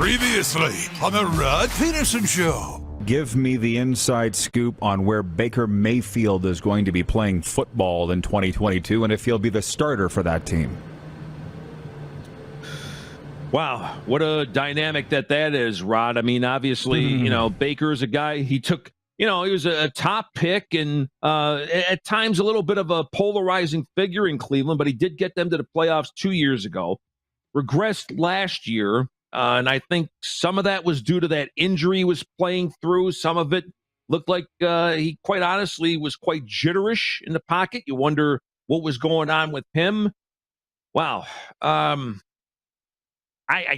Previously on the Rod Pedersen Show. Give me the inside scoop on where Baker Mayfield is going to be playing football in 2022 and if he'll be the starter for that team. Wow, what a dynamic that is, Rod. I mean, obviously, Baker's a guy, he took, he was a top pick and at times a little bit of a polarizing figure in Cleveland, but he did get them to the playoffs 2 years ago. Regressed last year, and I think some of that was due to that injury he was playing through. Some of it looked like he, quite honestly, was quite jitterish in the pocket. You wonder what was going on with him. Wow. I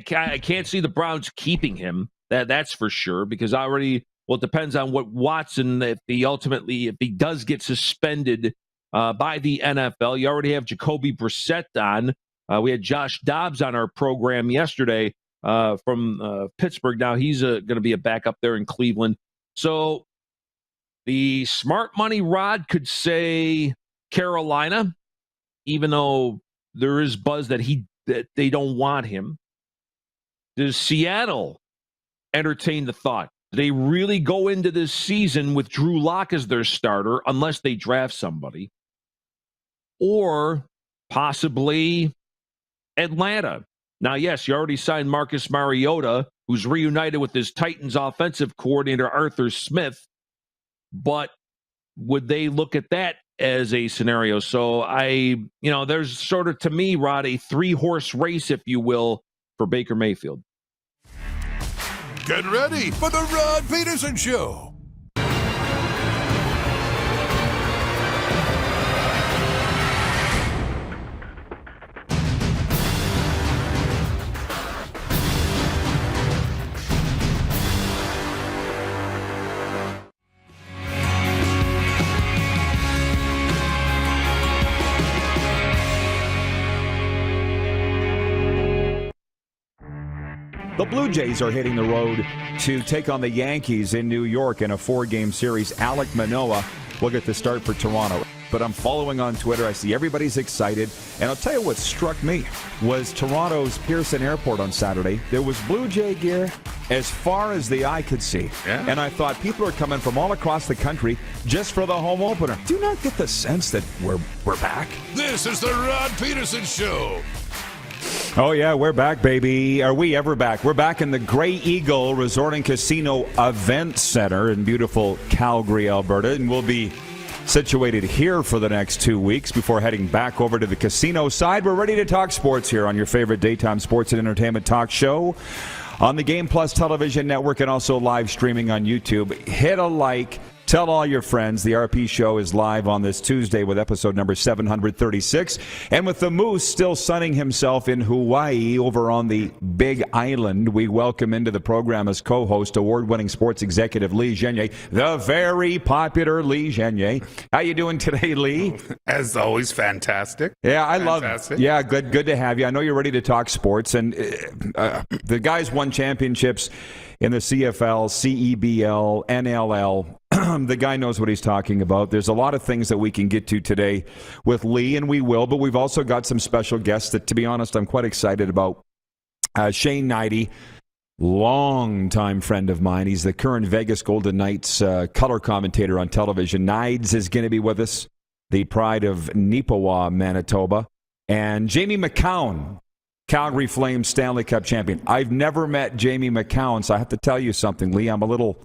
can't see the Browns keeping him. That's for sure, because it depends on what Watson, if he does get suspended by the NFL. You already have Jacoby Brissett on. We had Josh Dobbs on our program yesterday from Pittsburgh. Now he's going to be a backup there in Cleveland. So the smart money, Rod, could say Carolina, even though there is buzz that they don't want him. Does Seattle entertain the thought? Do they really go into this season with Drew Lock as their starter unless they draft somebody? Or possibly Atlanta. Now, yes, you already signed Marcus Mariota, who's reunited with his Titans offensive coordinator, Arthur Smith. But would they look at that as a scenario? So there's sort of, to me, Rod, a 3-horse race, if you will, for Baker Mayfield. Get ready for the Rod Pedersen Show. The Blue Jays are hitting the road to take on the Yankees in New York in a 4-game series. Alek Manoah will get the start for Toronto. But I'm following on Twitter. I see everybody's excited. And I'll tell you what struck me was Toronto's Pearson Airport on Saturday. There was Blue Jay gear as far as the eye could see. Yeah. And I thought people are coming from all across the country just for the home opener. Do you not get the sense that we're back? This is the Rod Pedersen Show. Oh, yeah, we're back, baby. Are we ever back? We're back in the Grey Eagle Resort and Casino Event Center in beautiful Calgary, Alberta, and we'll be situated here for the next 2 weeks before heading back over to the casino side. We're ready to talk sports here on your favorite daytime sports and entertainment talk show on the Game Plus television network and also live streaming on YouTube. Hit a like. Tell all your friends. The RP Show is live on this Tuesday with episode number 736. And with the Moose still sunning himself in Hawaii over on the Big Island, we welcome into the program as co-host award-winning sports executive Lee Genier, the very popular Lee Genier. How you doing today, Lee? As always, fantastic. Yeah, I love it. Yeah, good to have you. I know you're ready to talk sports. And the guys won championships in the CFL, CEBL, NLL. The guy knows what he's talking about. There's a lot of things that we can get to today with Lee, and we will, but we've also got some special guests that, to be honest, I'm quite excited about. Shane Hnidy, longtime friend of mine. He's the current Vegas Golden Knights color commentator on television. Knides is going to be with us, the pride of Neepawa, Manitoba. And Jamie Macoun, Calgary Flames Stanley Cup champion. I've never met Jamie Macoun, so I have to tell you something, Lee. I'm a little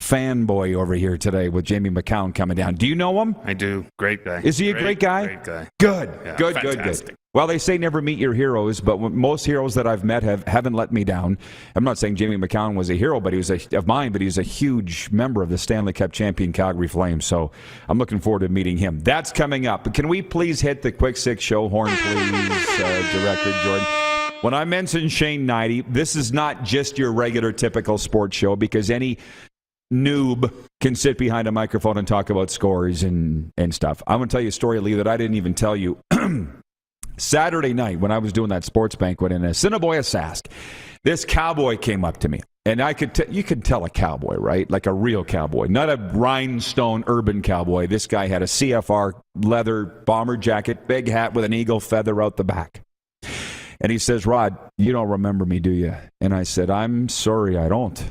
fanboy over here today with Jamie Macoun coming down. Do you know him? I do. Great guy. Is he a great guy? Great guy. Good. Yeah, Good. Well, they say never meet your heroes, but most heroes that I've met haven't let me down. I'm not saying Jamie Macoun was a hero, but he was of mine, but he's a huge member of the Stanley Cup champion Calgary Flames, so I'm looking forward to meeting him. That's coming up. But can we please hit the Quick Six show horn, please, Director Jordan? When I mention Shane Hnidy, this is not just your regular typical sports show, because any noob can sit behind a microphone and talk about scores and stuff. I'm going to tell you a story, Lee, that I didn't even tell you. Saturday night, when I was doing that sports banquet in Assiniboia, Sask, this cowboy came up to me. And you could tell a cowboy, right? Like a real cowboy, not a rhinestone urban cowboy. This guy had a CFR leather bomber jacket, big hat with an eagle feather out the back. And he says, Rod, you don't remember me, do you? And I said, I'm sorry, I don't.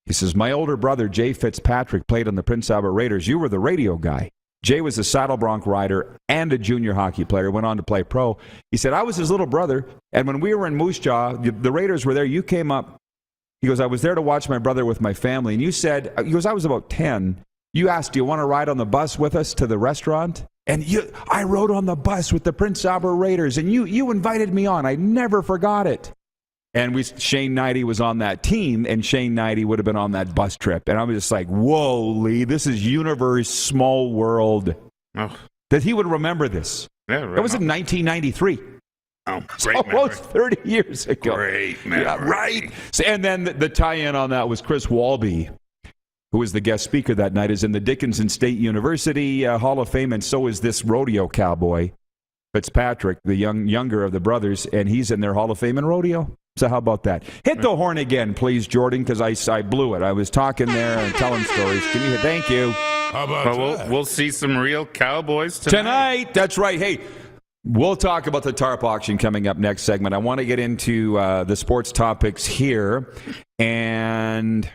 He says, my older brother, Jay Fitzpatrick, played on the Prince Albert Raiders. You were the radio guy. Jay was a saddle bronc rider and a junior hockey player, went on to play pro. He said, I was his little brother, and when we were in Moose Jaw, the Raiders were there, you came up. He goes, I was there to watch my brother with my family, and you said, he goes, I was about 10. You asked, do you want to ride on the bus with us to the restaurant? And I rode on the bus with the Prince Albert Raiders, and you invited me on. I never forgot it. And Shane Hnidy was on that team, and Shane Hnidy would have been on that bus trip. And I was just like, whoa, Lee, this is universe, small world. Oh. That he would remember this. Yeah, right. That was in 1993. Oh, It's great almost memory. 30 years ago. Great memory. Yeah, right. So, and then the tie-in on that was Chris Walby, who was the guest speaker that night, is in the Dickinson State University Hall of Fame, and so is this rodeo cowboy, Fitzpatrick, the younger of the brothers, and he's in their Hall of Fame in rodeo. So how about that? Hit the horn again, please, Jordan, because I blew it. I was talking there and telling stories. Can you? Thank you. How about that? We'll see some real Cowboys tonight. That's right. Hey, we'll talk about the tarp auction coming up next segment. I want to get into the sports topics here, and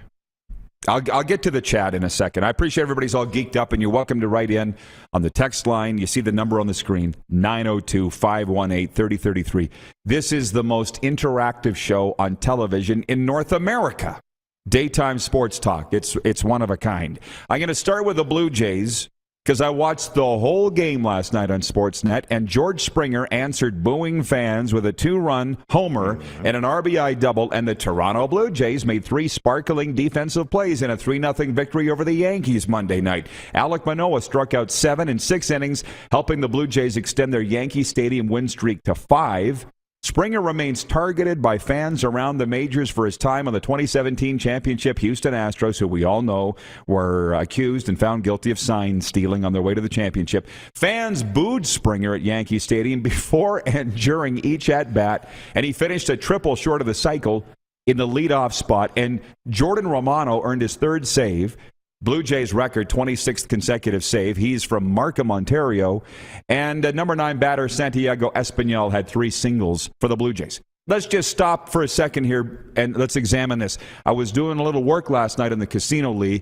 I'll get to the chat in a second. I appreciate everybody's all geeked up, and you're welcome to write in on the text line. You see the number on the screen, 902-518-3033. This is the most interactive show on television in North America. Daytime sports talk. It's one of a kind. I'm going to start with the Blue Jays, because I watched the whole game last night on Sportsnet, and George Springer answered booing fans with a 2-run homer and an RBI double, and the Toronto Blue Jays made 3 sparkling defensive plays in a 3-0 victory over the Yankees Monday night. Alek Manoah struck out 7 in 6 innings, helping the Blue Jays extend their Yankee Stadium win streak to 5. Springer remains targeted by fans around the majors for his time on the 2017 championship Houston Astros, who we all know were accused and found guilty of sign stealing on their way to the championship. Fans booed Springer at Yankee Stadium before and during each at-bat, and he finished a triple short of the cycle in the leadoff spot, and Jordan Romano earned his 3rd save. Blue Jays record, 26th consecutive save. He's from Markham, Ontario. And number 9 batter Santiago Espinal had 3 singles for the Blue Jays. Let's just stop for a second here and let's examine this. I was doing a little work last night in the casino, Lee,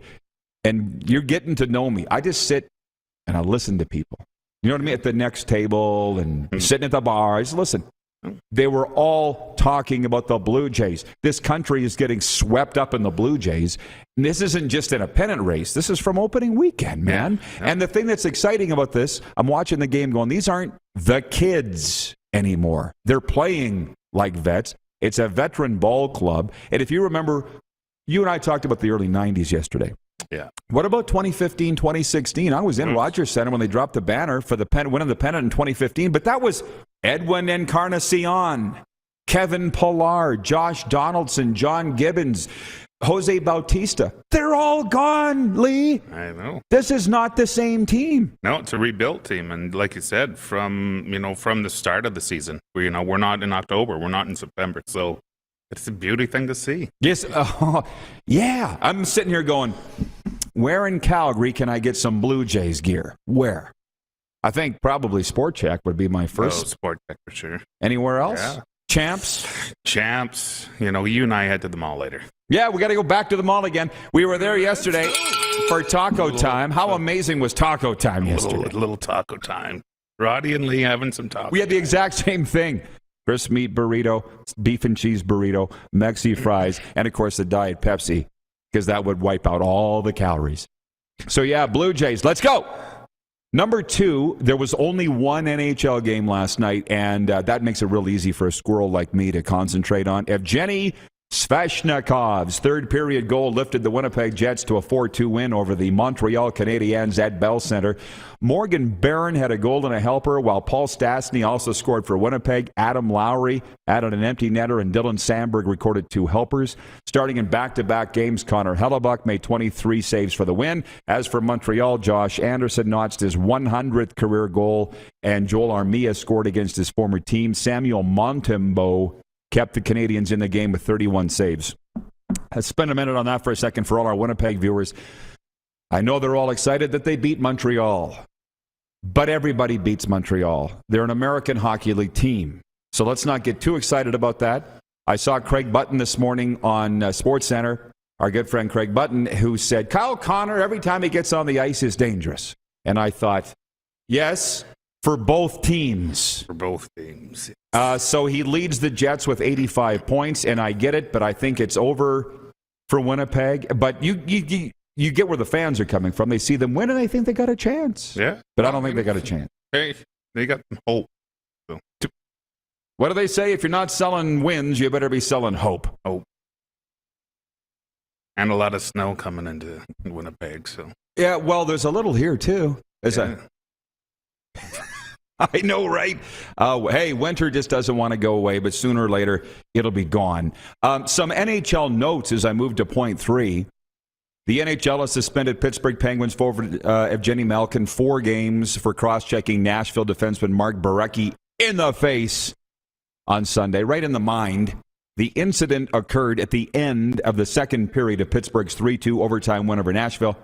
and you're getting to know me. I just sit and I listen to people. You know what I mean? At the next table and sitting at the bar. I just listen. They were all talking about the Blue Jays. This country is getting swept up in the Blue Jays. And this isn't just in a pennant race. This is from opening weekend, man. Yeah. And the thing that's exciting about this, I'm watching the game going, these aren't the kids anymore. They're playing like vets. It's a veteran ball club. And if you remember, you and I talked about the early 90s yesterday. Yeah. What about 2015, 2016? I was in Rogers Center when they dropped the banner for the winning the pennant in 2015, but that was Edwin Encarnacion, Kevin Pillar, Josh Donaldson, John Gibbons, Jose Bautista. They're all gone, Lee. I know. This is not the same team. No, it's a rebuilt team, and like you said, from the start of the season, we're not in October, we're not in September, so it's a beauty thing to see. Yes, yeah. I'm sitting here going, where in Calgary can I get some Blue Jays gear? Where? I think probably Sport Check would be my first. Oh, Sport Check for sure. Anywhere else? Yeah. Champs? You and I head to the mall later. Yeah, we got to go back to the mall again. We were there yesterday for taco time. How amazing was taco time yesterday? Little taco time. Roddy and Lee having some taco. We had the exact same thing. Crisp meat burrito, beef and cheese burrito, Mexi fries, and, of course, the Diet Pepsi, because that would wipe out all the calories. So, yeah, Blue Jays, let's go. Number 2, there was only one NHL game last night, and that makes it real easy for a squirrel like me to concentrate on. Evgeny Sveshnikov's third-period goal lifted the Winnipeg Jets to a 4-2 win over the Montreal Canadiens at Bell Center. Morgan Barron had a goal and a helper, while Paul Stastny also scored for Winnipeg. Adam Lowry added an empty netter, and Dylan Sandberg recorded 2 helpers. Starting in back-to-back games, Connor Hellebuck made 23 saves for the win. As for Montreal, Josh Anderson notched his 100th career goal, and Joel Armia scored against his former team. Samuel Montembeault kept the Canadiens in the game with 31 saves. Let's spend a minute on that for a second for all our Winnipeg viewers. I know they're all excited that they beat Montreal, but everybody beats Montreal. They're an American Hockey League team. So let's not get too excited about that. I saw Craig Button this morning on SportsCenter, our good friend Craig Button, who said, Kyle Connor, every time he gets on the ice, is dangerous. And I thought, yes, for both teams. For both teams. So he leads the Jets with 85 points, and I get it, but I think it's over for Winnipeg. But you get where the fans are coming from. They see them win, and they think they got a chance. Yeah. But I don't think they got a chance. Hey, they got hope. So. What do they say? If you're not selling wins, you better be selling hope. Hope. And a lot of snow coming into Winnipeg. So. Yeah, well, there's a little here, too. I know, right? Hey, winter just doesn't want to go away, but sooner or later, it'll be gone. Some NHL notes as I move to point 3. The NHL has suspended Pittsburgh Penguins forward Evgeny Malkin 4 games for cross-checking Nashville defenseman Mark Borecki in the face on Sunday, right in the mind. The incident occurred at the end of the second period of Pittsburgh's 3-2 overtime win over Nashville.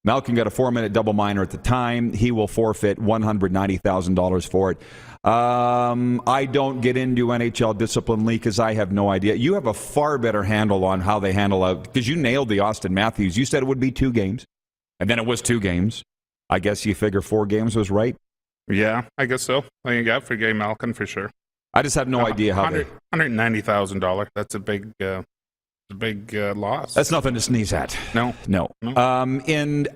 Malkin got a 4-minute double minor at the time. He will forfeit $190,000 for it. I don't get into NHL discipline league because I have no idea. You have a far better handle on how they handle out, because you nailed the Austin Matthews. You said it would be 2 games, and then it was 2 games. I guess you figure 4 games was right. Yeah, I guess so. I think yeah, for Gay Malkin for sure. I just have no idea how they... $190,000. That's a big loss. That's nothing to sneeze at. No. In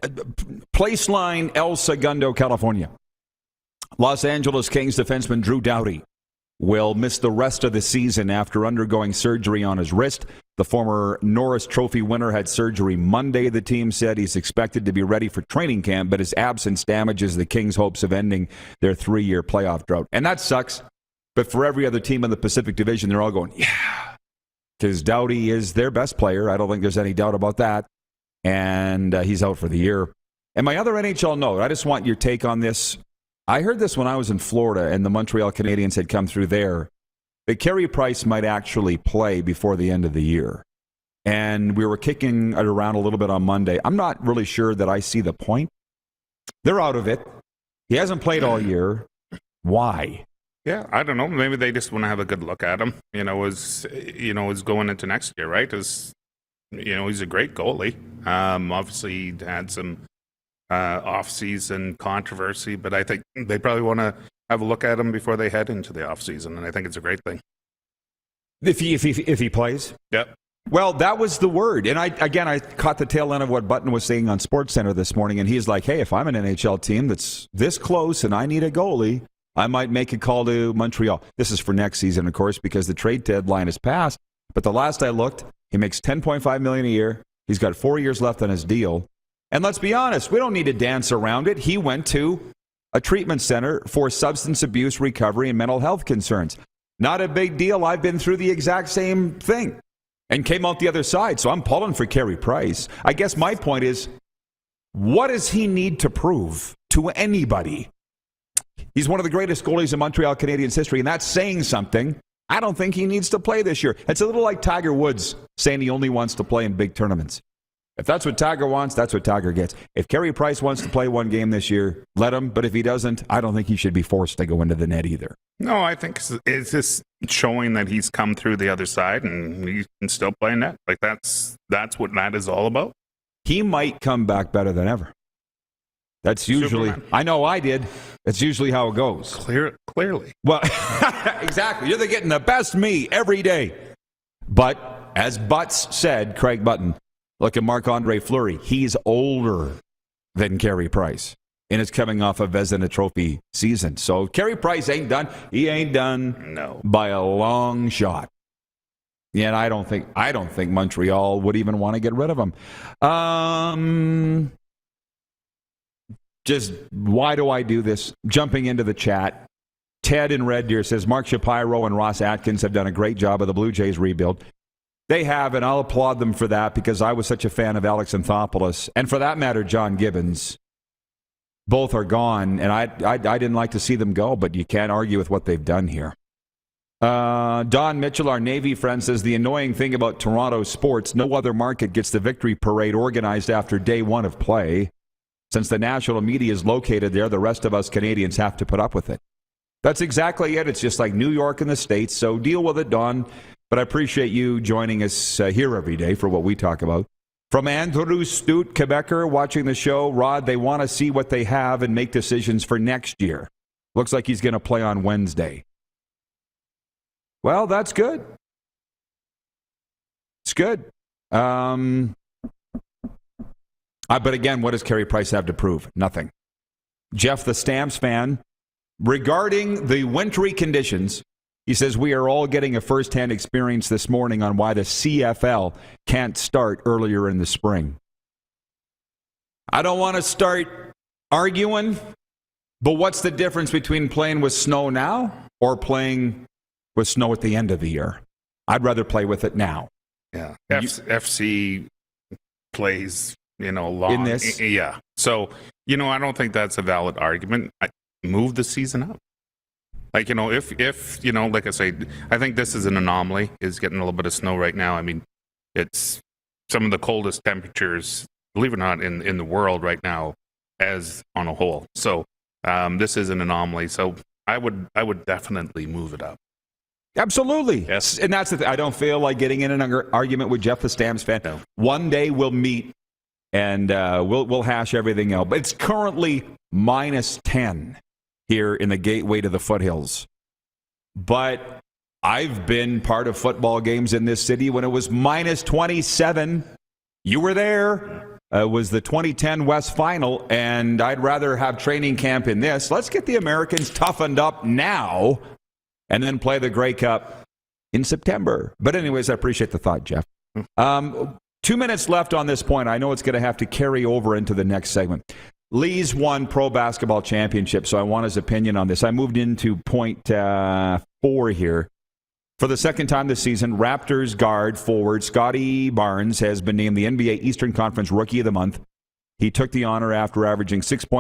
Placeline, El Segundo, California, Los Angeles Kings defenseman Drew Doughty will miss the rest of the season after undergoing surgery on his wrist. The former Norris Trophy winner had surgery Monday. The team said he's expected to be ready for training camp, but his absence damages the Kings' hopes of ending their 3-year playoff drought. And that sucks. But for every other team in the Pacific Division, they're all going, yeah, because Doughty is their best player. I don't think there's any doubt about that. And he's out for the year. And my other NHL note, I just want your take on this. I heard this when I was in Florida and the Montreal Canadiens had come through there, that Carey Price might actually play before the end of the year. And we were kicking it around a little bit on Monday. I'm not really sure that I see the point. They're out of it. He hasn't played all year. Why? Yeah, I don't know. Maybe they just want to have a good look at him. As going into next year, right? He's a great goalie. Obviously, he had some off-season controversy, but I think they probably want to have a look at him before they head into the off-season, and I think it's a great thing. If he plays? Yep. Well, that was the word. And I caught the tail end of what Button was saying on SportsCenter this morning, and he's like, hey, if I'm an NHL team that's this close and I need a goalie, I might make a call to Montreal. This is for next season, of course, because the trade deadline is passed. But the last I looked, he makes $10.5 million a year. He's got 4 years left on his deal. And let's be honest, we don't need to dance around it. He went to a treatment center for substance abuse recovery and mental health concerns. Not a big deal. I've been through the exact same thing and came out the other side. So I'm pulling for Carey Price. I guess my point is, what does he need to prove to anybody? He's one of the greatest goalies in Montreal Canadiens history, and that's saying something. I don't think he needs to play this year. It's a little like Tiger Woods saying he only wants to play in big tournaments. If that's what Tiger wants, that's what Tiger gets. If Carey Price wants to play 1 game this year, let him. But if he doesn't, I don't think he should be forced to go into the net either. No, I think it's just showing that he's come through the other side and he can still play net. Like that's what that is all about. He might come back better than ever. That's usually, Superman. I know I did. That's usually how it goes. Clearly. Well, exactly. You're getting the best me every day. But as Butts said, Craig Button, look at Marc-Andre Fleury. He's older than Carey Price, and it's coming off a Vezina Trophy season. So Carey Price ain't done. He ain't done by a long shot. Yeah, and I don't think Montreal would even want to get rid of him. Just why do I do this? Jumping into the chat. Ted in Red Deer says Mark Shapiro and Ross Atkins have done a great job of the Blue Jays rebuild. They have, and I'll applaud them for that because I was such a fan of Alex Anthopoulos. And for that matter, John Gibbons. Both are gone, and I didn't like to see them go, but you can't argue with what they've done here. Don Mitchell, our Navy friend, says the annoying thing about Toronto sports, no other market gets the victory parade organized after day 1 of play. Since the national media is located there, the rest of us Canadians have to put up with it. That's exactly it. It's just like New York and the States. So deal with it, Don. But I appreciate you joining us here every day for what we talk about. From Andrew Stute, Quebecer, watching the show. Rod, they want to see what they have and make decisions for next year. Looks like he's going to play on Wednesday. Well, that's good. It's good. But again, what does Carey Price have to prove? Nothing. Jeff, the Stamps fan, regarding the wintry conditions, he says, we are all getting a first-hand experience this morning on why the CFL can't start earlier in the spring. I don't want to start arguing, but what's the difference between playing with snow now or playing with snow at the end of the year? I'd rather play with it now. Yeah. FC plays, long. In this? Yeah. So, I don't think that's a valid argument. Move the season up. Like, if like I say, I think this is an anomaly, is getting a little bit of snow right now. I mean, it's some of the coldest temperatures, believe it or not, in the world right now as on a whole. So this is an anomaly. So I would definitely move it up. Absolutely. Yes. And that's the thing. I don't feel like getting in an argument with Jeff the Stamps fan. No. One day we'll meet and we'll hash everything out. But it's currently minus 10 here in the gateway to the foothills. But I've been part of football games in this city when it was minus 27. You were there. It was the 2010 West Final, and I'd rather have training camp in this. Let's get the Americans toughened up now and then play the Grey Cup in September. But anyways, I appreciate the thought, Jeff. 2 minutes left on this point. I know it's going to have to carry over into the next segment. Lee's won pro basketball championship, so I want his opinion on this. I moved into point 4 here. For the second time this season, Raptors guard forward Scotty Barnes has been named the NBA Eastern Conference Rookie of the Month. He took the honor after averaging 16.6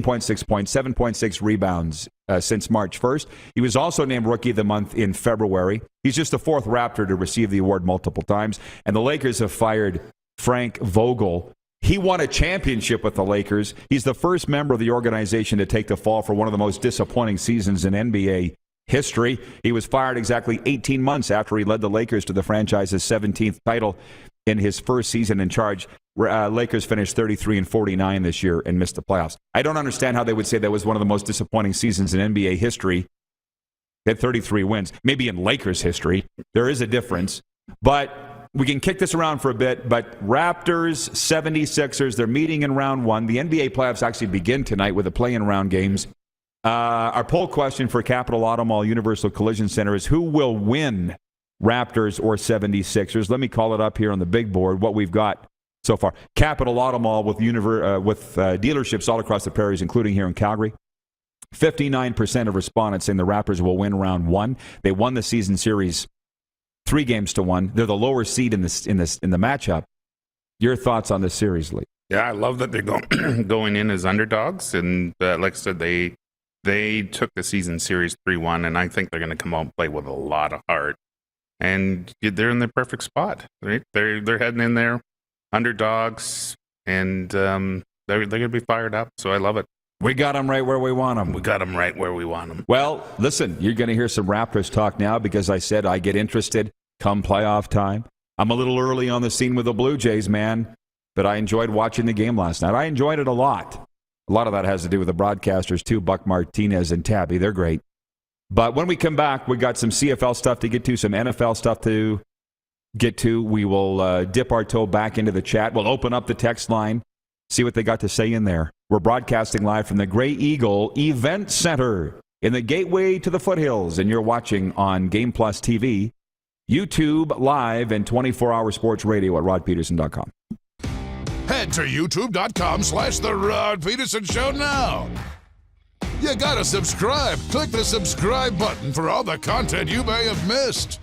points, 7.6 rebounds since March 1st. He was also named Rookie of the Month in February. He's just the fourth Raptor to receive the award multiple times. And the Lakers have fired Frank Vogel. He won a championship with the Lakers. He's the first member of the organization to take the fall for one of the most disappointing seasons in NBA history. He was fired exactly 18 months after he led the Lakers to the franchise's 17th title in his first season in charge. Lakers finished 33-49 this year and missed the playoffs. I don't understand how they would say that was one of the most disappointing seasons in NBA history. They had 33 wins. Maybe in Lakers history. There is a difference. But we can kick this around for a bit. But Raptors, 76ers, they're meeting in round 1. The NBA playoffs actually begin tonight with the play-in round games. Our poll question for Capital Auto Mall Universal Collision Center is who will win, Raptors or 76ers? Let me call it up here on the big board, what we've got so far. Capital Auto Mall with dealerships all across the prairies, including here in Calgary. 59% of respondents saying the Raptors will win round 1. They won the season series 3-1. They're the lower seed in the matchup. Your thoughts on this series, Lee? Yeah, I love that they're going in as underdogs, and like I said, they took the season series 3-1, and I think they're going to come out and play with a lot of heart. And they're in the perfect spot, right? They're heading in there, underdogs, and they're going to be fired up. So I love it. We got them right where we want them. We got them right where we want them. Well, listen, you're going to hear some Raptors talk now because I said I get interested come playoff time. I'm a little early on the scene with the Blue Jays, man, but I enjoyed watching the game last night. I enjoyed it a lot. A lot of that has to do with the broadcasters, too, Buck Martinez and Tabby. They're great. But when we come back, we got some CFL stuff to get to, some NFL stuff to get to. We will dip our toe back into the chat. We'll open up the text line, see what they got to say in there. We're broadcasting live from the Grey Eagle Event Center in the gateway to the foothills, and you're watching on Game Plus TV, YouTube Live, and 24-hour sports radio at rodpeterson.com. Head to youtube.com/The Rod Peterson Show now. You gotta subscribe. Click the subscribe button for all the content you may have missed.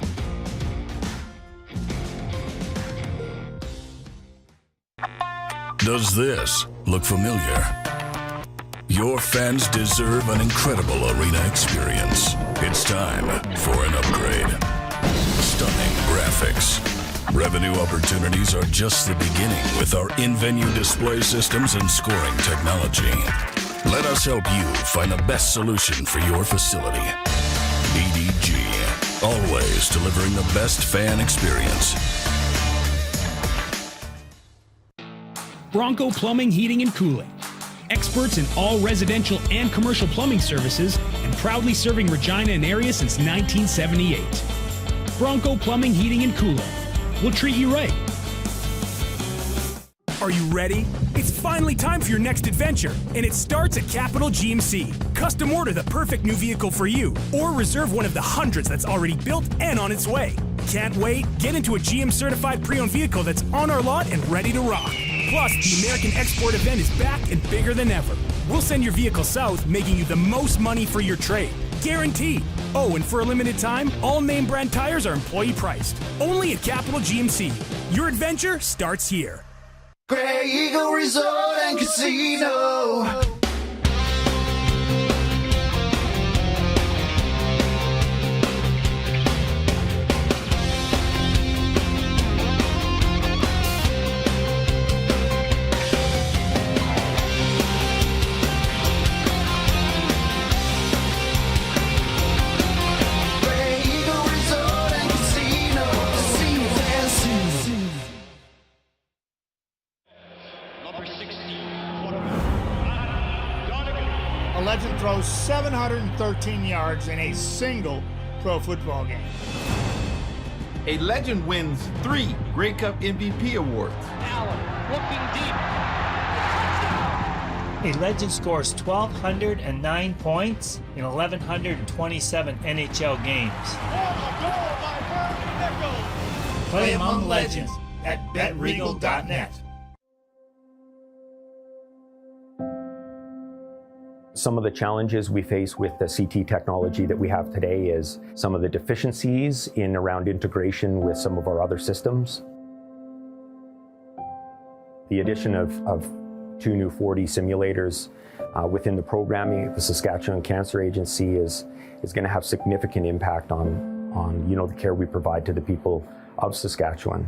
Does this look familiar? Your fans deserve an incredible arena experience. It's time for an upgrade. Stunning graphics. Revenue opportunities are just the beginning with our in-venue display systems and scoring technology. Let us help you find the best solution for your facility. EDG, always delivering the best fan experience. Bronco Plumbing, Heating, and Cooling. Experts in all residential and commercial plumbing services and proudly serving Regina and area since 1978. Bronco Plumbing, Heating, and Cooling. We'll treat you right. Are you ready? It's finally time for your next adventure, and it starts at Capital GMC. Custom order the perfect new vehicle for you, or reserve one of the hundreds that's already built and on its way. Can't wait? Get into a GM certified pre-owned vehicle that's on our lot and ready to rock. Plus, the American Export event is back and bigger than ever. We'll send your vehicle south, making you the most money for your trade. Guaranteed. Oh, and for a limited time, all name brand tires are employee priced. Only at Capital GMC. Your adventure starts here. Grey Eagle Resort and Casino. Legend throws 713 yards in a single pro football game. A legend wins 3 Grey Cup MVP awards. Allen looking deep. A legend scores 1,209 points in 1,127 NHL games. Play among legends at betregal.net. Some of the challenges we face with the CT technology that we have today is some of the deficiencies in around integration with some of our other systems. The addition of 2 new 4D simulators within the programming at the Saskatchewan Cancer Agency is going to have significant impact on the care we provide to the people of Saskatchewan.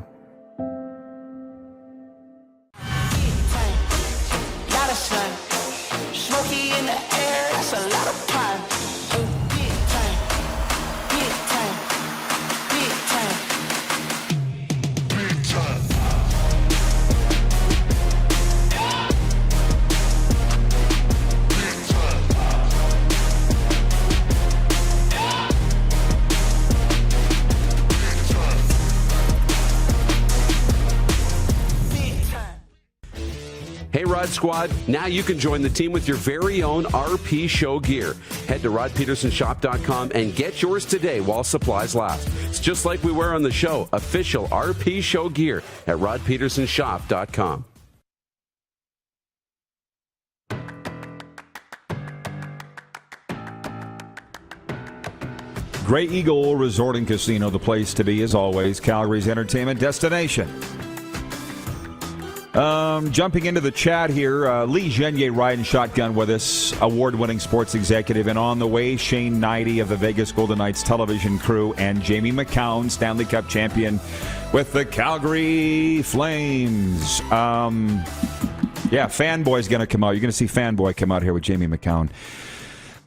Hey Rod Squad, now you can join the team with your very own RP Show gear. Head to rodpedersenshop.com and get yours today while supplies last. It's just like we wear on the show, official RP Show gear at rodpedersenshop.com. Grey Eagle Resort and Casino, the place to be as always, Calgary's entertainment destination. Jumping into the chat here, Lee Genier riding shotgun with us, award-winning sports executive, and on the way, Shane Hnidy of the Vegas Golden Knights television crew, and Jamie Macoun, Stanley Cup champion with the Calgary Flames. Fanboy's going to come out. You're going to see Fanboy come out here with Jamie Macoun.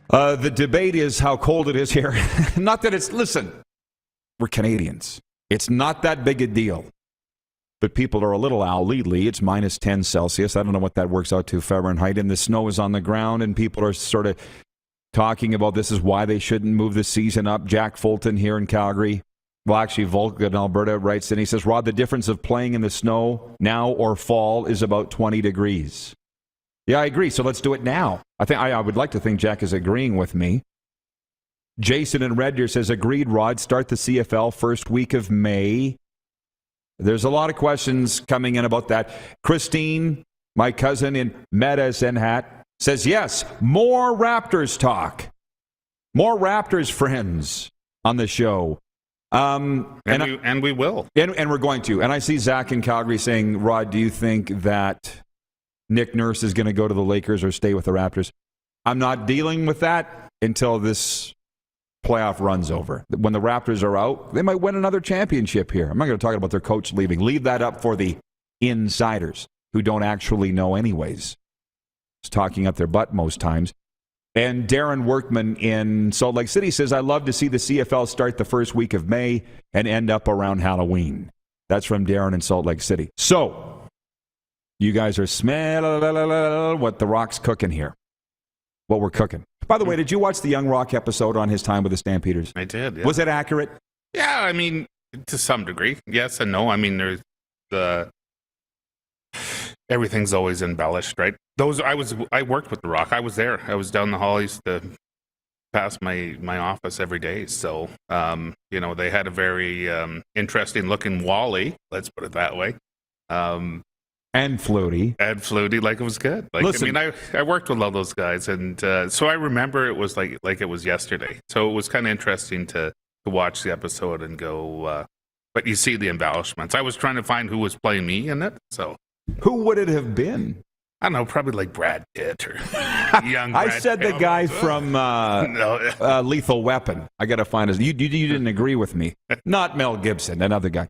The debate is how cold it is here. Not that it's, listen, we're Canadians. It's not that big a deal. But people are a little owly. It's minus 10 Celsius. I don't know what that works out to Fahrenheit. And the snow is on the ground, and people are sort of talking about this is why they shouldn't move the season up. Jack Fulton here in Calgary. Well, actually, Volk in Alberta writes in. He says, Rod, the difference of playing in the snow now or fall is about 20 degrees. Yeah, I agree. So let's do it now. I would like to think Jack is agreeing with me. Jason in Red Deer says, agreed, Rod. Start the CFL first week of May. There's a lot of questions coming in about that. Christine, my cousin in Medicine Hat, says, yes, more Raptors talk. More Raptors friends on the show. And we will. And we're going to. And I see Zach in Calgary saying, Rod, do you think that Nick Nurse is going to go to the Lakers or stay with the Raptors? I'm not dealing with that until this playoff runs over. When the Raptors are out, they might win another championship here. I'm not going to talk about their coach leaving. Leave that up for the insiders who don't actually know anyways. is talking up their butt most times. And Darren Workman in Salt Lake City says, I love to see the CFL start the first week of May and end up around Halloween. That's from Darren in Salt Lake City. So, you guys are smelling what the Rock's cooking here. What we're cooking. By the way, did you watch the Young Rock episode on his time with the Stampeders? I did, yeah. Was it accurate? Yeah, I mean, to some degree. Yes and no. I mean, there's everything's always embellished, right? I worked with The Rock. I was there. I was down the hall. I used to pass my office every day. So, they had a very interesting looking Wally, let's put it that way. And Flutie. Like it was good. Like, Listen, I mean, I worked with all those guys, and so I remember it was like it was yesterday. So it was kind of interesting to watch the episode and go, but you see the embellishments. I was trying to find who was playing me in it. So who would it have been? I don't know, probably like Brad Pitt or young I Brad said Pitt. the guy from Lethal Weapon. I got to find his. You didn't agree with me. Not Mel Gibson, another guy.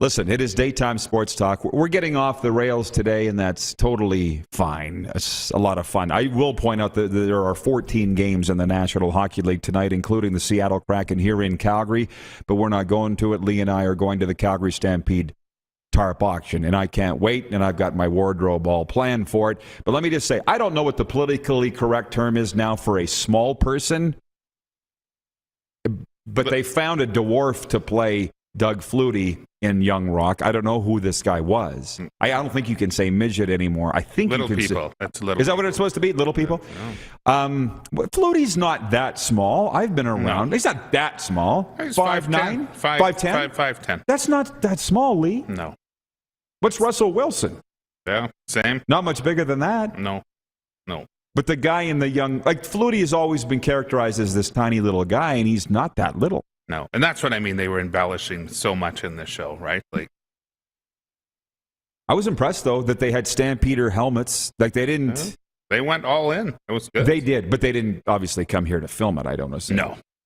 Listen, it is daytime sports talk. We're getting off the rails today, and that's totally fine. It's a lot of fun. I will point out that there are 14 games in the National Hockey League tonight, including the Seattle Kraken here in Calgary, but we're not going to it. Lee and I are going to the Calgary Stampede tarp auction, and I can't wait, and I've got my wardrobe all planned for it. But let me just say, I don't know what the politically correct term is now for a small person, but they found a dwarf to play Doug Flutie in Young Rock. I don't know who this guy was. I don't think you can say midget anymore. I think little you can people. say... That's little. Is that what it's supposed to be? Little people? No. Flutie's not that small. I've been around. No. He's not that small. He's 5'9"? 5'10"? 5'10". That's not that small, Lee. No. What's Russell Wilson? Yeah, same. Not much bigger than that. No. But the guy in the young... Like, Flutie has always been characterized as this tiny little guy, and he's not that little. No, and that's what I mean. They were embellishing so much in this show, right? Like, I was impressed, though, that they had Stampeder helmets. Like, they didn't... They went all in. It was good. They did, but they didn't obviously come here to film it, I don't know.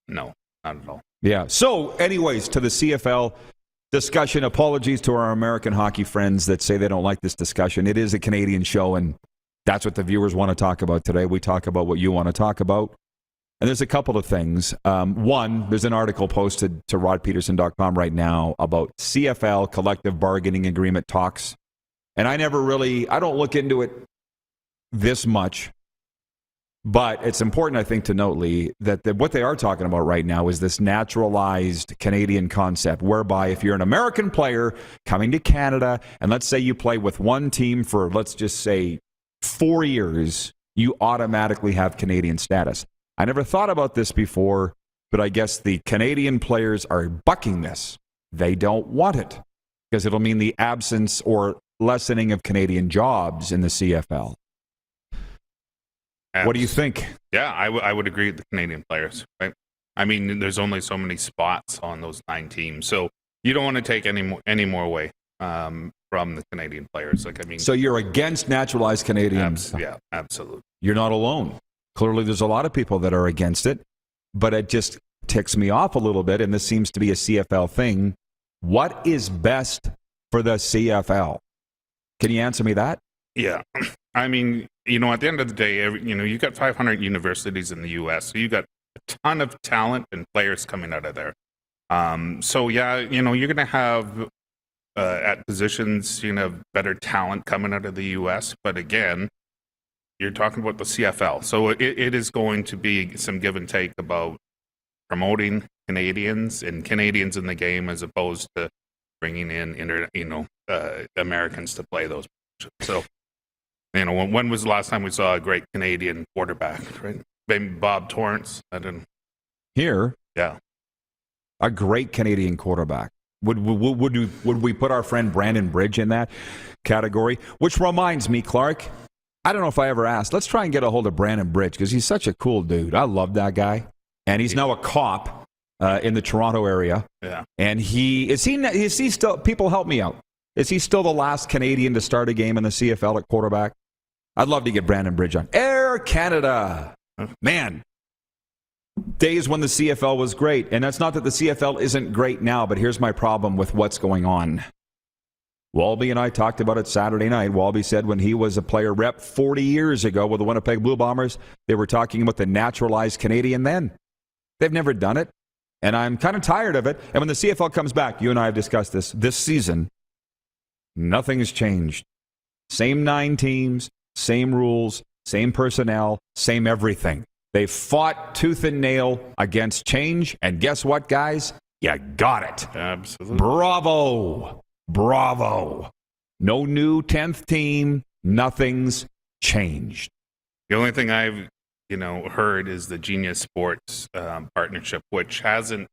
No, not at all. Yeah. So, anyways, to the CFL discussion, apologies to our American hockey friends that say they don't like this discussion. It is a Canadian show, and that's what the viewers want to talk about today. We talk about what you want to talk about. And there's a couple of things. One, there's an article posted to rodpeterson.com right now about CFL collective bargaining agreement talks. And I don't look into it this much. But it's important, I think, to note, Lee, that what they are talking about right now is this naturalized Canadian concept, whereby if you're an American player coming to Canada, and let's say you play with one team for, let's just say, 4 years, you automatically have Canadian status. I never thought about this before, but I guess the Canadian players are bucking this. They don't want it because it'll mean the absence or lessening of Canadian jobs in the CFL. What do you think? Yeah, I would agree with the Canadian players, right? I mean, there's only so many spots on those 9 teams, so you don't want to take any more away from the Canadian players. Like, I mean, so you're against naturalized Canadians? Yeah, absolutely. You're not alone. Clearly, there's a lot of people that are against it, but it just ticks me off a little bit, and this seems to be a CFL thing. What is best for the CFL? Can you answer me that? Yeah. I mean, at the end of the day, you got 500 universities in the U.S., so you got a ton of talent and players coming out of there. So, yeah, you're going to have, at positions, better talent coming out of the U.S., but again, you're talking about the CFL. So it is going to be some give and take about promoting Canadians and Canadians in the game as opposed to bringing in, Americans to play those positions. So, when was the last time we saw a great Canadian quarterback, right? Maybe Bob Torrance. Here? Yeah. A great Canadian quarterback. Would we put our friend Brandon Bridge in that category? Which reminds me, Clark, I don't know if I ever asked. Let's try and get a hold of Brandon Bridge because he's such a cool dude. I love that guy. And he's now a cop in the Toronto area. Yeah. And is he still, people help me out. Is he still the last Canadian to start a game in the CFL at quarterback? I'd love to get Brandon Bridge on. Air Canada. Man. Days when the CFL was great. And that's not that the CFL isn't great now, but here's my problem with what's going on. Walby and I talked about it Saturday night. Walby said when he was a player rep 40 years ago with the Winnipeg Blue Bombers, they were talking about the naturalized Canadian then. They've never done it, and I'm kind of tired of it. And when the CFL comes back, you and I have discussed this season, nothing has changed. Same 9 teams, same rules, same personnel, same everything. They fought tooth and nail against change, and guess what, guys? You got it. Absolutely. Bravo. Bravo. No new 10th team. Nothing's changed. The only thing I've heard is the Genius Sports partnership, which hasn't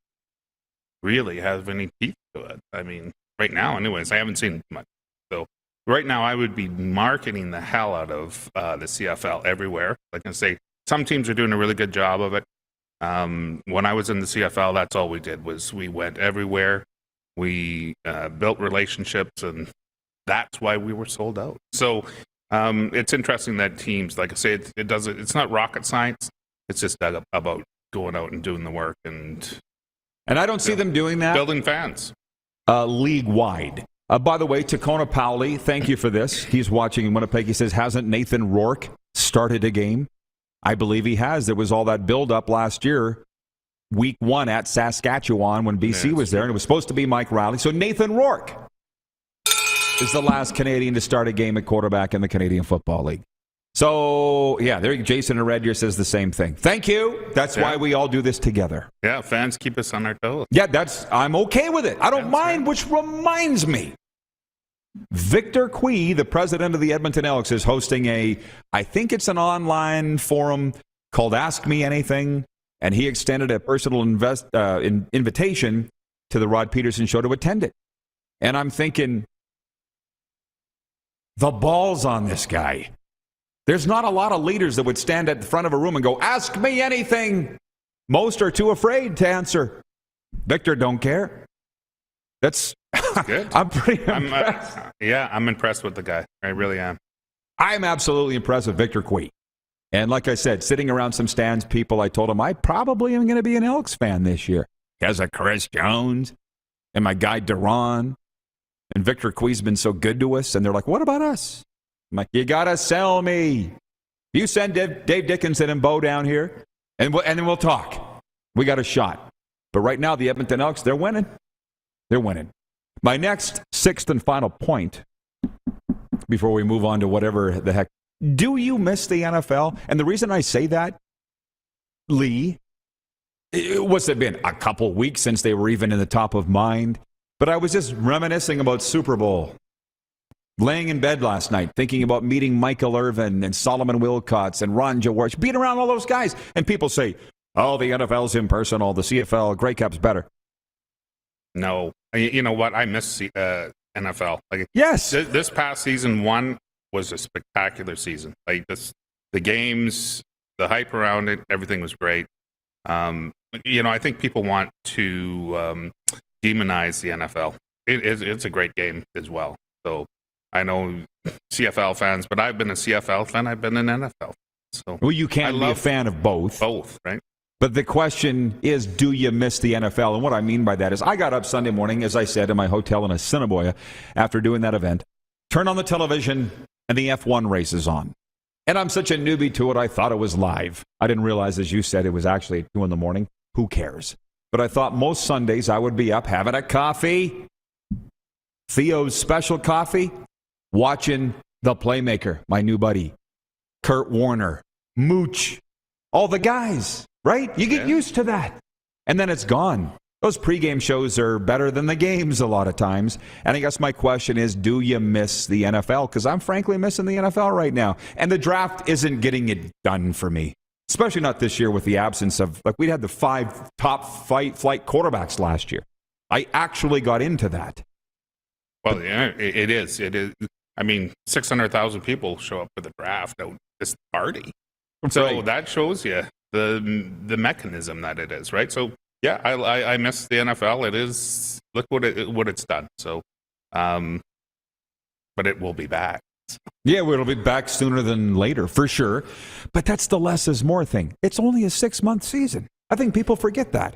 really have any teeth to it. I mean, right now, anyways, I haven't seen much. So right now, I would be marketing the hell out of the CFL everywhere. Like I say, some teams are doing a really good job of it. When I was in the CFL, that's all we did was we went everywhere. We built relationships, and that's why we were sold out. So it's interesting that teams, like I say, it's not rocket science. It's just about going out and doing the work, and I don't see them doing that. Building fans. League-wide. By the way, Tacona Powley, thank you for this. He's watching in Winnipeg. He says, hasn't Nathan Rourke started a game? I believe he has. There was all that build-up last year. Week 1 at Saskatchewan when BC was there, and it was supposed to be Mike Riley. So Nathan Rourke is the last Canadian to start a game at quarterback in the Canadian Football League. So, yeah, there Jason in Red here says the same thing. Thank you. That's why we all do this together. Yeah, fans keep us on our toes. Yeah, I'm okay with it. I don't mind, which reminds me. Victor Cui, the president of the Edmonton Elks, is hosting I think it's an online forum called Ask Me Anything. And he extended a personal invitation to the Rod Pedersen show to attend it. And I'm thinking, the balls on this guy. There's not a lot of leaders that would stand at the front of a room and go, ask me anything. Most are too afraid to answer. Victor don't care. That's good. I'm pretty impressed. I'm impressed with the guy. I really am. I'm absolutely impressed with Victor Cui. And like I said, sitting around some stands, people, I told them I probably am going to be an Elks fan this year because of Chris Jones and my guy Duran. And Victor Cui's been so good to us. And they're like, what about us? I'm like, you got to sell me. You send Dave Dickinson and Bo down here, and then we'll talk. We got a shot. But right now, the Edmonton Elks, they're winning. They're winning. My next 6th and final point, before we move on to whatever the heck. Do you miss the NFL? And the reason I say that, Lee, what's it been? A couple weeks since they were even in the top of mind. But I was just reminiscing about Super Bowl. Laying in bed last night, thinking about meeting Michael Irvin and Solomon Wilcots and Ron Jaworski, being around all those guys. And people say, oh, the NFL's impersonal, the CFL, Grey Cup's better. No. You know what? I miss NFL. Yes. This past season 1 was a spectacular season. The games, the hype around it, everything was great. I think people want to demonize the NFL. It's a great game as well. So I know CFL fans, but I've been a CFL fan. I've been an NFL. So well, you can't be a fan of both. Both, right? But the question is, do you miss the NFL? And what I mean by that is I got up Sunday morning, as I said, in my hotel in Assiniboia after doing that event, turned on the television, and the F1 race is on. And I'm such a newbie to it, I thought it was live. I didn't realize, as you said, it was actually at 2 in the morning. Who cares? But I thought most Sundays I would be up having a coffee, Theo's special coffee, watching the Playmaker, my new buddy, Kurt Warner, Mooch, all the guys, right? You get used to that. And then it's gone. Those pregame shows are better than the games a lot of times. And I guess my question is, do you miss the NFL? Because I'm frankly missing the NFL right now. And the draft isn't getting it done for me, especially not this year with the absence of, we had the 5 top flight quarterbacks last year. I actually got into that. Well, yeah, it is. It is. I mean, 600,000 people show up for the draft at this party. So that shows you the mechanism that it is, right? So, yeah, I miss the NFL. It is, look what it's done. So, but it will be back. Yeah, it'll be back sooner than later, for sure. But that's the less is more thing. It's only a 6-month season. I think people forget that.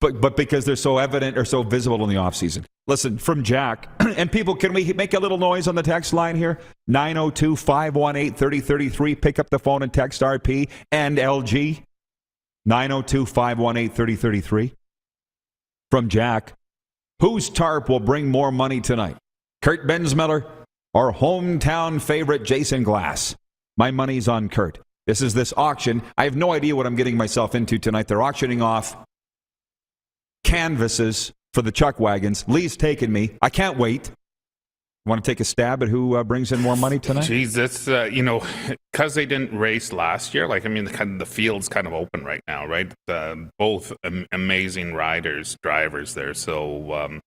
But because they're so evident or so visible in the offseason. Listen, from Jack. And people, can we make a little noise on the text line here? 902-518-3033. Pick up the phone and text RP and LG. 902-518-3033. From Jack. Whose tarp will bring more money tonight? Kurt Bensmiller or hometown favorite Jason Glass? My money's on Kurt. This is this auction. I have no idea what I'm getting myself into tonight. They're auctioning off canvases for the chuck wagons. Lee's taking me. I can't wait. Want to take a stab at who brings in more money tonight? Jeez, that's, because they didn't race last year, the field's kind of open right now, right? Both amazing drivers there. So,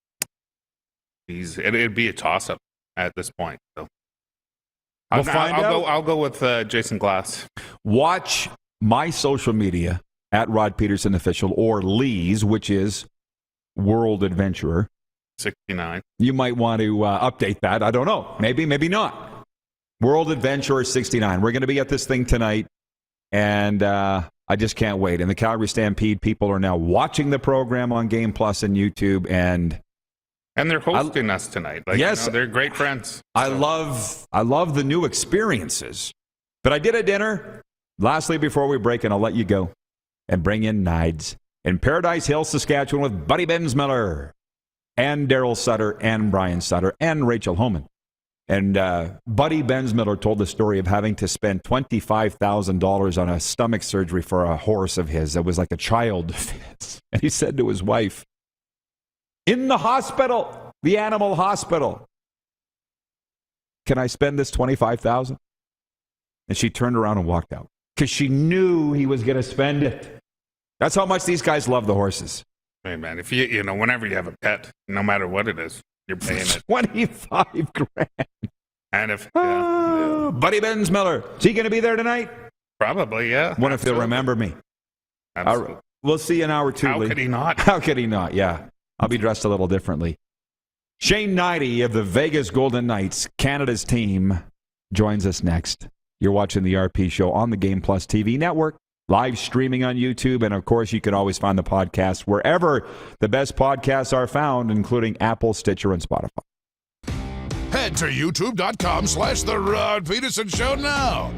it'd be a toss-up at this point. So. I'll go with Jason Glass. Watch my social media at Rod Pedersen Official or Lee's, which is World Adventurer 69. You might want to update that. I don't know. Maybe not. World Adventurer 69. We're going to be at this thing tonight, and I just can't wait. And the Calgary Stampede people are now watching the program on Game Plus and YouTube, and they're hosting us tonight. Yes, they're great friends. So. I love the new experiences. But I did a dinner. Lastly, before we break, and I'll let you go and bring in Hnidy in Paradise Hill, Saskatchewan, with Buddy Bensmiller and Daryl Sutter and Brian Sutter and Rachel Homan. And Buddy Bensmiller told the story of having to spend $25,000 on a stomach surgery for a horse of his that was like a child. And he said to his wife, in the hospital, the animal hospital, can I spend this $25,000? And she turned around and walked out because she knew he was going to spend it. That's how much these guys love the horses. Hey, man, if whenever you have a pet, no matter what it is, you're paying it. $25,000. And if Buddy Bensmiller, is he going to be there tonight? Probably, yeah. Wonder if they'll remember me. Absolutely. We'll see you in hour 2. How could he not? How could he not? Yeah, I'll be dressed a little differently. Shane Hnidy of the Vegas Golden Knights, Canada's team, joins us next. You're watching the RP Show on the Game Plus TV network. Live streaming on YouTube, and of course, you can always find the podcast wherever the best podcasts are found, including Apple, Stitcher, and Spotify. Head to youtube.com/The Rod Pedersen Show now.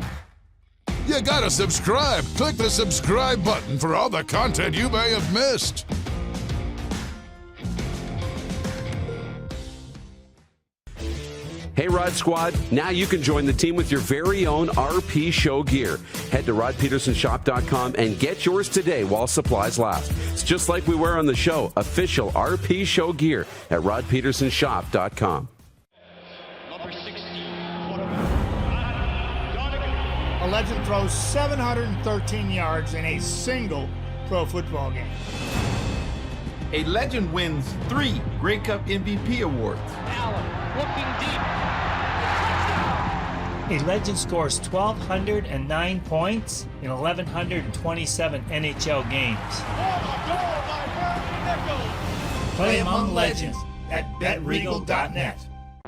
You gotta subscribe. Click the subscribe button for all the content you may have missed. Hey, Rod Squad. Now you can join the team with your very own RP Show gear. Head to rodpetersonshop.com and get yours today while supplies last. It's just like we wear on the show. Official RP Show gear at rodpetersonshop.com. Number 16. A legend throws 713 yards in a single pro football game. A legend wins 3 Grey Cup MVP awards. Allen looking deep. A legend scores 1,209 points in 1,127 NHL games. Play among legends at betregal.net.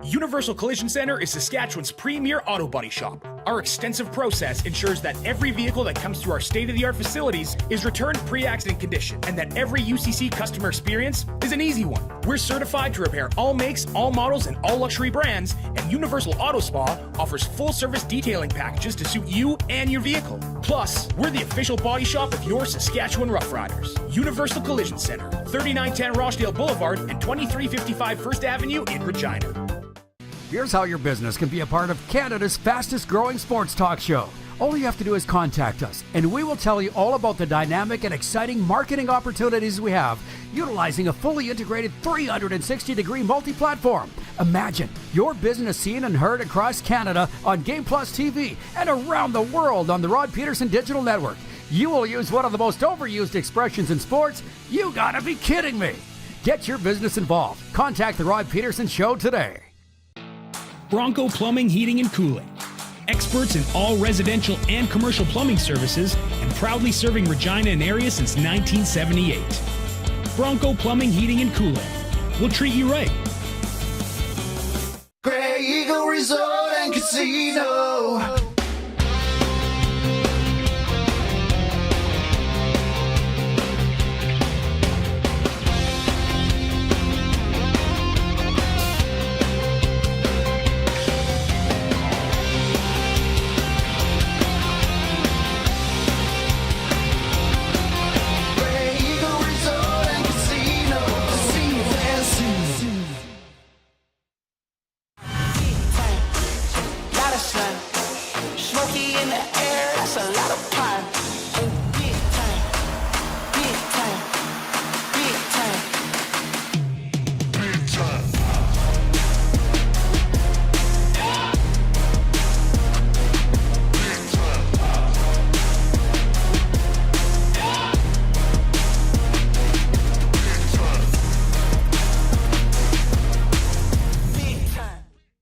Universal Collision Center is Saskatchewan's premier auto body shop. Our extensive process ensures that every vehicle that comes through our state-of-the-art facilities is returned pre-accident condition, and that every UCC customer experience is an easy one. We're certified to repair all makes, all models, and all luxury brands, and Universal Auto Spa offers full-service detailing packages to suit you and your vehicle. Plus, we're the official body shop of your Saskatchewan Rough Riders. Universal Collision Center, 3910 Rochdale Boulevard and 2355 First Avenue in Regina. Here's how your business can be a part of Canada's fastest growing sports talk show. All you have to do is contact us, and we will tell you all about the dynamic and exciting marketing opportunities we have, utilizing a fully integrated 360-degree multi-platform. Imagine your business seen and heard across Canada on Game Plus TV and around the world on the Rod Pedersen Digital Network. You will use one of the most overused expressions in sports. You gotta be kidding me. Get your business involved. Contact the Rod Pedersen Show today. Bronco Plumbing, Heating, and Cooling. Experts in all residential and commercial plumbing services and proudly serving Regina and area since 1978. Bronco Plumbing, Heating, and Cooling. We'll treat you right. Grey Eagle Resort and Casino. in the air, that's a lot of fun. Big time, big time, big time, big time.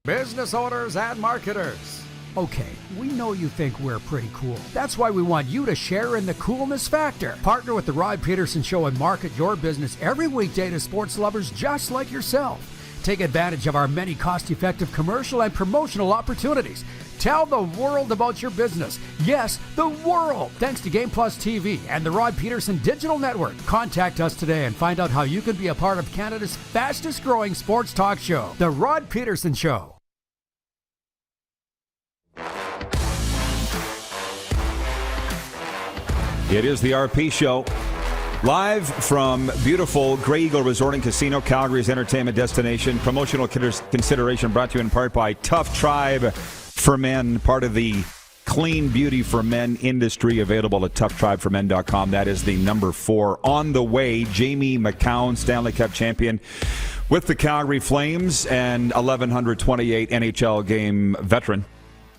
Business owners and marketers. Okay, we know you think we're pretty cool. That's why we want you to share in the coolness factor. Partner with the Rod Pedersen Show and market your business every weekday to sports lovers just like yourself. Take advantage of our many cost-effective commercial and promotional opportunities. Tell the world about your business. Yes, the world. Thanks to Game Plus TV and the Rod Pedersen Digital Network. Contact us today and find out how you can be a part of Canada's fastest growing sports talk show, The Rod Pedersen Show. It is the RP Show, live from beautiful Grey Eagle Resort and Casino, Calgary's entertainment destination. Promotional consideration brought to you in part by Tough Tribe for Men, part of the clean beauty for men industry, available at toughtribeformen.com. That is the number 4 on the way. Jamie Macoun, Stanley Cup champion with the Calgary Flames and 1,128 NHL game veteran.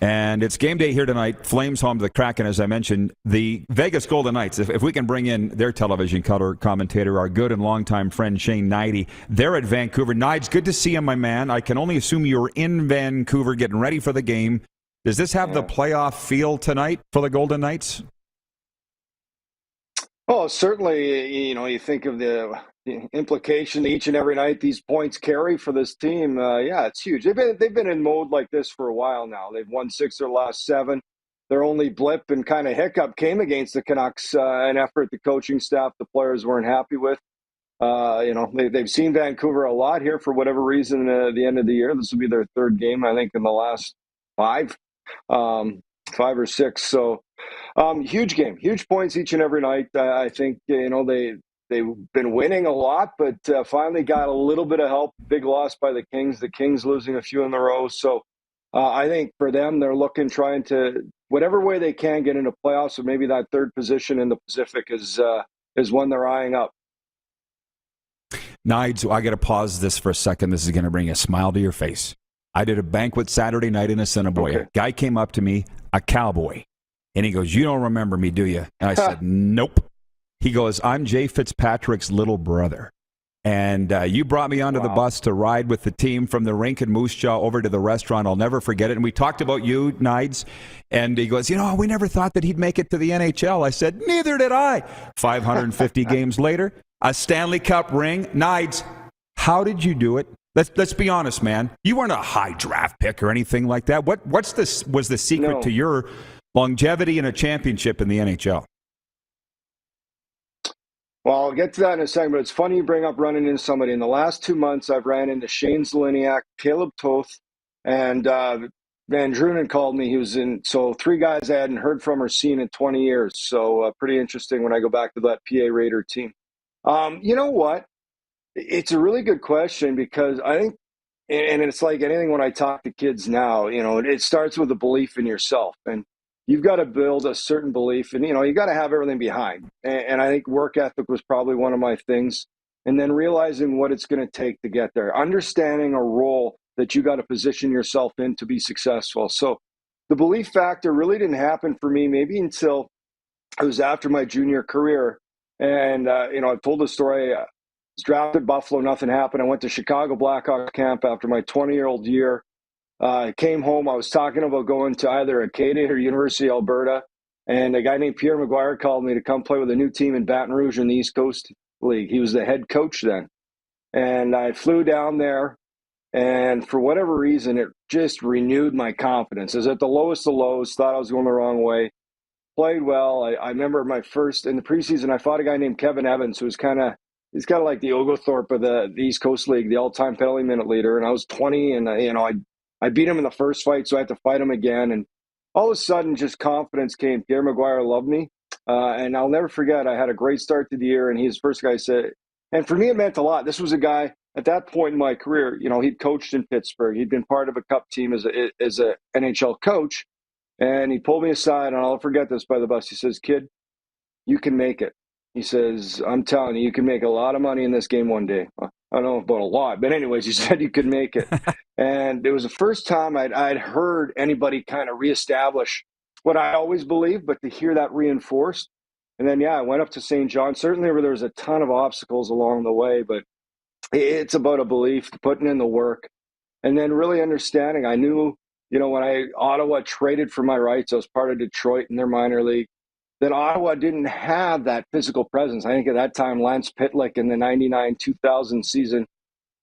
And it's game day here tonight. Flames home to the Kraken, as I mentioned. The Vegas Golden Knights, if we can bring in their television color commentator, our good and longtime friend Shane Hnidy, they're at Vancouver. Knights, good to see you, my man. I can only assume you're in Vancouver getting ready for the game. Does this have the playoff feel tonight for the Golden Knights? Oh, certainly, you think of the implication each and every night these points carry for this team. Yeah, it's huge. They've been in mode like this for a while now. They've won 6 of their last 7. Their only blip and kind of hiccup came against the Canucks, an effort the coaching staff, the players weren't happy with. They've seen Vancouver a lot here for whatever reason at the end of the year. This will be their 3rd game, I think, in the last 5 or 6. So huge game, huge points each and every night. I think, they've been winning a lot, but finally got a little bit of help. Big loss by the Kings. The Kings losing a few in a row. So I think for them, they're trying to, whatever way they can, get into playoffs. So maybe that 3rd position in the Pacific is one they're eyeing up. Nides, I got to pause this for a second. This is going to bring a smile to your face. I did a banquet Saturday night in Assiniboia. Okay. Guy came up to me, a cowboy, and he goes, "You don't remember me, do you?" And I said, "Nope." He goes, "I'm Jay Fitzpatrick's little brother. And you brought me onto the bus to ride with the team from the rink in Moose Jaw over to the restaurant. I'll never forget it. And we talked about you, Nides." And he goes, "We never thought that he'd make it to the NHL." I said, "Neither did I." 550 games later, a Stanley Cup ring. Nides, how did you do it? Let's be honest, man. You weren't a high draft pick or anything like that. What was the secret to your longevity and a championship in the NHL? Well, I'll get to that in a second, but it's funny you bring up running into somebody. In the last 2 months, I've ran into Shane Zliniak, Caleb Toth, and Van Drunen called me. He was in, so 3 guys I hadn't heard from or seen in 20 years. So pretty interesting when I go back to that PA Raider team. You know what? It's a really good question because I think, and it's like anything when I talk to kids now, it starts with a belief in yourself. And you've got to build a certain belief, and you got to have everything behind. And I think work ethic was probably one of my things. And then realizing what it's going to take to get there, understanding a role that you got to position yourself in to be successful. So the belief factor really didn't happen for me maybe until it was after my junior career. And I've told the story. I was drafted Buffalo, nothing happened. I went to Chicago Blackhawks camp after my 20-year-old year. I came home. I was talking about going to either Acadia or University of Alberta, and a guy named Pierre McGuire called me to come play with a new team in Baton Rouge in the East Coast League. He was the head coach then. And I flew down there, and for whatever reason, it just renewed my confidence. I was at the lowest of lows, thought I was going the wrong way, played well. I remember in the preseason, I fought a guy named Kevin Evans, who was he's kind of like the Oglethorpe of the East Coast League, the all-time penalty minute leader. And I was 20, and I beat him in the first fight, so I had to fight him again. And all of a sudden, just confidence came. Pierre McGuire loved me. And I'll never forget, I had a great start to the year, and he's the first guy said, and for me, it meant a lot. This was a guy at that point in my career, he'd coached in Pittsburgh. He'd been part of a cup team as a NHL coach. And he pulled me aside, and I'll forget this by the bus. He says, "Kid, you can make it." He says, "I'm telling you, you can make a lot of money in this game one day." I don't know about a lot, but anyways, he said you could make it. And it was the first time I'd heard anybody kind of reestablish what I always believed, but to hear that reinforced. And then, I went up to St. John. Certainly there was a ton of obstacles along the way, but it's about a belief, putting in the work, and then really understanding. I knew, when Ottawa traded for my rights, I was part of Detroit in their minor league, that Ottawa didn't have that physical presence. I think at that time, Lance Pitlick in the 99-2000 season,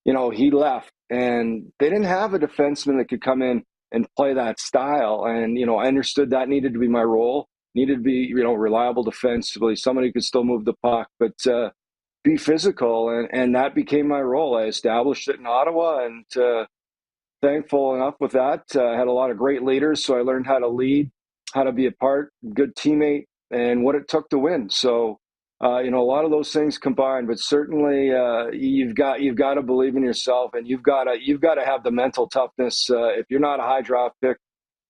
he left, and they didn't have a defenseman that could come in and play that style. And, I understood that needed to be my role, needed to be, reliable defensively, somebody who could still move the puck, but be physical. And that became my role. I established it in Ottawa, and thankful enough with that. I had a lot of great leaders, so I learned how to lead, how to be a good teammate, and what it took to win. So, a lot of those things combined, but certainly you've got to believe in yourself, and you've got to have the mental toughness. If you're not a high draft pick,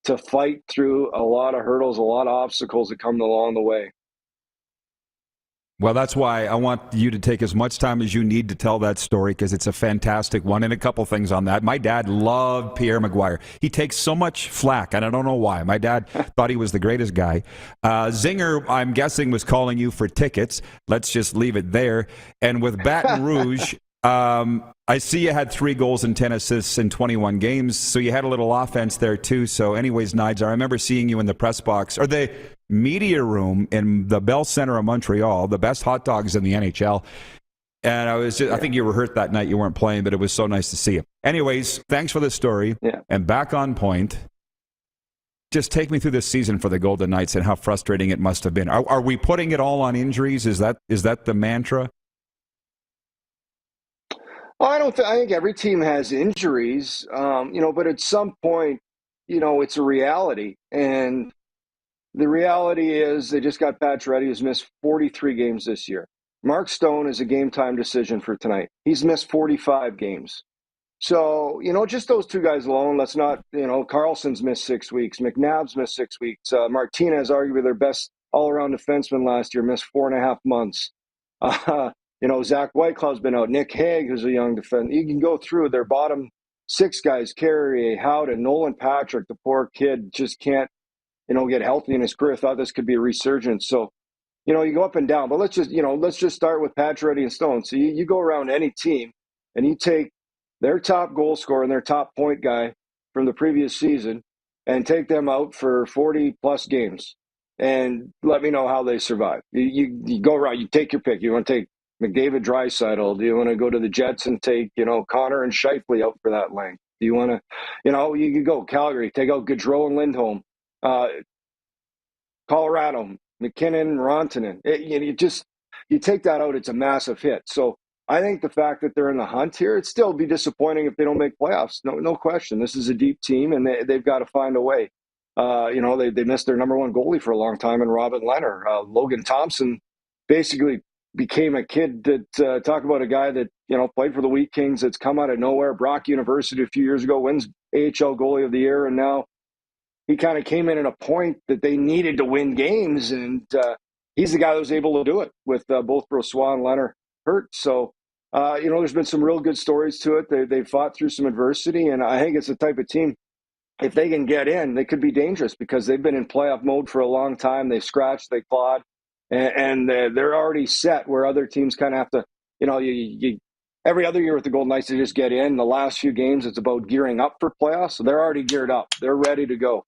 to fight through a lot of hurdles, a lot of obstacles that come along the way. Well, that's why I want you to take as much time as you need to tell that story, because it's a fantastic one, and a couple things on that. My dad loved Pierre Maguire. He takes so much flack, and I don't know why. My dad thought he was the greatest guy. Zinger, I'm guessing, was calling you for tickets. Let's just leave it there. And with Baton Rouge, I see you had 3 goals and 10 assists in 21 games, so you had a little offense there too. So anyways, Nides, I remember seeing you in the press box, or the media room in the Bell Center of Montreal, the best hot dogs in the NHL. And I think you were hurt that night. You weren't playing, but it was so nice to see you. Anyways, thanks for the story. Yeah. And back on point, just take me through this season for the Golden Knights and how frustrating it must have been. Are we putting it all on injuries? Is that the mantra? I think every team has injuries, but at some point, it's a reality. And the reality is they just got Pacioretty, who's missed 43 games this year. Mark Stone is a game-time decision for tonight. He's missed 45 games. So, just those 2 guys alone, let's not, Carlson's missed 6 weeks. McNabb's missed 6 weeks. Martinez, arguably their best all-around defenseman last year, missed 4.5 months. Zach Whiteclaw's been out. Nick Hague, who's a young defender. You can go through their bottom 6 guys, Carrier, Howden, Nolan Patrick, the poor kid just can't, get healthy in his career. Thought this could be a resurgence. So, you go up and down. But let's just start with Pacioretty and Stone. So you go around any team and you take their top goal scorer and their top point guy from the previous season and take them out for 40-plus games and let me know how they survive. You go around. You take your pick. You want to take McDavid, Draisaitl? Do you want to go to the Jets and take, Connor and Scheifele out for that length? Do you want to, you could go Calgary, take out Gaudreau and Lindholm. Colorado, McKinnon, Rantanen. You take that out, it's a massive hit. So I think the fact that they're in the hunt here, it'd still be disappointing if they don't make playoffs. No question. This is a deep team, and they've got to find a way. They missed their number 1 goalie for a long time in Robin Leonard. Logan Thompson basically became a kid that talk about a guy that played for the Wheat Kings, that's come out of nowhere. Brock University a few years ago, wins AHL goalie of the year, and now he kind of came in at a point that they needed to win games, and he's the guy that was able to do it with both Brossoit and Leonard hurt. So there's been some real good stories to it. They fought through some adversity, and I think it's the type of team, if they can get in, they could be dangerous because they've been in playoff mode for a long time. They've scratched, they clawed. And they're already set where other teams kind of have to, you every other year with the Golden Knights, they just get in. The last few games, it's about gearing up for playoffs. So they're already geared up. They're ready to go.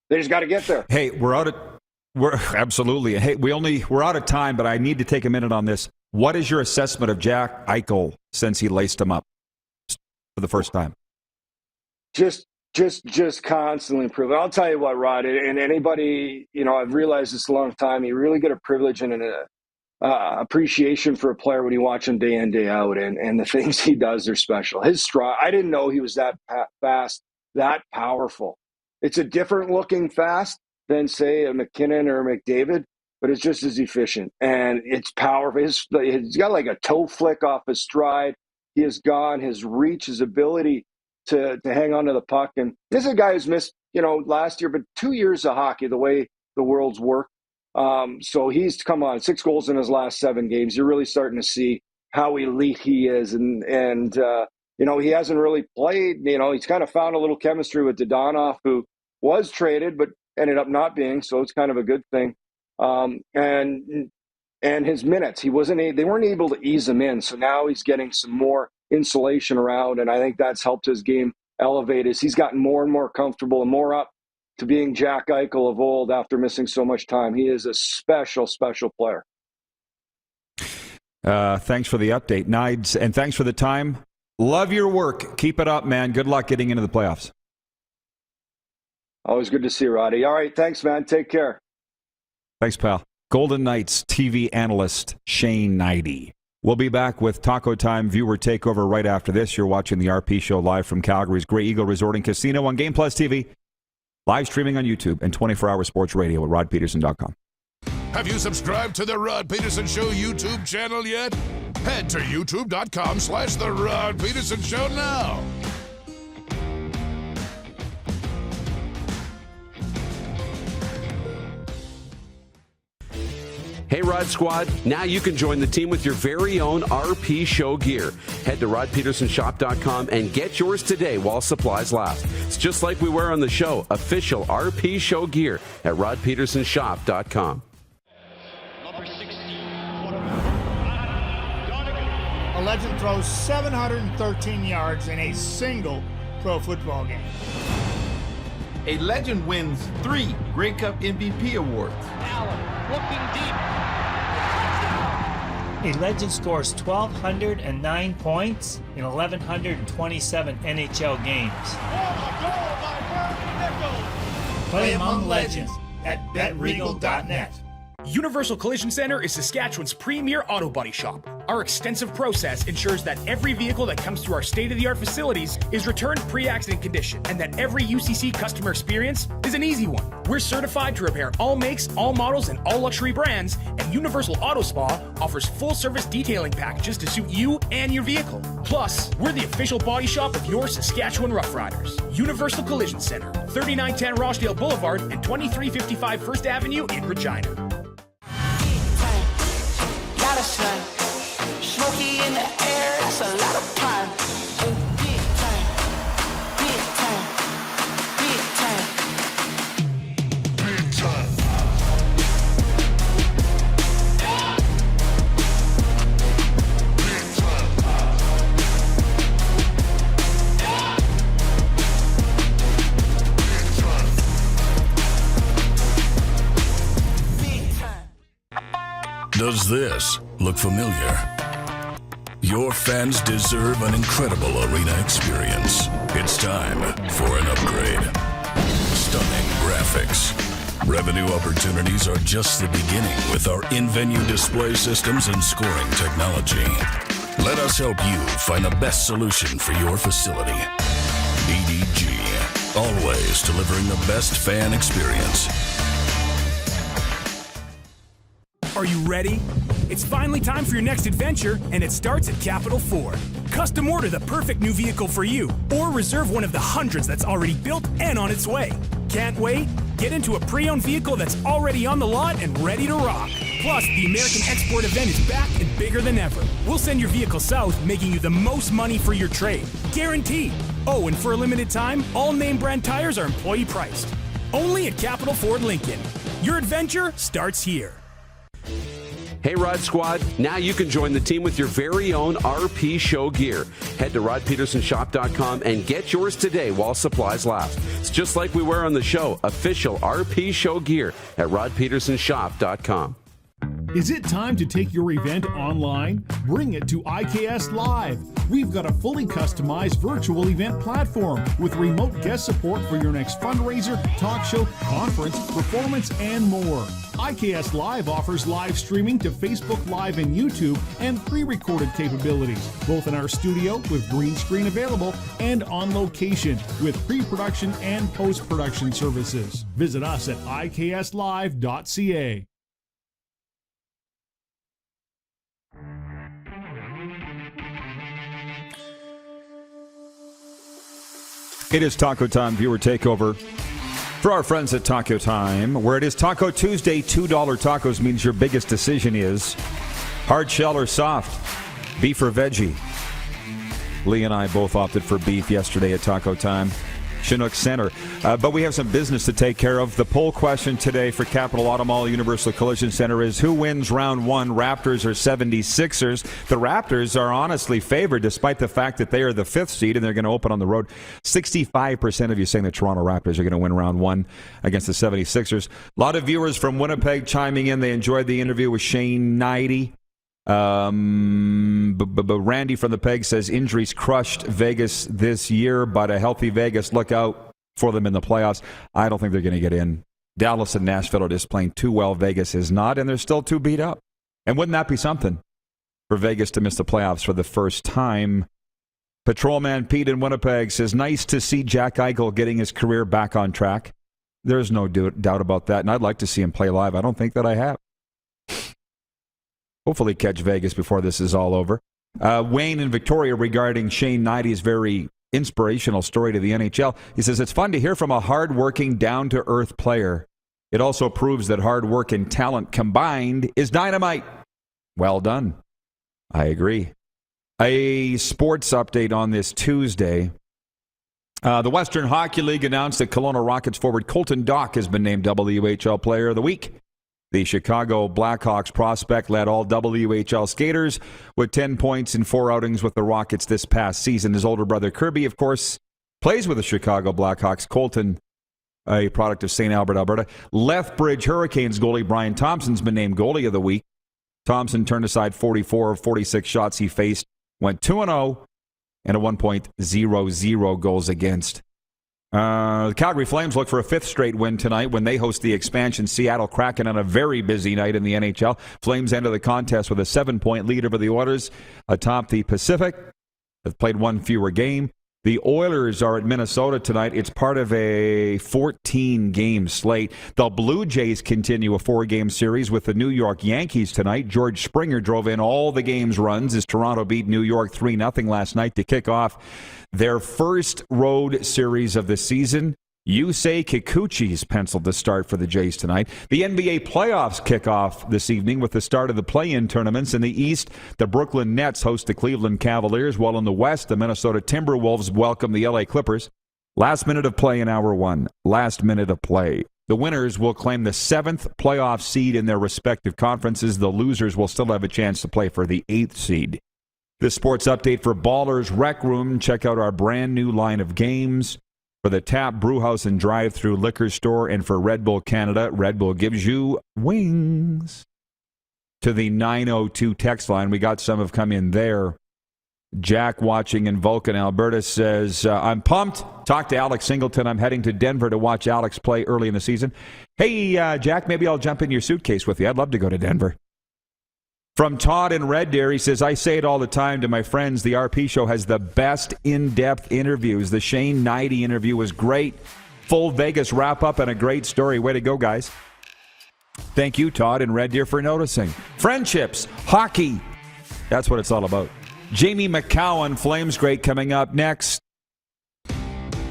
They just got to get there. Hey, we're absolutely. Hey, we're out of time, but I need to take a minute on this. What is your assessment of Jack Eichel since he laced him up for the first time? Just constantly improving. I'll tell you what, Rod, and anybody, I've realized this a long time, you really get a privilege and an appreciation for a player when you watch him day in, day out, and the things he does are special. His stride, I didn't know he was that fast, that powerful. It's a different looking fast than, say, a McKinnon or a McDavid, but it's just as efficient, and it's powerful. He's got like a toe flick off his stride. He has gone, his reach, his ability to hang on to the puck. And this is a guy who's missed, last year, but 2 years of hockey, the way the world's worked. So he's come on 6 goals in his last 7 games. You're really starting to see how elite he is. And he hasn't really played. He's kind of found a little chemistry with Dodonov, who was traded, but ended up not being. So it's kind of a good thing. And his minutes, they weren't able to ease him in. So now he's getting some more insulation around. And I think that's helped his game elevate as he's gotten more and more comfortable and more up to being Jack Eichel of old after missing so much time. He is a special, special player. Thanks for the update, Hnidy, and thanks for the time. Love your work. Keep it up, man. Good luck getting into the playoffs. Always good to see you, Roddy. All right, thanks, man. Take care. Thanks, pal. Golden Knights TV analyst Shane Hnidy. We'll be back with Taco Time viewer takeover right after this. You're watching the RP Show live from Calgary's Grey Eagle Resort and Casino on Game Plus TV, live streaming on YouTube and 24-hour sports radio at rodpeterson.com. Have you subscribed to the Rod Pedersen Show YouTube channel yet? Head to youtube.com/The Rod Pedersen Show now. Hey, Rod Squad. Now you can join the team with your very own RP Show gear. Head to rodpetersonshop.com and get yours today while supplies last. It's just like we wear on the show, official RP Show gear at rodpetersonshop.com. A legend throws 713 yards in a single pro football game. A legend wins 3 Grey Cup MVP awards. Allen looking deep. A legend scores 1,209 points in 1,127 NHL games. Play among legends at betregal.net. Universal Collision Center is Saskatchewan's premier auto body shop. Our extensive process ensures that every vehicle that comes through our state-of-the-art facilities is returned pre-accident condition, and that every UCC customer experience is an easy one. We're certified to repair all makes, all models, and all luxury brands, and Universal Auto Spa offers full-service detailing packages to suit you and your vehicle. Plus, we're the official body shop of your Saskatchewan Rough Riders. Universal Collision Center, 3910 Rochdale Boulevard and 2355 First Avenue in Regina. Gotta shine. Smoky in the air, that's a lot of time. Big time, big time, big time, big time. Does this look familiar? Your fans deserve an incredible arena experience. It's time for an upgrade. Stunning graphics. Revenue opportunities are just the beginning with our in-venue display systems and scoring technology. Let us help you find the best solution for your facility. EDG, always delivering the best fan experience. Are you ready? It's finally time for your next adventure, and it starts at Capital Ford. Custom order the perfect new vehicle for you, or reserve one of the hundreds that's already built and on its way. Can't wait? Get into a pre-owned vehicle that's already on the lot and ready to rock. Plus, the American Export event is back and bigger than ever. We'll send your vehicle south, making you the most money for your trade. Guaranteed. Oh, and for a limited time, all name brand tires are employee priced. Only at Capital Ford Lincoln. Your adventure starts here. Hey, Rod Squad. Now you can join the team with your very own RP Show gear. Head to rodpetersonshop.com and get yours today while supplies last. It's just like we wear on the show, official RP Show gear at rodpetersonshop.com. Is it time to take your event online? Bring it to IKS Live. We've got a fully customized virtual event platform with remote guest support for your next fundraiser, talk show, conference, performance, and more. IKS Live offers live streaming to Facebook Live and YouTube and pre-recorded capabilities, both in our studio with green screen available and on location with pre-production and post-production services. Visit us at ikslive.ca. It is Taco Time viewer takeover. For our friends at Taco Time, where it is Taco Tuesday, $2 tacos means your biggest decision is hard shell or soft, beef or veggie. Lee and I both opted for beef yesterday at Taco Time, Chinook Center. But we have some business to take care of. The poll question today for Capital Auto Mall Universal Collision Center is who wins round one, Raptors or 76ers? The Raptors are honestly favored despite the fact that they are the 5th seed and they're going to open on the road. 65% of you saying the Toronto Raptors are going to win round one against the 76ers. A lot of viewers from Winnipeg chiming in. They enjoyed the interview with Shane Hnidy. But Randy from the Peg says injuries crushed Vegas this year, but a healthy Vegas, look out for them in the playoffs. I don't think they're going to get in. Dallas and Nashville are just playing too well. Vegas is not, and they're still too beat up. And wouldn't that be something for Vegas to miss the playoffs for the first time? Patrolman Pete in Winnipeg says, nice to see Jack Eichel getting his career back on track. There's no doubt about that, and I'd like to see him play live. I don't think that I have. Hopefully catch Vegas before this is all over. Wayne in Victoria regarding Shane Hnidy's very inspirational story to the NHL. He says, it's fun to hear from a hard-working, down-to-earth player. It also proves that hard work and talent combined is dynamite. Well done. I agree. A sports update on this Tuesday. The Western Hockey League announced that Kelowna Rockets forward Colton Dock has been named WHL Player of the Week. The Chicago Blackhawks prospect led all WHL skaters with 10 points in 4 outings with the Rockets this past season. His older brother Kirby, of course, plays with the Chicago Blackhawks. Colton, a product of St. Albert, Alberta. Lethbridge Hurricanes goalie Brian Thompson's been named Goalie of the Week. Thompson turned aside 44 of 46 shots he faced, went 2-0, and a 1.00 goals against. The Calgary Flames look for a 5th straight win tonight when they host the expansion Seattle Kraken on a very busy night in the NHL. Flames enter the contest with a 7-point lead over the Oilers atop the Pacific. They've played one fewer game. The Oilers are at Minnesota tonight. It's part of a 14-game slate. The Blue Jays continue a 4-game series with the New York Yankees tonight. George Springer drove in all the game's runs as Toronto beat New York 3-0 last night to kick off their first road series of the season. Yusei Kikuchi's penciled to start for the Jays tonight. The NBA playoffs kick off this evening with the start of the play-in tournaments. In the East, the Brooklyn Nets host the Cleveland Cavaliers, while in the West, the Minnesota Timberwolves welcome the LA Clippers. Last minute of play in hour one. Last minute of play. The winners will claim the 7th playoff seed in their respective conferences. The losers will still have a chance to play for the 8th seed. This sports update for Ballers Rec Room. Check out our brand new line of games. For the Tap, Brewhouse, and Drive-Thru Liquor Store, and for Red Bull Canada, Red Bull gives you wings. To the 902 text line, we got some have come in there. Jack, watching in Vulcan, Alberta, says, I'm pumped. Talk to Alex Singleton. I'm heading to Denver to watch Alex play early in the season. Hey, Jack, maybe I'll jump in your suitcase with you. I'd love to go to Denver. From Todd in Red Deer, he says, I say it all the time to my friends, the RP Show has the best in-depth interviews. The Shane Hnidy interview was great. Full Vegas wrap-up and a great story. Way to go, guys. Thank you, Todd in Red Deer, for noticing. Friendships, hockey. That's what it's all about. Jamie Macoun, Flames Great, coming up next.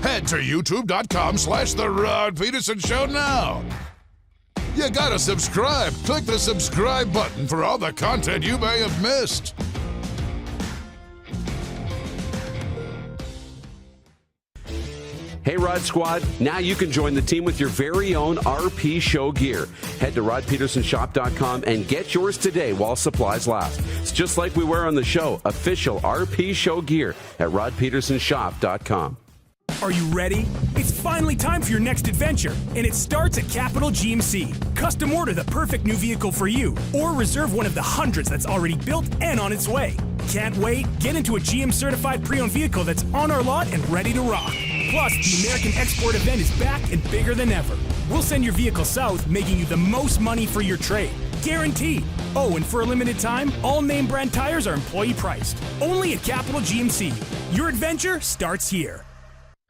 Head to youtube.com/The Rod Pedersen Show now. You gotta subscribe. Click the subscribe button for all the content you may have missed. Hey, Rod Squad. Now you can join the team with your very own RP Show gear. Head to rodpedersenshop.com and get yours today while supplies last. It's just like we wear on the show. Official RP Show gear at rodpedersenshop.com. Are you ready? It's finally time for your next adventure, and it starts at Capital GMC. Custom order the perfect new vehicle for you, or reserve one of the hundreds that's already built and on its way. Can't wait? Get into a GM-certified pre-owned vehicle that's on our lot and ready to rock. Plus, the American Export event is back and bigger than ever. We'll send your vehicle south, making you the most money for your trade. Guaranteed. Oh, and for a limited time, all name brand tires are employee priced. Only at Capital GMC. Your adventure starts here.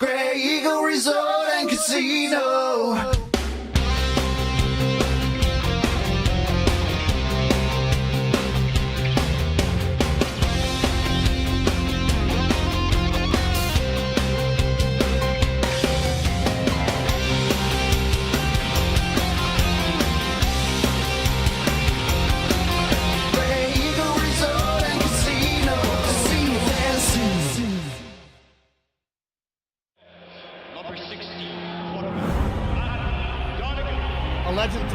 Grey Eagle Resort and Casino.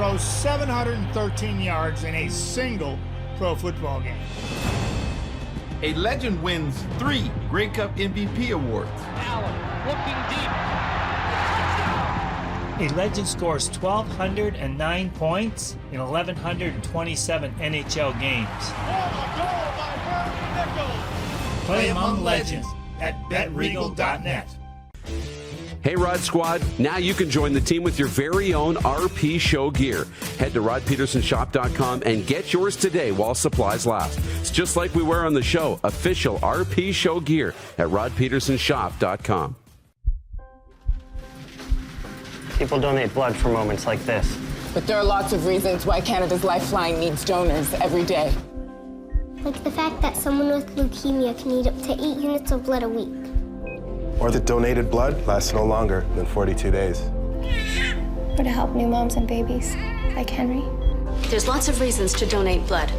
throws 713 yards in a single pro football game. A legend wins 3 Grey Cup MVP awards. Allen looking deep. A legend scores 1,209 points in 1,127 NHL games. Play among legends at betregal.net. Hey, Rod Squad. Now you can join the team with your very own RP Show gear. Head to rodpedersenshop.com and get yours today while supplies last. It's just like we wear on the show. Official RP Show gear at rodpedersenshop.com. People donate blood for moments like this. But there are lots of reasons why Canada's Lifeline needs donors every day. Like the fact that someone with leukemia can need up to 8 units of blood a week. Or that donated blood lasts no longer than 42 days. Or to help new moms and babies, like Henry. There's lots of reasons to donate blood.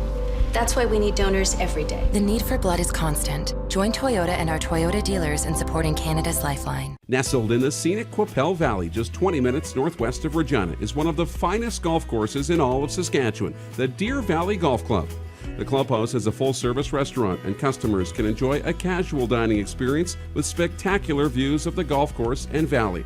That's why we need donors every day. The need for blood is constant. Join Toyota and our Toyota dealers in supporting Canada's Lifeline. Nestled in the scenic Qu'Appelle Valley, just 20 minutes northwest of Regina, is one of the finest golf courses in all of Saskatchewan, the Deer Valley Golf Club. The clubhouse has a full-service restaurant, and customers can enjoy a casual dining experience with spectacular views of the golf course and valley.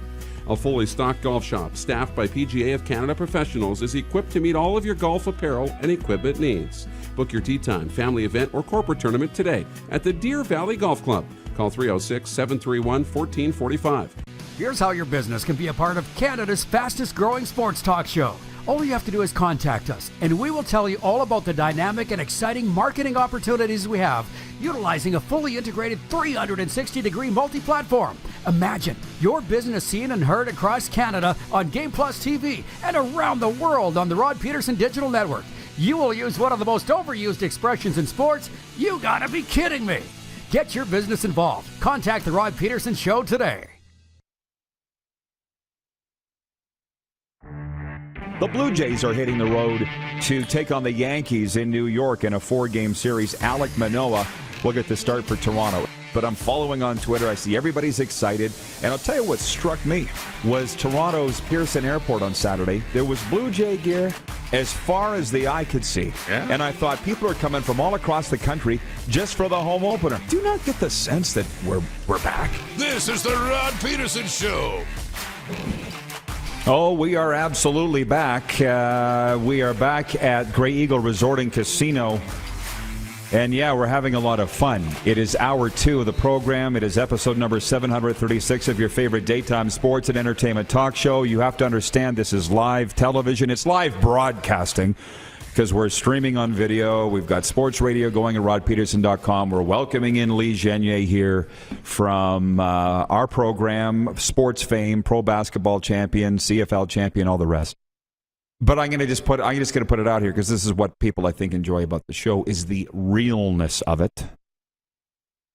A fully stocked golf shop, staffed by PGA of Canada professionals, is equipped to meet all of your golf apparel and equipment needs. Book your tee time, family event, or corporate tournament today at the Deer Valley Golf Club. Call 306-731-1445. Here's how your business can be a part of Canada's fastest growing sports talk show. All you have to do is contact us, and we will tell you all about the dynamic and exciting marketing opportunities we have, utilizing a fully integrated 360-degree multi-platform. Imagine your business seen and heard across Canada on Game Plus TV and around the world on the Rod Pedersen Digital Network. You will use one of the most overused expressions in sports. You gotta be kidding me. Get your business involved. Contact the Rod Pedersen Show today. The Blue Jays are hitting the road to take on the Yankees in New York in a 4-game series. Alek Manoah will get the start for Toronto. But I'm following on Twitter. I see everybody's excited. And I'll tell you what struck me was Toronto's Pearson Airport on Saturday. There was Blue Jay gear as far as the eye could see. Yeah. And I thought people are coming from all across the country just for the home opener. Do not get the sense that we're back. This is the Rod Pedersen Show. Oh, we are absolutely back. We are back at Grey Eagle Resort and Casino. And yeah, we're having a lot of fun. It is hour 2 of the program. It is episode number 736 of your favorite daytime sports and entertainment talk show. You have to understand this is live television. It's live broadcasting because we're streaming on video. We've got sports radio going at rodpedersen.com. We're welcoming in Lee Genier here from our program, Sports Fame, Pro Basketball Champion, CFL Champion, all the rest. But I'm just going to put it out here because this is what people I think enjoy about the show is the realness of it.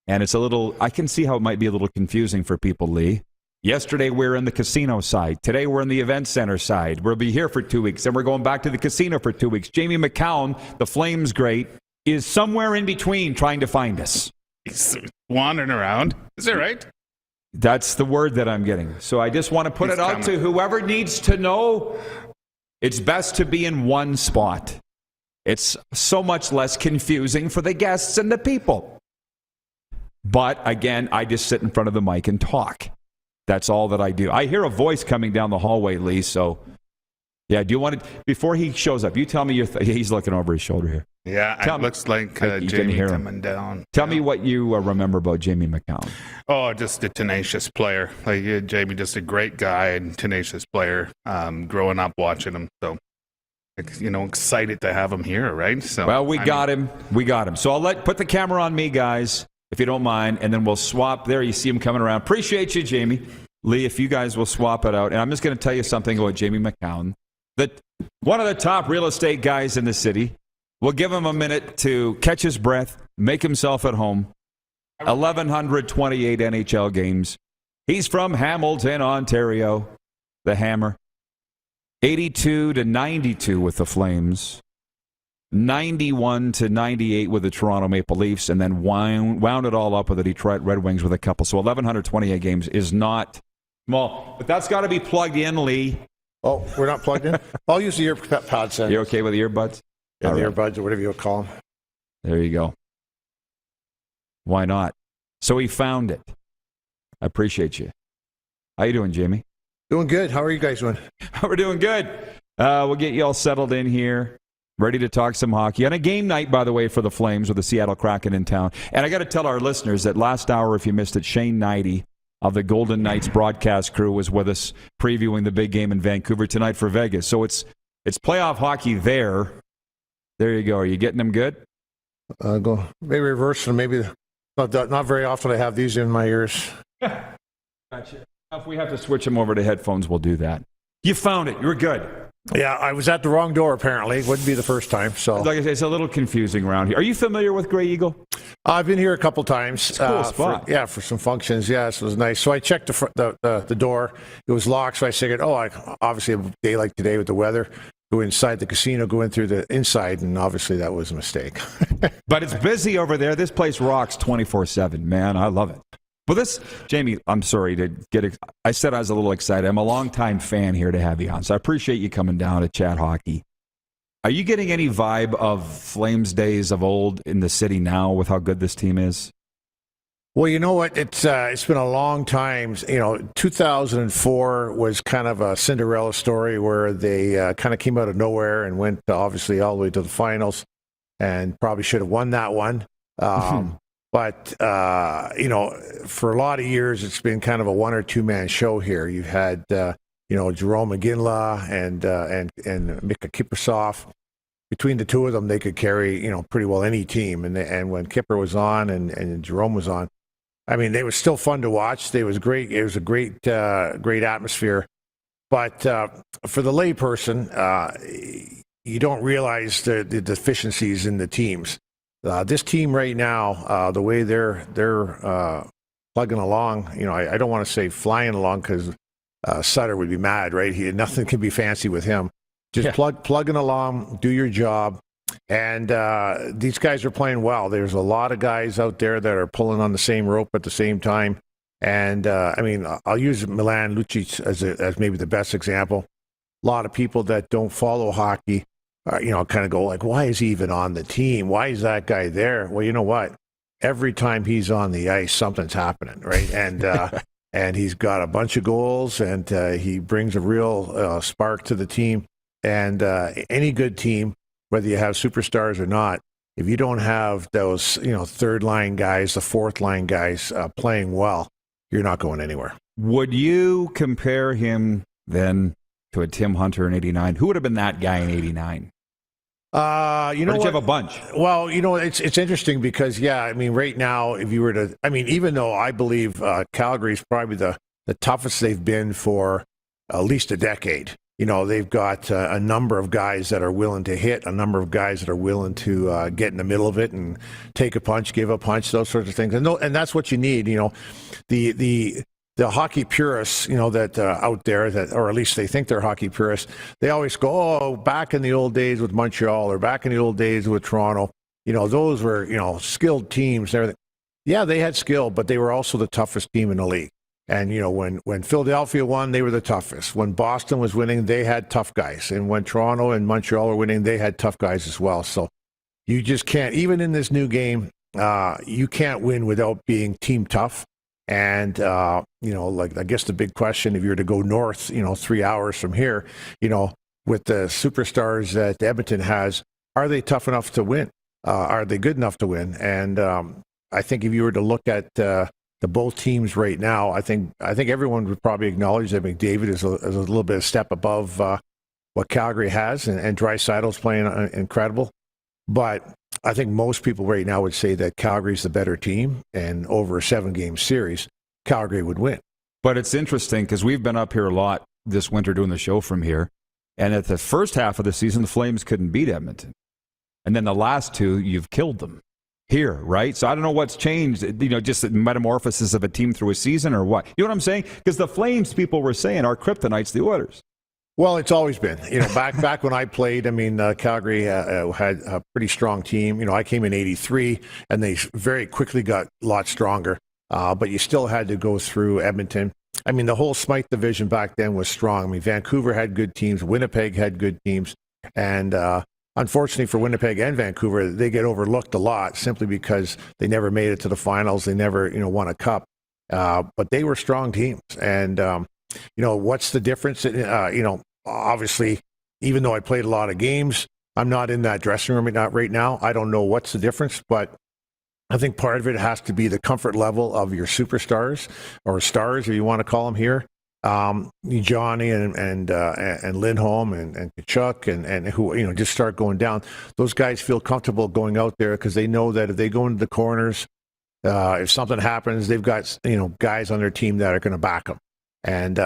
And it's I can see how it might be a little confusing for people, Lee. Yesterday, we're in the casino side. Today, we're in the event center side. We'll be here for 2 weeks, and we're going back to the casino for 2 weeks. Jamie Macoun, the Flames great, is somewhere in between trying to find us. He's wandering around. Is that right? That's the word that I'm getting. So I just want to put it out to whoever needs to know. It's best to be in one spot. It's so much less confusing for the guests and the people. But again, I just sit in front of the mic and talk. That's all that I do. I hear a voice coming down the hallway, Lee, so yeah, do you want to, before he shows up, you tell me he's looking over his shoulder here. Yeah, it looks like Jamie coming down. Tell me what you remember about Jamie Macoun. Oh, just a tenacious player. Jamie, just a great guy and tenacious player. Growing up watching him, so excited to have him here, right? So well, we got him. So I'll put the camera on me, guys, if you don't mind, and then we'll swap. There, you see him coming around. Appreciate you, Jamie. Lee, if you guys will swap it out. And I'm just going to tell you something about Jamie Macoun. That one of the top real estate guys in the city. We'll give him a minute to catch his breath, make himself at home. 1,128 NHL games. He's from Hamilton, Ontario, the Hammer. 82-92 with the Flames. 91-98 with the Toronto Maple Leafs, and then wound it all up with the Detroit Red Wings with a couple. So 1,128 games is not small. But that's got to be plugged in, Lee. Oh, we're not plugged in? I'll use the earpods then. You okay with the earbuds? Yeah, the earbuds or whatever you'll call them. There you go. Why not? So he found it. I appreciate you. How you doing, Jamie? Doing good. How are you guys doing? We're doing good. We'll get you all settled in here. Ready to talk some hockey. On a game night, by the way, for the Flames with the Seattle Kraken in town. And I got to tell our listeners that last hour, if you missed it, Shane Hnidy of the Golden Knights broadcast crew was with us previewing the big game in Vancouver tonight for Vegas. So it's playoff hockey there. There you go. Are you getting them good? Go maybe reverse them. Maybe not very often I have these in my ears. Gotcha. If we have to switch them over to headphones, we'll do that. You found it. You're good. Yeah, I was at the wrong door, apparently. It wouldn't be the first time. So, like I say, it's a little confusing around here. Are you familiar with Grey Eagle? I've been here a couple times. It's a cool spot. For some functions. Yes, it was nice. So I checked the door. It was locked, so I figured, obviously a day like today with the weather, go inside the casino, go in through the inside, and obviously that was a mistake. But it's busy over there. This place rocks 24/7, man. I love it. Well, Jamie, I'm sorry to I said I was a little excited. I'm a longtime fan here to have you on, so I appreciate you coming down to chat hockey. Are you getting any vibe of Flames days of old in the city now with how good this team is? Well, you know what? It's been a long time. 2004 was kind of a Cinderella story where they kind of came out of nowhere and went obviously all the way to the finals and probably should have won that one. But, for a lot of years, it's been kind of a one or two man show here. You've had, Jerome McGinley and Mika Kiprusoff. Between the two of them, they could carry, pretty well any team. And when Kipper was on and Jerome was on, I mean, they were still fun to watch. It was great. It was a great atmosphere. But for the layperson, you don't realize the deficiencies in the teams. This team right now, the way they're plugging along, I don't want to say flying along because Sutter would be mad, right? Nothing can be fancy with him. Just plugging along, do your job. And these guys are playing well. There's a lot of guys out there that are pulling on the same rope at the same time. And, I'll use Milan Lucic as maybe the best example. A lot of people that don't follow hockey kind of go like, why is he even on the team? Why is that guy there? Well, you know what? Every time he's on the ice, something's happening, right? And and he's got a bunch of goals, and he brings a real spark to the team. And any good team, whether you have superstars or not, if you don't have those, third line guys, the fourth line guys playing well, you're not going anywhere. Would you compare him then to a Tim Hunter in '89? Who would have been that guy in '89? Did you have a bunch? Well, it's interesting because, right now, if you were to, even though I believe Calgary is probably the toughest they've been for at least a decade. They've got a number of guys that are willing to hit, a number of guys that are willing to get in the middle of it and take a punch, give a punch, those sorts of things. And that's what you need. The hockey purists, that out there, that, or at least they think they're hockey purists, they always go, back in the old days with Montreal or back in the old days with Toronto, those were, skilled teams. Yeah, they had skill, but they were also the toughest team in the league. And, when Philadelphia won, they were the toughest. When Boston was winning, they had tough guys. And when Toronto and Montreal were winning, they had tough guys as well. So you just can't, even in this new game, you can't win without being team tough. And, I guess the big question, if you were to go north, 3 hours from here, with the superstars that Edmonton has, are they tough enough to win? Are they good enough to win? And I think if you were to look at the both teams right now, I think everyone would probably acknowledge that McDavid is a little bit of step above what Calgary has, and Draisaitl's playing incredible. But I think most people right now would say that Calgary's the better team, and over a 7-game series, Calgary would win. But it's interesting because we've been up here a lot this winter doing the show from here, and at the first half of the season, the Flames couldn't beat Edmonton. And then the last two, you've killed them here, right? So I don't know what's changed, just the metamorphosis of a team through a season or what. You know what I'm saying? Because the Flames, people were saying, are kryptonite's the Oilers. Well, it's always been. Back when I played, Calgary had a pretty strong team. I came in '83, and they very quickly got a lot stronger. But you still had to go through Edmonton. I mean, the whole Smythe division back then was strong. I mean, Vancouver had good teams, Winnipeg had good teams, and unfortunately for Winnipeg and Vancouver, they get overlooked a lot simply because they never made it to the finals. They never, won a cup, but they were strong teams. And what's the difference? Obviously, even though I played a lot of games, I'm not in that dressing room right now. I don't know what's the difference, but I think part of it has to be the comfort level of your superstars or stars, if you want to call them here. Johnny and Lindholm and Kachuk and who just start going down. Those guys feel comfortable going out there because they know that if they go into the corners, if something happens, they've got guys on their team that are going to back them. And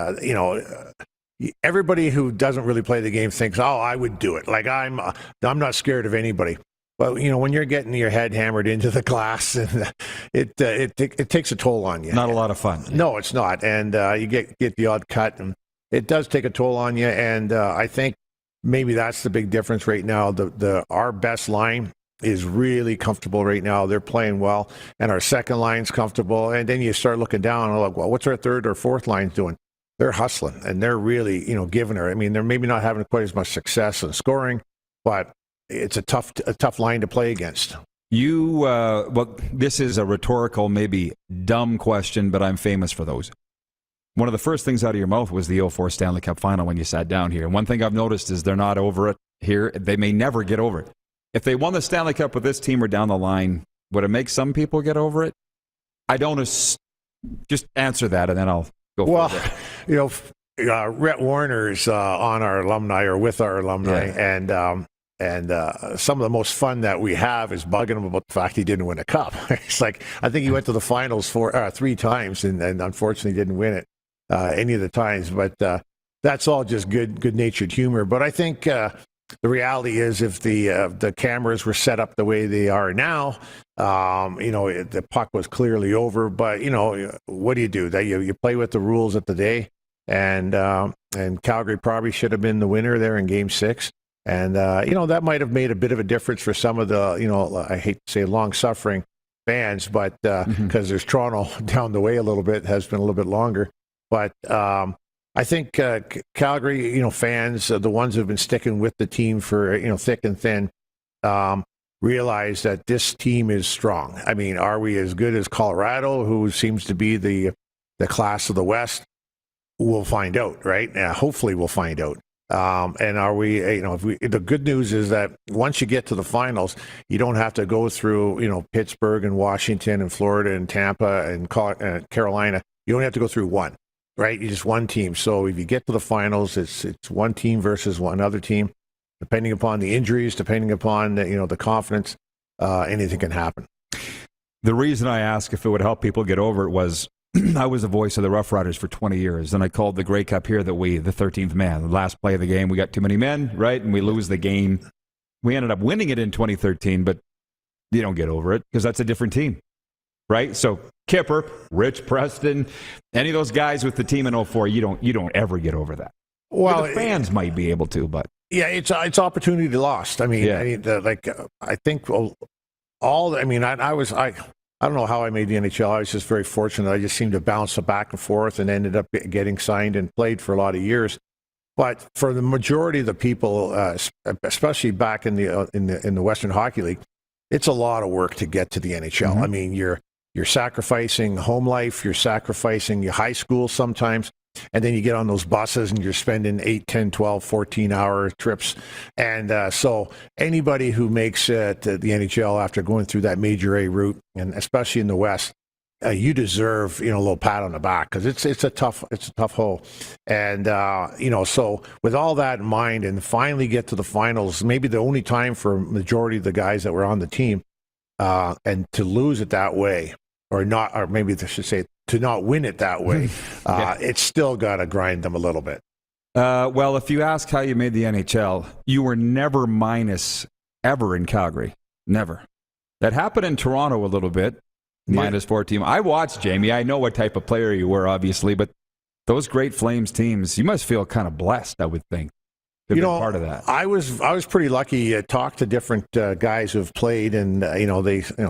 everybody who doesn't really play the game thinks, "Oh, I would do it." Like I'm not scared of anybody. But when you're getting your head hammered into the glass, and it takes a toll on you. Not a lot of fun. No, it's not, and you get the odd cut, and it does take a toll on you. And I think maybe that's the big difference right now. Our best line is really comfortable right now. They're playing well, and our second line's comfortable. And then you start looking down and like, well, what's our third or fourth line doing? They're hustling, and they're really giving her. I mean, they're maybe not having quite as much success in scoring, but it's a tough line to play against. This is a rhetorical, maybe dumb question, but I'm famous for those. One of the first things out of your mouth was the 2004 Stanley Cup final when you sat down here. And one thing I've noticed is they're not over it here. They may never get over it. If they won the Stanley Cup with this team or down the line, would it make some people get over it? I don't. Just answer that, and then I'll go further. Rhett Warner's on our alumni or with our alumni, and some of the most fun that we have is bugging him about the fact he didn't win a cup. It's like, I think he went to the finals 3 times and unfortunately didn't win it any of the times. But that's all just good-natured humor. But I think the reality is if the cameras were set up the way they are now, the puck was clearly over. But, what do? You play with the rules of the day. And Calgary probably should have been the winner there in Game 6. And, that might have made a bit of a difference for some of the, I hate to say long-suffering fans, but because there's Toronto down the way a little bit, has been a little bit longer. But I think Calgary, fans, the ones who have been sticking with the team for, thick and thin, realize that this team is strong. I mean, are we as good as Colorado, who seems to be the class of the West? We'll find out, right? Hopefully we'll find out. And are we, the good news is that once you get to the finals, you don't have to go through, Pittsburgh and Washington and Florida and Tampa and Carolina. You only have to go through one, right? You just one team. So if you get to the finals, it's one team versus one other team. Depending upon the injuries, depending upon the confidence, anything can happen. The reason I asked if it would help people get over it was I was the voice of the Rough Riders for 20 years, and I called the Grey Cup here the 13th man. The last play of the game, we got too many men, right? And we lose the game. We ended up winning it in 2013, but you don't get over it because that's a different team, right? So Kipper, Rich Preston, any of those guys with the team in 2004, you don't ever get over that. Well, the fans might be able to, but yeah, it's opportunity lost. I mean, I think I don't know how I made the NHL. I was just very fortunate. I just seemed to bounce back and forth and ended up getting signed and played for a lot of years. But for the majority of the people, especially back in the Western Hockey League, it's a lot of work to get to the NHL. Mm-hmm. I mean, you're sacrificing home life, you're sacrificing your high school sometimes, and then you get on those buses and you're spending 8, 10, 12, 14-hour trips. And so anybody who makes it to the NHL after going through that Major A route, and especially in the West, you deserve a little pat on the back because it's a tough hole. And so with all that in mind, and finally get to the finals, maybe the only time for a majority of the guys that were on the team, and to lose it that way, or maybe I should say to not win it that way, it's still got to grind them a little bit. Well, if you ask how you made the NHL, you were never minus ever in Calgary. Never. That happened in Toronto a little bit, minus 14. I watched, Jamie. I know what type of player you were, obviously, but those Great Flames teams, you must feel kind of blessed, I would think. been part of that. I was pretty lucky. Talked to different guys who've played, and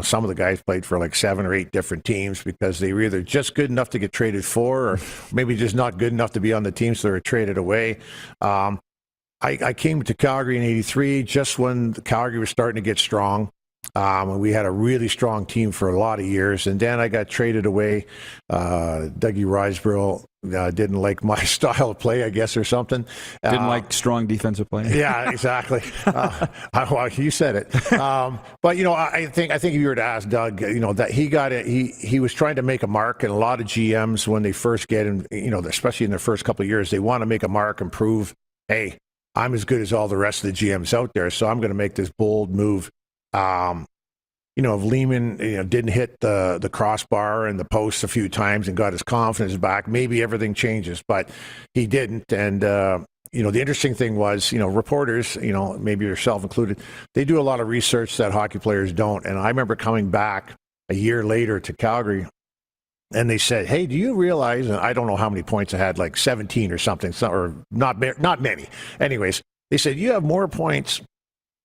some of the guys played for like 7 or 8 different teams because they were either just good enough to get traded for, or maybe just not good enough to be on the team, so they were traded away. I came to Calgary in '83, just when Calgary was starting to get strong. We had a really strong team for a lot of years, and then I got traded away. Dougie Riseborough didn't like my style of play, I guess, or something. Didn't like strong defensive play. Yeah, exactly. Well, you said it. But I think if you were to ask Doug, that he got it. He was trying to make a mark, and a lot of GMs when they first get in, especially in their first couple of years, they want to make a mark and prove, hey, I'm as good as all the rest of the GMs out there, so I'm going to make this bold move. If Lehman, didn't hit the crossbar and the post a few times and got his confidence back, maybe everything changes, but he didn't. And, the interesting thing was, reporters, maybe yourself included, they do a lot of research that hockey players don't. And I remember coming back a year later to Calgary, and they said, hey, do you realize, and I don't know how many points I had, like 17 or something, or not many. Anyways, they said, you have more points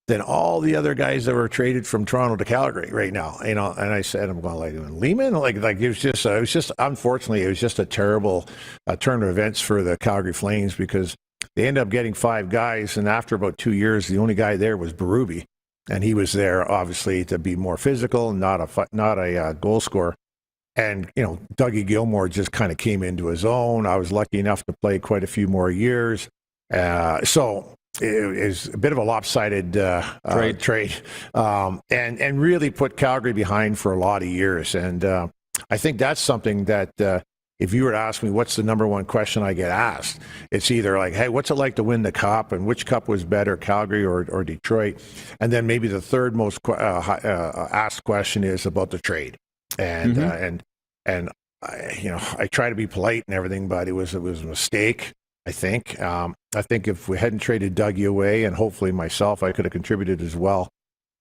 than all the other guys that were traded from Toronto to Calgary right now, and I said, I'm going like Lehman, like it was just unfortunately it was just a terrible turn of events for the Calgary Flames, because they ended up getting 5 guys, and after about 2 years, the only guy there was Berube, and he was there obviously to be more physical and not a goal scorer. And Dougie Gilmour just kind of came into his own. I was lucky enough to play quite a few more years, so. It was a bit of a lopsided trade, and really put Calgary behind for a lot of years. And I think that's something that if you were to ask me what's the number one question I get asked, it's either like, hey, what's it like to win the Cup, and which Cup was better, Calgary or Detroit? And then maybe the third most asked question is about the trade. And and I try to be polite and everything, but it was a mistake. I think if we hadn't traded Dougie away, and hopefully myself, I could have contributed as well,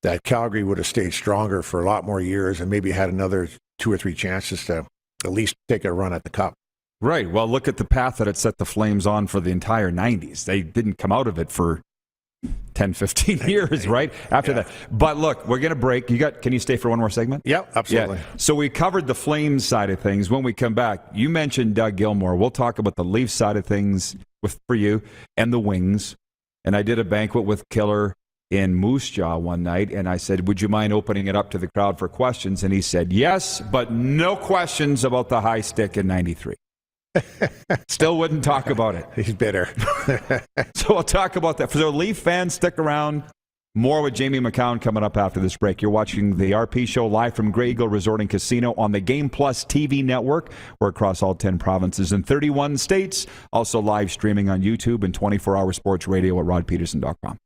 that Calgary would have stayed stronger for a lot more years and maybe had another 2 or 3 chances to at least take a run at the Cup. Right. Well, look at the path that it set the Flames on for the entire 90s. They didn't come out of it for 10, 15 years, right? After that. But look, we're going to break. Can you stay for one more segment? Yep, absolutely. Yeah. So we covered the Flames side of things. When we come back, you mentioned Doug Gilmour. We'll talk about the Leafs side of things for you and the Wings. And I did a banquet with Killer in Moose Jaw one night, and I said, would you mind opening it up to the crowd for questions? And he said, yes, but no questions about the high stick in 93. Still wouldn't talk about it. He's bitter. So we'll talk about that. For the Leaf fans, stick around. More with Jamie Macoun coming up after this break. You're watching the RP Show live from Grey Eagle Resort and Casino on the Game Plus TV network. We're across all 10 provinces and 31 states. Also live streaming on YouTube and 24-hour sports radio at rodpeterson.com.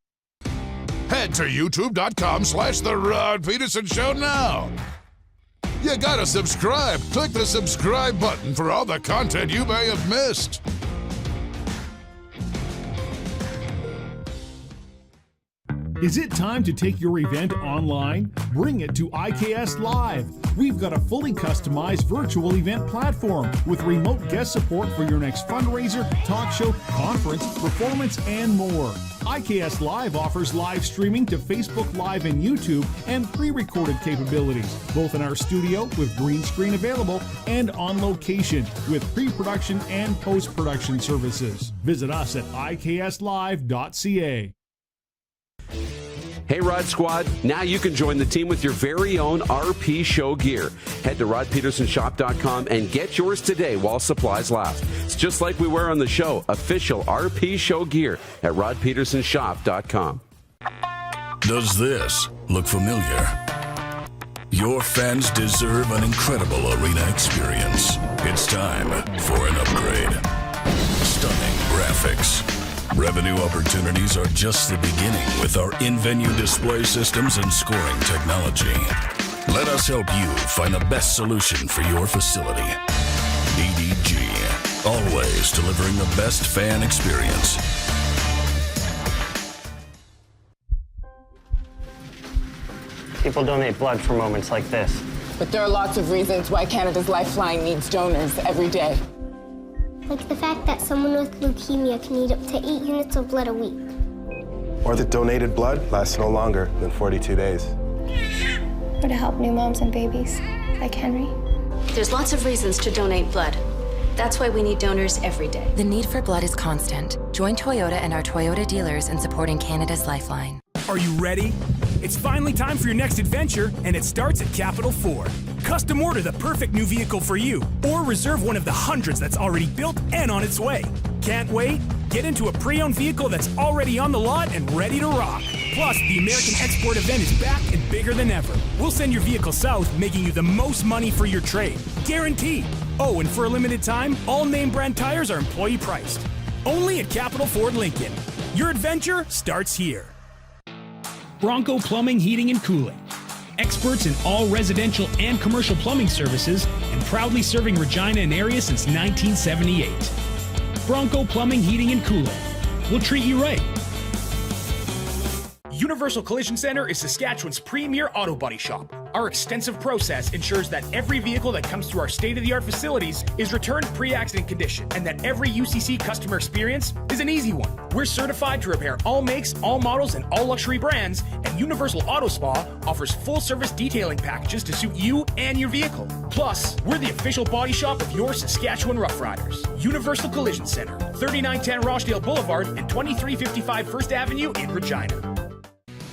Head to youtube.com/The Rod Peterson Show now. You gotta subscribe. Click the subscribe button for all the content you may have missed. Is it time to take your event online? Bring it to IKS Live. We've got a fully customized virtual event platform with remote guest support for your next fundraiser, talk show, conference, performance, and more. IKS Live offers live streaming to Facebook Live and YouTube and pre-recorded capabilities, both in our studio with green screen available and on location with pre-production and post-production services. Visit us at ikslive.ca. Hey, Rod Squad, now you can join the team with your very own RP Show gear. Head to rodpetersonshop.com and get yours today while supplies last. It's just like we wear on the show, official RP Show gear at rodpetersonshop.com. Does this look familiar? Your fans deserve an incredible arena experience. It's time for an upgrade. Stunning graphics. Revenue opportunities are just the beginning with our in-venue display systems and scoring technology. Let us help you find the best solution for your facility. EDG, always delivering the best fan experience. People donate blood for moments like this. But there are lots of reasons why Canada's Lifeline needs donors every day. Like the fact that someone with leukemia can need up to 8 units of blood a week. or that donated blood lasts no longer than 42 days. Or to help new moms and babies, like Henry. There's lots of reasons to donate blood. That's why we need donors every day. The need for blood is constant. Join Toyota and our Toyota dealers in supporting Canada's Lifeline. Are you ready? It's finally time for your next adventure, and it starts at Capital Ford. Custom order the perfect new vehicle for you, or reserve one of the hundreds that's already built and on its way. Can't wait? Get into a pre-owned vehicle that's already on the lot and ready to rock. Plus, the American Export event is back and bigger than ever. We'll send your vehicle south, making you the most money for your trade. Guaranteed. Oh, and for a limited time, all name brand tires are employee priced. Only at Capital Ford Lincoln. Your adventure starts here. Bronco Plumbing, Heating, and Cooling. Experts in all residential and commercial plumbing services, and proudly serving Regina and area since 1978. Bronco Plumbing, Heating, and Cooling. We'll treat you right. Universal Collision Center is Saskatchewan's premier auto body shop. Our extensive process ensures that every vehicle that comes through our state-of-the-art facilities is returned pre-accident condition, and that every UCC customer experience is an easy one. We're certified to repair all makes, all models, and all luxury brands, and Universal Auto Spa offers full-service detailing packages to suit you and your vehicle. Plus, we're the official body shop of your Saskatchewan Rough Riders. Universal Collision Center, 3910 Rochdale Boulevard and 2355 First Avenue in Regina.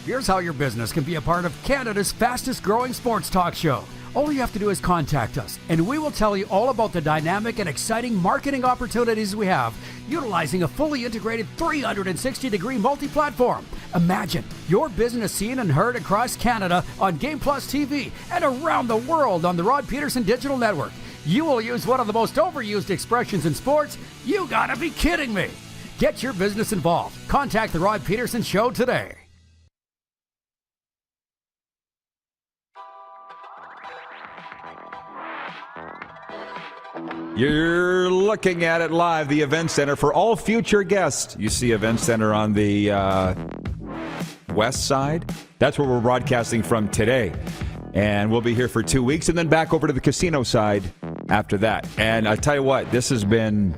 Here's how your business can be a part of Canada's fastest growing sports talk show. All you have to do is contact us, and we will tell you all about the dynamic and exciting marketing opportunities we have, utilizing a fully integrated 360-degree multi-platform. Imagine your business seen and heard across Canada on Game Plus TV and around the world on the Rod Pedersen Digital Network. You will use one of the most overused expressions in sports. You gotta be kidding me. Get your business involved. Contact the Rod Pedersen Show today. You're looking at it live, the Event Center for all future guests. You see Event Center on the west side. That's where we're broadcasting from today. And we'll be here for 2 weeks and then back over to the casino side after that. And I tell you what, this has been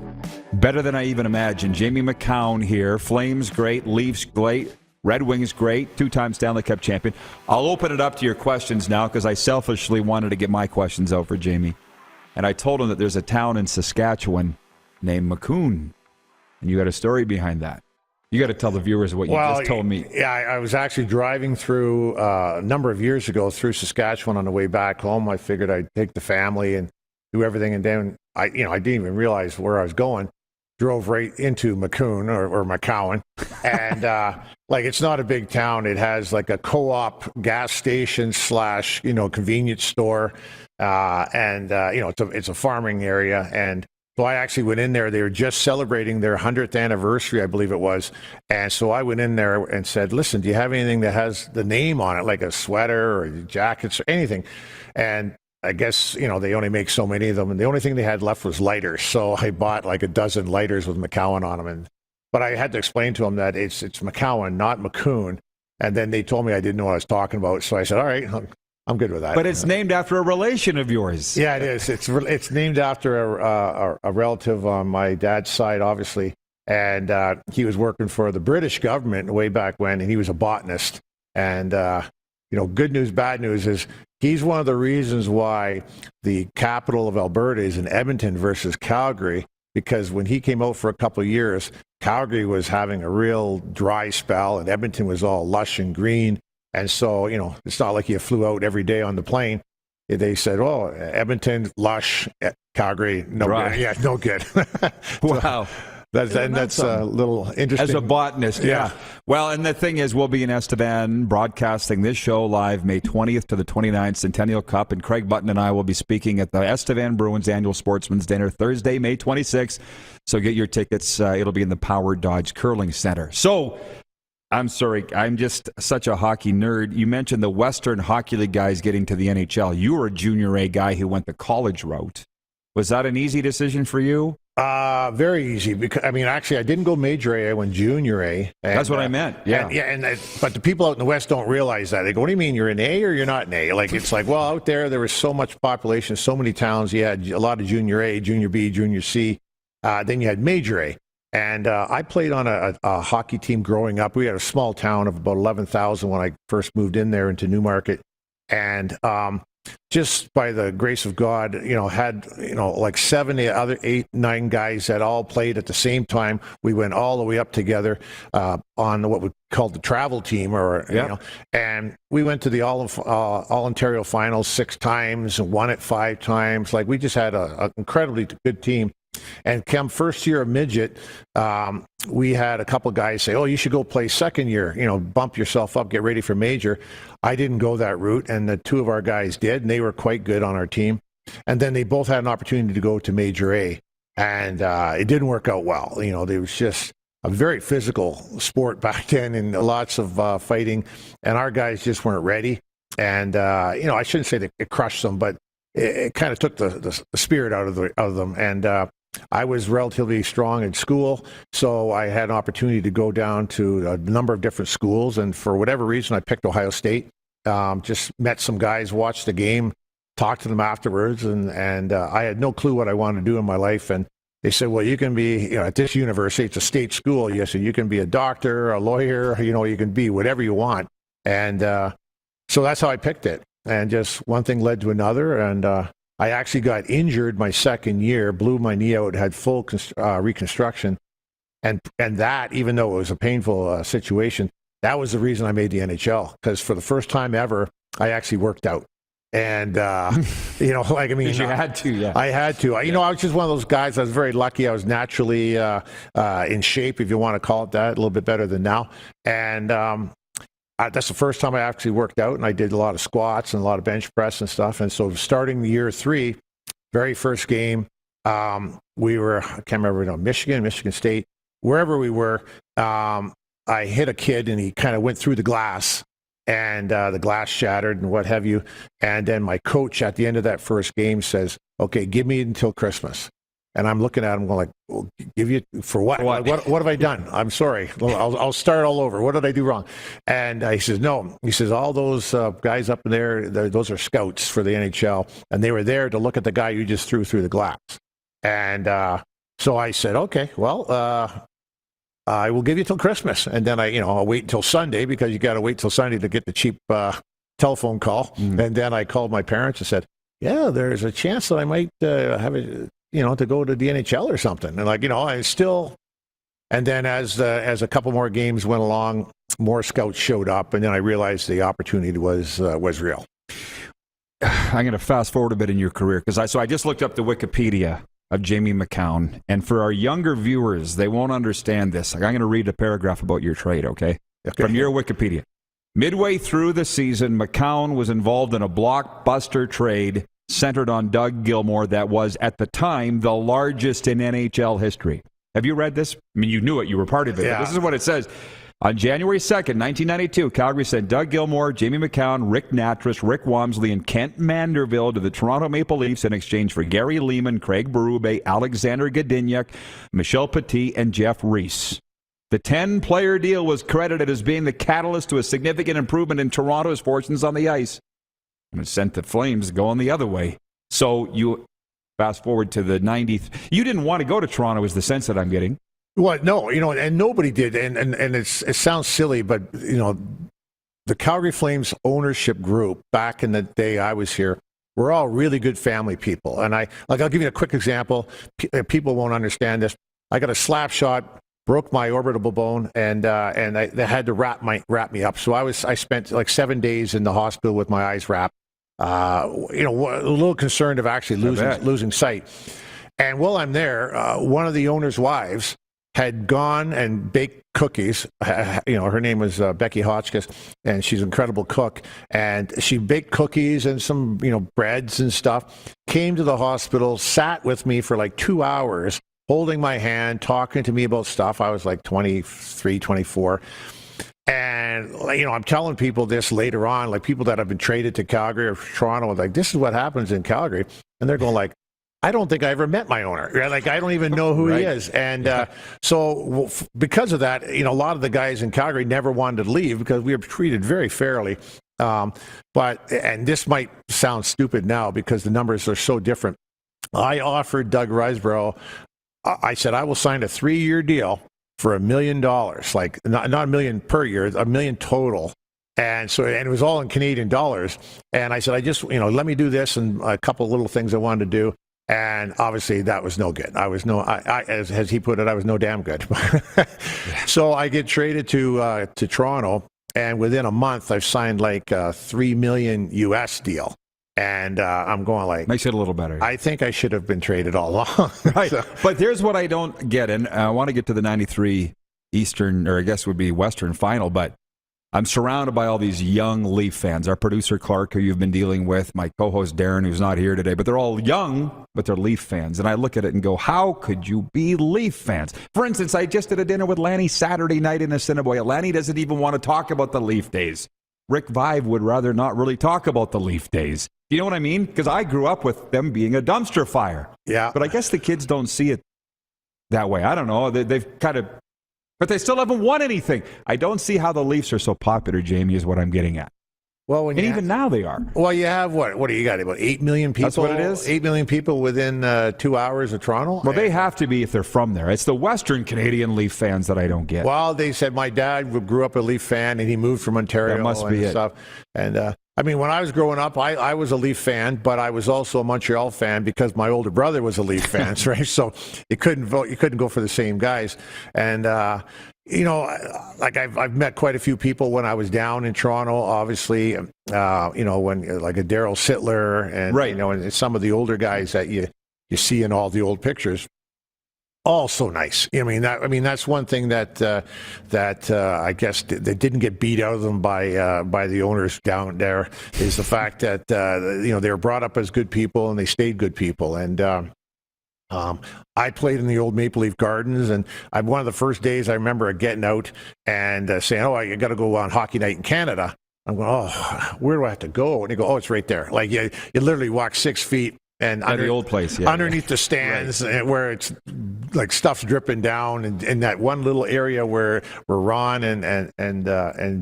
better than I even imagined. Jamie Macoun here. Flames great, Leafs great, Red Wings great, two-time Stanley Cup champion. I'll open it up to your questions now because I selfishly wanted to get my questions out for Jamie. And I told him that there's a town in Saskatchewan named Macoun. And you got a story behind that. You got to tell the viewers what you just told me. Yeah, I was actually driving through a number of years ago through Saskatchewan on the way back home. I figured I'd take the family and do everything. And then I didn't even realize where I was going. Drove right into Macoun or Macoun. And it's not a big town. It has like a co-op gas station / convenience store. It's a farming area. And so I actually went in there. They were just celebrating their 100th anniversary, I believe it was. And so I went in there and said, listen, do you have anything that has the name on it, like a sweater or jackets or anything? And I guess, they only make so many of them. And the only thing they had left was lighters. So I bought like a dozen lighters with Macoun on them. But I had to explain to them that it's Macoun, not Macoun. And then they told me I didn't know what I was talking about. So I said, all right, I'm good with that. But it's named after a relation of yours. Yeah, it is. It's named after a relative on my dad's side, obviously. And he was working for the British government way back when, and he was a botanist. And, good news, bad news is he's one of the reasons why the capital of Alberta is in Edmonton versus Calgary, because when he came out for a couple of years, Calgary was having a real dry spell, and Edmonton was all lush and green. And so, it's not like you flew out every day on the plane. They said, oh, Edmonton, lush, Calgary, no good. Yeah, no good. Wow. That's a little interesting. As a botanist, yeah. Well, and the thing is, we'll be in Estevan broadcasting this show live May 20th to the 29th Centennial Cup, and Craig Button and I will be speaking at the Estevan Bruins Annual Sportsman's Dinner Thursday, May 26th. So get your tickets. It'll be in the Power Dodge Curling Center. So, I'm sorry, I'm just such a hockey nerd. You mentioned the Western Hockey League guys getting to the NHL. You were a junior A guy who went the college route. Was that an easy decision for you? Very easy. Because actually, I didn't go major A. I went junior A. And, that's what I meant. Yeah. But the people out in the West don't realize that. They go, "What do you mean you're in A or you're not in A?" It's like, well, out there was so much population, so many towns. You had a lot of junior A, junior B, junior C. Then you had major A. And I played on a hockey team growing up. We had a small town of about 11,000 when I first moved in there into Newmarket. And just by the grace of God, had, like 8, 9 guys that all played at the same time. We went all the way up together on what we called the travel team, and we went to the all Ontario finals 6 times and won it 5 times. Like, we just had an incredibly good team. And come first year of midget, we had a couple guys say, "Oh, you should go play second year. Bump yourself up, get ready for major." I didn't go that route, and the 2 of our guys did, and they were quite good on our team. And then they both had an opportunity to go to Major A, and it didn't work out well. There was just a very physical sport back then, and lots of fighting, and our guys just weren't ready. And I shouldn't say that it crushed them, but it kind of took the spirit out of them. And I was relatively strong in school, so I had an opportunity to go down to a number of different schools, and for whatever reason, I picked Ohio State. Just met some guys, watched the game, talked to them afterwards, and I had no clue what I wanted to do in my life. And they said, "Well, you can be, at this university, it's a state school, so you can be a doctor, a lawyer, you can be whatever you want." And so that's how I picked it. And just one thing led to another, and I actually got injured my second year, blew my knee out, had full reconstruction, and that, even though it was a painful situation, that was the reason I made the NHL, because for the first time ever, I actually worked out. And, you had to, yeah. I had to. I was just one of those guys. I was very lucky. I was naturally in shape, if you want to call it that, a little bit better than now. And that's the first time I actually worked out, and I did a lot of squats and a lot of bench press and stuff. And so starting year 3, very first game, we were, I can't remember, Michigan State, wherever we were, I hit a kid, and he kind of went through the glass, and the glass shattered and what have you. And then my coach at the end of that first game says, "Okay, give me until Christmas." And I'm looking at him going like, "Well, give you for what? What have I done? I'm sorry. I'll start all over. What did I do wrong?" And he says, "No." He says, "All those guys up in there, those are scouts for the NHL, and they were there to look at the guy you just threw through the glass." And so I said, "Okay, well, I will give you till Christmas." And then I'll wait until Sunday, because you got to wait till Sunday to get the cheap telephone call. And then I called my parents and said, "Yeah, there's a chance that I might have it, to go to the NHL or something." And I still, and then as a couple more games went along, more scouts showed up, and then I realized the opportunity was real. I'm going to fast forward a bit in your career, because I just looked up the Wikipedia of Jamie Macoun, and for our younger viewers, they won't understand this. I'm going to read a paragraph about your trade, okay? From your Wikipedia. Midway through the season, Macoun was involved in a blockbuster trade centered on Doug Gilmour that was, at the time, the largest in NHL history. Have you read this? I mean, you knew it. You were part of it. Yeah. But this is what it says. On January 2nd, 1992, Calgary sent Doug Gilmour, Jamie Macoun, Rick Natras, Rick Wamsley, and Kent Manderville to the Toronto Maple Leafs in exchange for Gary Lehman, Craig Berube, Alexander Godinyak, Michel Petit, and Jeff Reese. The 10-player deal was credited as being the catalyst to a significant improvement in Toronto's fortunes on the ice. And it sent the Flames going the other way. So you fast forward to the 90th. You didn't want to go to Toronto, is the sense that I'm getting. Well, no, and nobody did, and it sounds silly, but the Calgary Flames ownership group back in the day I was here, we're all really good family people, and I'll give you a quick example. People won't understand this. I got a slap shot, broke my orbital bone, and they had to wrap me up. So I spent like 7 days in the hospital with my eyes wrapped. A little concerned of actually losing sight. And while I'm there, one of the owner's wives had gone and baked cookies. Her name was Becky Hotchkiss, and she's an incredible cook. And she baked cookies and some, breads and stuff, came to the hospital, sat with me for like 2 hours, holding my hand, talking to me about stuff. I was like 23, 24. And, I'm telling people this later on, like people that have been traded to Calgary or Toronto, like, this is what happens in Calgary. And they're going like, I don't think I ever met my owner. Like, I don't even know who he is. And so because of that, a lot of the guys in Calgary never wanted to leave because we were treated very fairly. And this might sound stupid now because the numbers are so different. I offered Doug Riseborough I said, I will sign a 3-year deal for $1 million, like not $1 million per year, $1 million total. And so, and it was all in Canadian dollars. And I said, I just, let me do this and a couple of little things I wanted to do. And obviously that was no good. I was as he put it, I was no damn good. So I get traded to Toronto, and within a month I've signed like a $3 million US deal. And I'm going like... Makes it a little better. I think I should have been traded all along. Right. So. But here's what I don't get, and I want to get to the 93 Eastern, or I guess it would be Western final, but I'm surrounded by all these young Leaf fans. Our producer, Clark, who you've been dealing with, my co-host, Darren, who's not here today, but they're all young, but they're Leaf fans. And I look at it and go, how could you be Leaf fans? For instance, I just did a dinner with Lanny Saturday night in Assiniboia. Lanny doesn't even want to talk about the Leaf days. Rick Vive would rather not really talk about the Leaf days. You know what I mean? Because I grew up with them being a dumpster fire. Yeah. But I guess the kids don't see it that way. I don't know. They've kind of... But they still haven't won anything. I don't see how the Leafs are so popular, Jamie, is what I'm getting at. Well, even now they are. Well, you have what do you got? About 8 million people? That's what it is? 8 million people within 2 hours of Toronto? Well, they have to be if they're from there. It's the Western Canadian Leaf fans that I don't get. Well, they said my dad grew up a Leaf fan, and he moved from Ontario That must be and it. stuff. And I mean, when I was growing up, I was a Leaf fan, but I was also a Montreal fan because my older brother was a Leaf fan, right? So you couldn't vote. You couldn't go for the same guys. And like I've met quite a few people when I was down in Toronto, obviously, when like a Daryl Sittler and, right. And some of the older guys that you see in all the old pictures. All so nice. I mean, that's one thing that I guess that didn't get beat out of them by the owners down there is the fact that they were brought up as good people and they stayed good people. And I played in the old Maple Leaf Gardens, and one of the first days I remember getting out and saying, "Oh, I got to go on hockey night in Canada." I'm going, "Oh, where do I have to go?" And you go, "Oh, it's right there." Like you literally walk 6 feet. And the old place, yeah, underneath the stands, right. Where it's like stuff's dripping down, and in that one little area where Ron and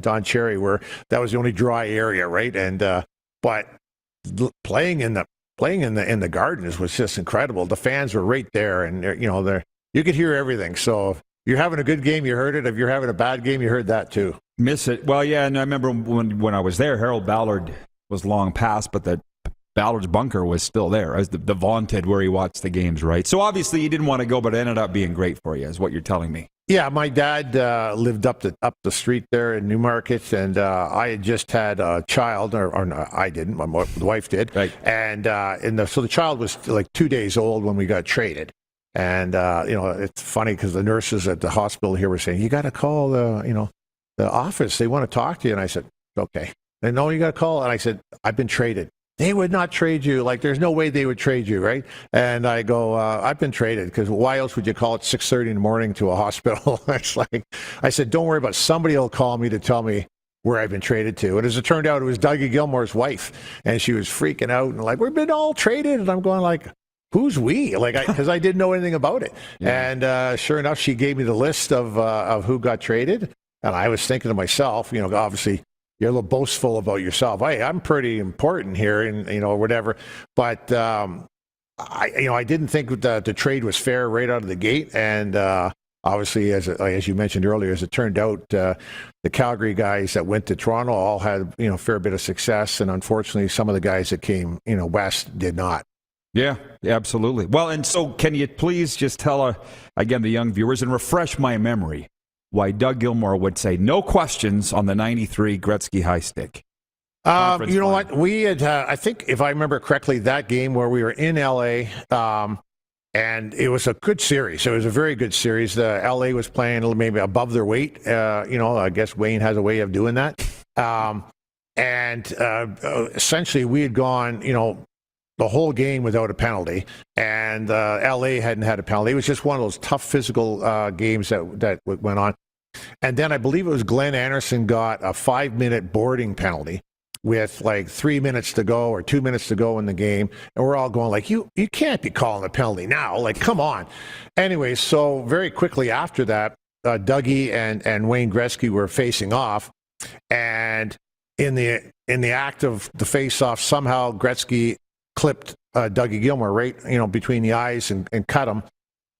Don Cherry were, that was the only dry area, right? And but playing in the Gardens was just incredible. The fans were right there, and you could hear everything. So if you're having a good game, you heard it. If you're having a bad game, you heard that too. Miss it. Well, yeah, and I remember when I was there, Harold Ballard was long past, but the Ballard's bunker was still there as the vaunted where he watched the games, right? So obviously you didn't want to go, but it ended up being great for you, is what you're telling me. Yeah, my dad lived up the street there in Newmarket, and I had just had a child, or no, I didn't. My wife did, right? And so the child was like 2 days old when we got traded. And it's funny because the nurses at the hospital here were saying, "You got to call the office. They want to talk to you." And I said, "Okay." And no, you got to call. And I said, "I've been traded." They would not trade you. Like, there's no way they would trade you, right? And I go, I've been traded, because why else would you call at 6:30 in the morning to a hospital? It's like, I said, don't worry about it. Somebody will call me to tell me where I've been traded to. And as it turned out, it was Dougie Gilmour's wife, and she was freaking out and like, we've been all traded. And I'm going like, who's we? Like, because I didn't know anything about it. Yeah. And sure enough, she gave me the list of who got traded. And I was thinking to myself, obviously, you're a little boastful about yourself. Hey, I'm pretty important here, and whatever. But I didn't think that the trade was fair right out of the gate. And obviously, as you mentioned earlier, as it turned out, the Calgary guys that went to Toronto all had a fair bit of success, and unfortunately, some of the guys that came west did not. Yeah, absolutely. Well, and so can you please just tell again the young viewers and refresh my memory why Doug Gilmour would say no questions on the 93 Gretzky high stick? You know what? We had, I think, if I remember correctly, that game where we were in L.A., and it was a good series. It was a very good series. L.A. was playing maybe above their weight. I guess Wayne has a way of doing that. Essentially, we had gone, the whole game without a penalty, and L.A. hadn't had a penalty. It was just one of those tough physical games that went on. And then I believe it was Glenn Anderson got a 5-minute boarding penalty with like 3 minutes to go or 2 minutes to go in the game. And we're all going like, you can't be calling a penalty now. Like, come on. Anyway, so very quickly after that, Dougie and Wayne Gretzky were facing off. And in the act of the face-off, somehow Gretzky clipped Dougie Gilmour right, between the eyes and cut him.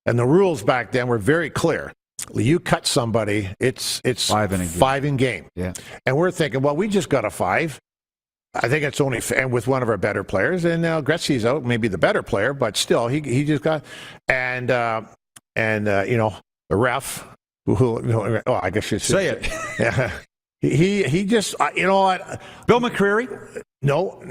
And the rules back then were very clear. You cut somebody, it's 5 in game. Yeah. And we're thinking, well, we just got a 5. I think it's only and with one of our better players, and now Gretzky's out, maybe the better player, but still, he just got and the ref, I guess you should say it. Yeah, he just what? Bill McCreary? No.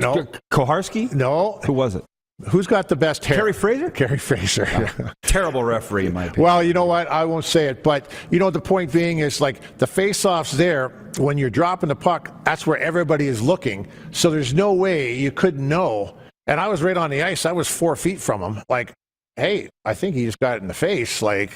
Koharski? No. Who was it? Who's got the best hair? Kerry Fraser? Kerry Fraser. Yeah. Terrible referee, in my opinion. Well, you know what? I won't say it, but the point being is like the face-offs there, when you're dropping the puck, that's where everybody is looking. So there's no way you couldn't know. And I was right on the ice. I was 4 feet from him. Like, hey, I think he just got it in the face. And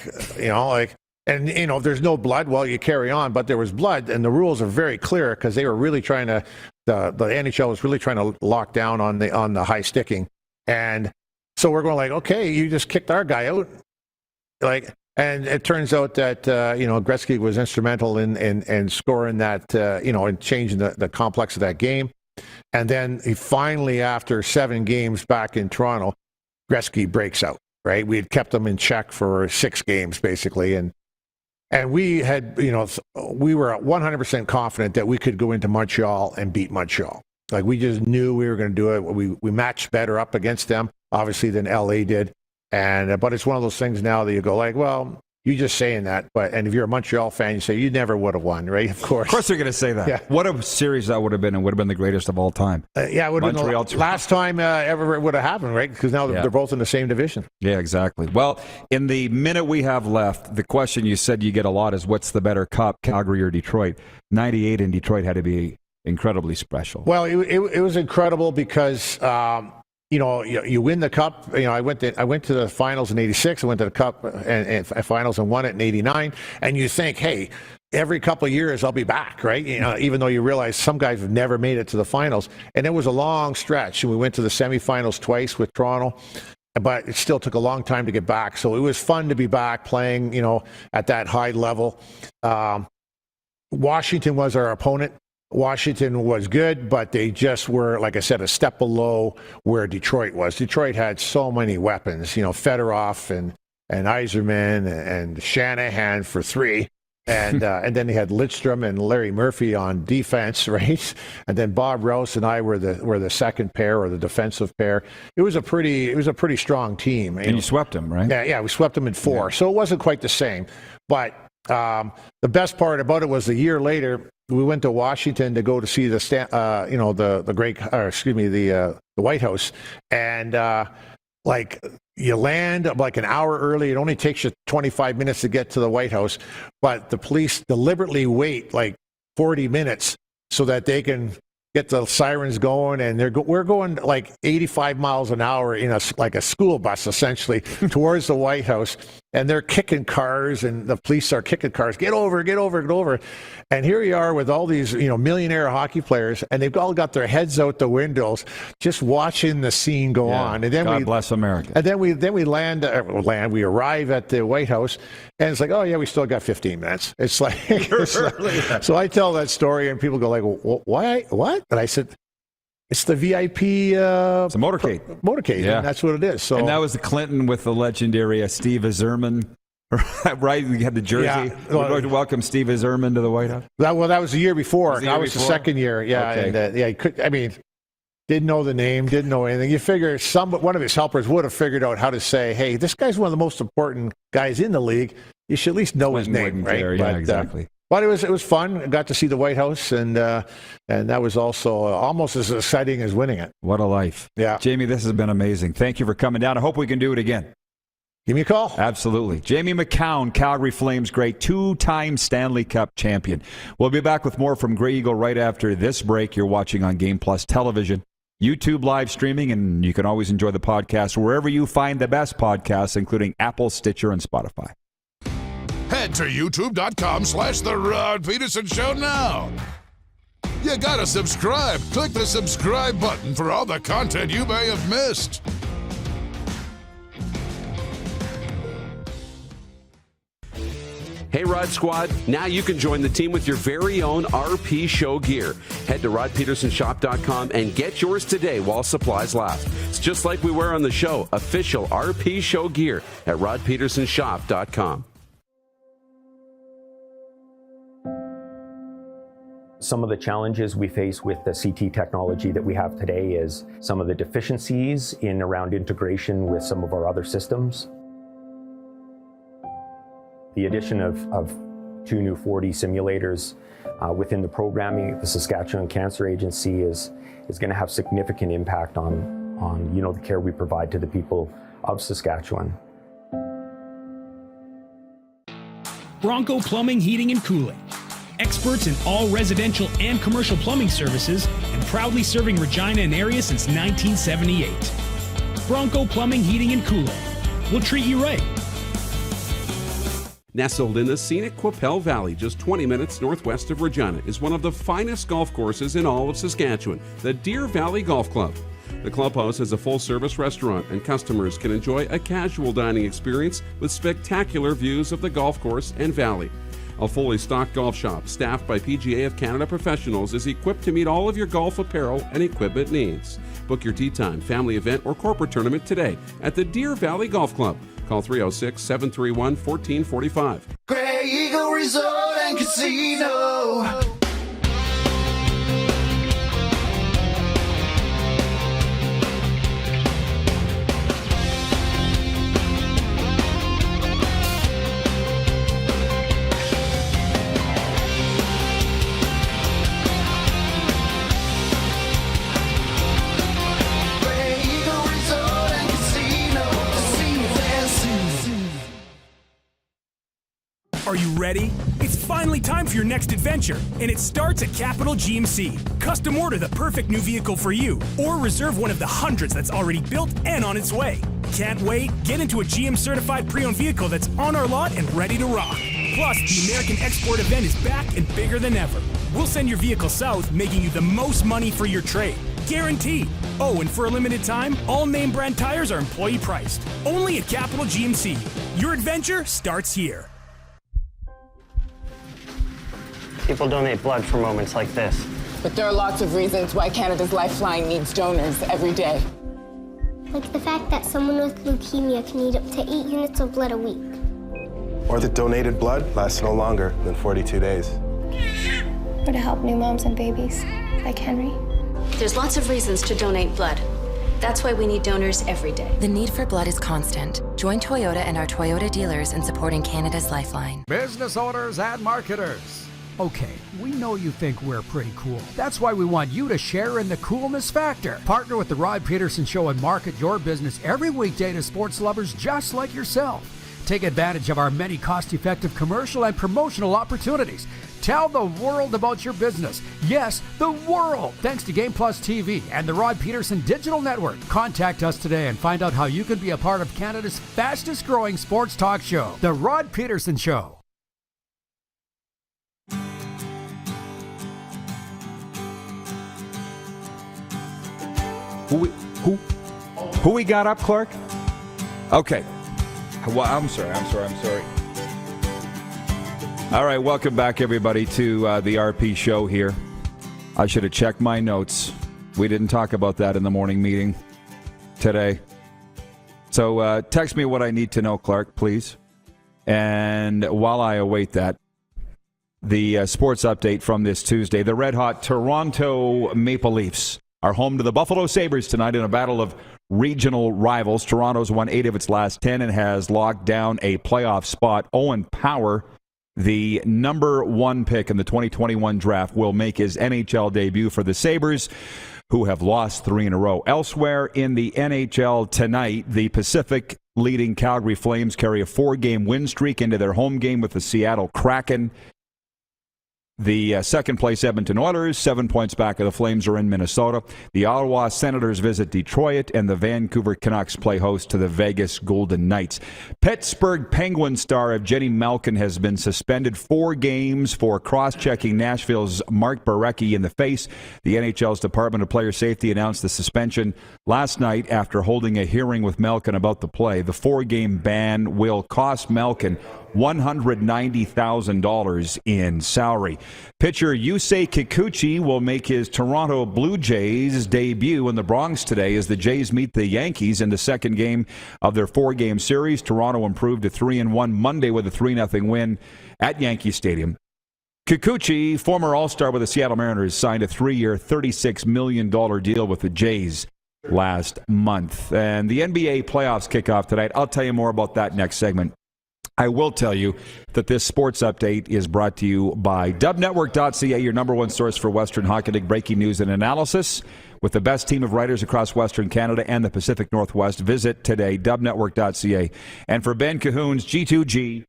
if there's no blood, well, you carry on. But there was blood, and the rules are very clear because they were really trying to, the NHL was really trying to lock down on the high sticking. And so we're going like, okay, you just kicked our guy out. And it turns out that, Gretzky was instrumental in scoring that, and changing the complex of that game. And then he finally, after 7 games back in Toronto, Gretzky breaks out, right? We had kept him in check for 6 games, basically. And we had, we were 100% confident that we could go into Montreal and beat Montreal. Like, we just knew we were going to do it. We matched better up against them, obviously, than LA did. But it's one of those things now that you go like, well, you're just saying that. And if you're a Montreal fan, you say you never would have won, right? Of course. Of course they're going to say that. Yeah. What a series that would have been. It would have been the greatest of all time. It would have been the last time ever it would have happened, right? Because now they're both in the same division. Yeah, exactly. Well, in the minute we have left, the question you said you get a lot is, what's the better cup, Calgary or Detroit? 98 in Detroit had to be incredibly special. Well, it was incredible because you win the cup. I went to the finals in '86. I went to the cup and finals and won it in '89. And you think, hey, every couple of years I'll be back, right? Even though you realize some guys have never made it to the finals. And it was a long stretch. And we went to the semifinals twice with Toronto. But it still took a long time to get back. So it was fun to be back playing, at that high level. Washington was our opponent. Washington was good, but they just were, like I said, a step below where Detroit was. Detroit had so many weapons, Fedorov and Yzerman and Shanahan for 3. And then they had Lidstrom and Larry Murphy on defense, right? And then Bob Rouse and I were the second pair or the defensive pair. It was a pretty strong team. And you swept them, right? Yeah, we swept them in 4. Yeah. So it wasn't quite the same. But the best part about it was a year later, we went to Washington to go to see the White House, and you land like an hour early. It only takes you 25 minutes to get to the White House, but the police deliberately wait like 40 minutes so that they can get the sirens going, and we're going like 85 miles an hour in a school bus essentially towards the White House, and they're kicking cars, and the police are kicking cars. Get over. And here you are with all these millionaire hockey players, and they've all got their heads out the windows, just watching the scene go on. And then God bless America. And then we We arrive at the White House, and it's like, oh yeah, we still got 15 minutes. It's like, so I tell that story, and people go like, why? What? And I said, it's the VIP. It's a motorcade. Motorcade, yeah. And that's what it is. So, and that was the Clinton with the legendary Steve Yzerman. Right, we had the jersey. Yeah. We're going to welcome Steve Yzerman to the White House. That was the year before. That was the second year. Yeah, okay. And didn't know the name, didn't know anything. You figure one of his helpers would have figured out how to say, "Hey, this guy's one of the most important guys in the league. You should at least know his name, right?" There, yeah, exactly. But it was fun. I got to see the White House, and that was also almost as exciting as winning it. What a life! Yeah, Jamie, this has been amazing. Thank you for coming down. I hope we can do it again. Give me a call. Absolutely. Jamie Macoun, Calgary Flames great, 2-time Stanley Cup champion. We'll be back with more from Grey Eagle right after this break. You're watching on Game Plus Television, YouTube live streaming, and you can always enjoy the podcast wherever you find the best podcasts, including Apple, Stitcher, and Spotify. Head to youtube.com/The Rod Pedersen Show now. You gotta subscribe. Click the subscribe button for all the content you may have missed. Hey, Rod Squad, now you can join the team with your very own RP Show gear. Head to rodpedersenshop.com and get yours today while supplies last. just like we wear on the show. Official RP Show gear at rodpetersonshop.com. Some of the challenges we face with the CT technology that we have today is some of the deficiencies in around integration with some of our other systems. The addition of 2 new 4D simulators within the programming at the Saskatchewan Cancer Agency is going to have significant impact on the care we provide to the people of Saskatchewan. Bronco Plumbing, Heating and Cooling. Experts in all residential and commercial plumbing services and proudly serving Regina and area since 1978. Bronco Plumbing, Heating and Cooling. We'll treat you right. Nestled in the scenic Qu'Appelle Valley, just 20 minutes northwest of Regina, is one of the finest golf courses in all of Saskatchewan, the Deer Valley Golf Club. The clubhouse has a full-service restaurant, and customers can enjoy a casual dining experience with spectacular views of the golf course and valley. A fully stocked golf shop, staffed by PGA of Canada professionals, is equipped to meet all of your golf apparel and equipment needs. Book your tee time, family event, or corporate tournament today at the Deer Valley Golf Club. Call 306-731-1445. Grey Eagle Resort and Casino. Are you ready? It's finally time for your next adventure, and it starts at Capital GMC. Custom order the perfect new vehicle for you, or reserve one of the hundreds that's already built and on its way. Can't wait? Get into a GM certified pre-owned vehicle that's on our lot and ready to rock. Plus, the American Export event is back and bigger than ever. We'll send your vehicle south, making you the most money for your trade. Guaranteed. Oh, and for a limited time, all name brand tires are employee priced. Only at Capital GMC. Your adventure starts here. People donate blood for moments like this. But there are lots of reasons why Canada's Lifeline needs donors every day. Like the fact that someone with leukemia can need up to 8 units of blood a week. Or that donated blood lasts no longer than 42 days. Or to help new moms and babies, like Henry. There's lots of reasons to donate blood. That's why we need donors every day. The need for blood is constant. Join Toyota and our Toyota dealers in supporting Canada's Lifeline. Business owners and marketers. Okay, we know you think we're pretty cool. That's why we want you to share in the coolness factor. Partner with the Rod Pedersen Show and market your business every weekday to sports lovers just like yourself. Take advantage of our many cost-effective commercial and promotional opportunities. Tell the world about your business. Yes, the world. Thanks to Game Plus TV and the Rod Pedersen Digital Network. Contact us today and find out how you can be a part of Canada's fastest growing sports talk show, The Rod Pedersen Show. Who we got up, Clark? Okay. Well, I'm sorry. All right, welcome back, everybody, to the RP show here. I should have checked my notes. We didn't talk about that in the morning meeting today. So text me what I need to know, Clark, please. And while I await that, the sports update from this Tuesday. The red-hot Toronto Maple Leafs are home to the Buffalo Sabres tonight in a battle of regional rivals. Toronto's won 8 of its last 10 and has locked down a playoff spot. Owen Power, the number 1 pick in the 2021 draft, will make his NHL debut for the Sabres, who have lost 3 in a row. Elsewhere in the NHL tonight, the Pacific leading Calgary Flames carry a 4-game win streak into their home game with the Seattle Kraken. The second-place Edmonton Oilers, 7 points back of the Flames, are in Minnesota. The Ottawa Senators visit Detroit, and the Vancouver Canucks play host to the Vegas Golden Knights. Pittsburgh Penguins star Evgeny Malkin has been suspended 4 games for cross-checking Nashville's Mark Barecki in the face. The NHL's Department of Player Safety announced the suspension last night after holding a hearing with Malkin about the play. The 4-game ban will cost Malkin $190,000 in salary. Pitcher Yusei Kikuchi will make his Toronto Blue Jays debut in the Bronx today as the Jays meet the Yankees in the second game of their 4-game series. Toronto improved to 3-1 Monday with a 3-0 win at Yankee Stadium. Kikuchi, former All-Star with the Seattle Mariners, signed a 3-year, $36 million deal with the Jays last month. And the NBA playoffs kick off tonight. I'll tell you more about that next segment. I will tell you that this sports update is brought to you by dubnetwork.ca, your number one source for Western Hockey League breaking news and analysis. With the best team of writers across Western Canada and the Pacific Northwest, visit today, dubnetwork.ca. And for Ben Cahoon's G2G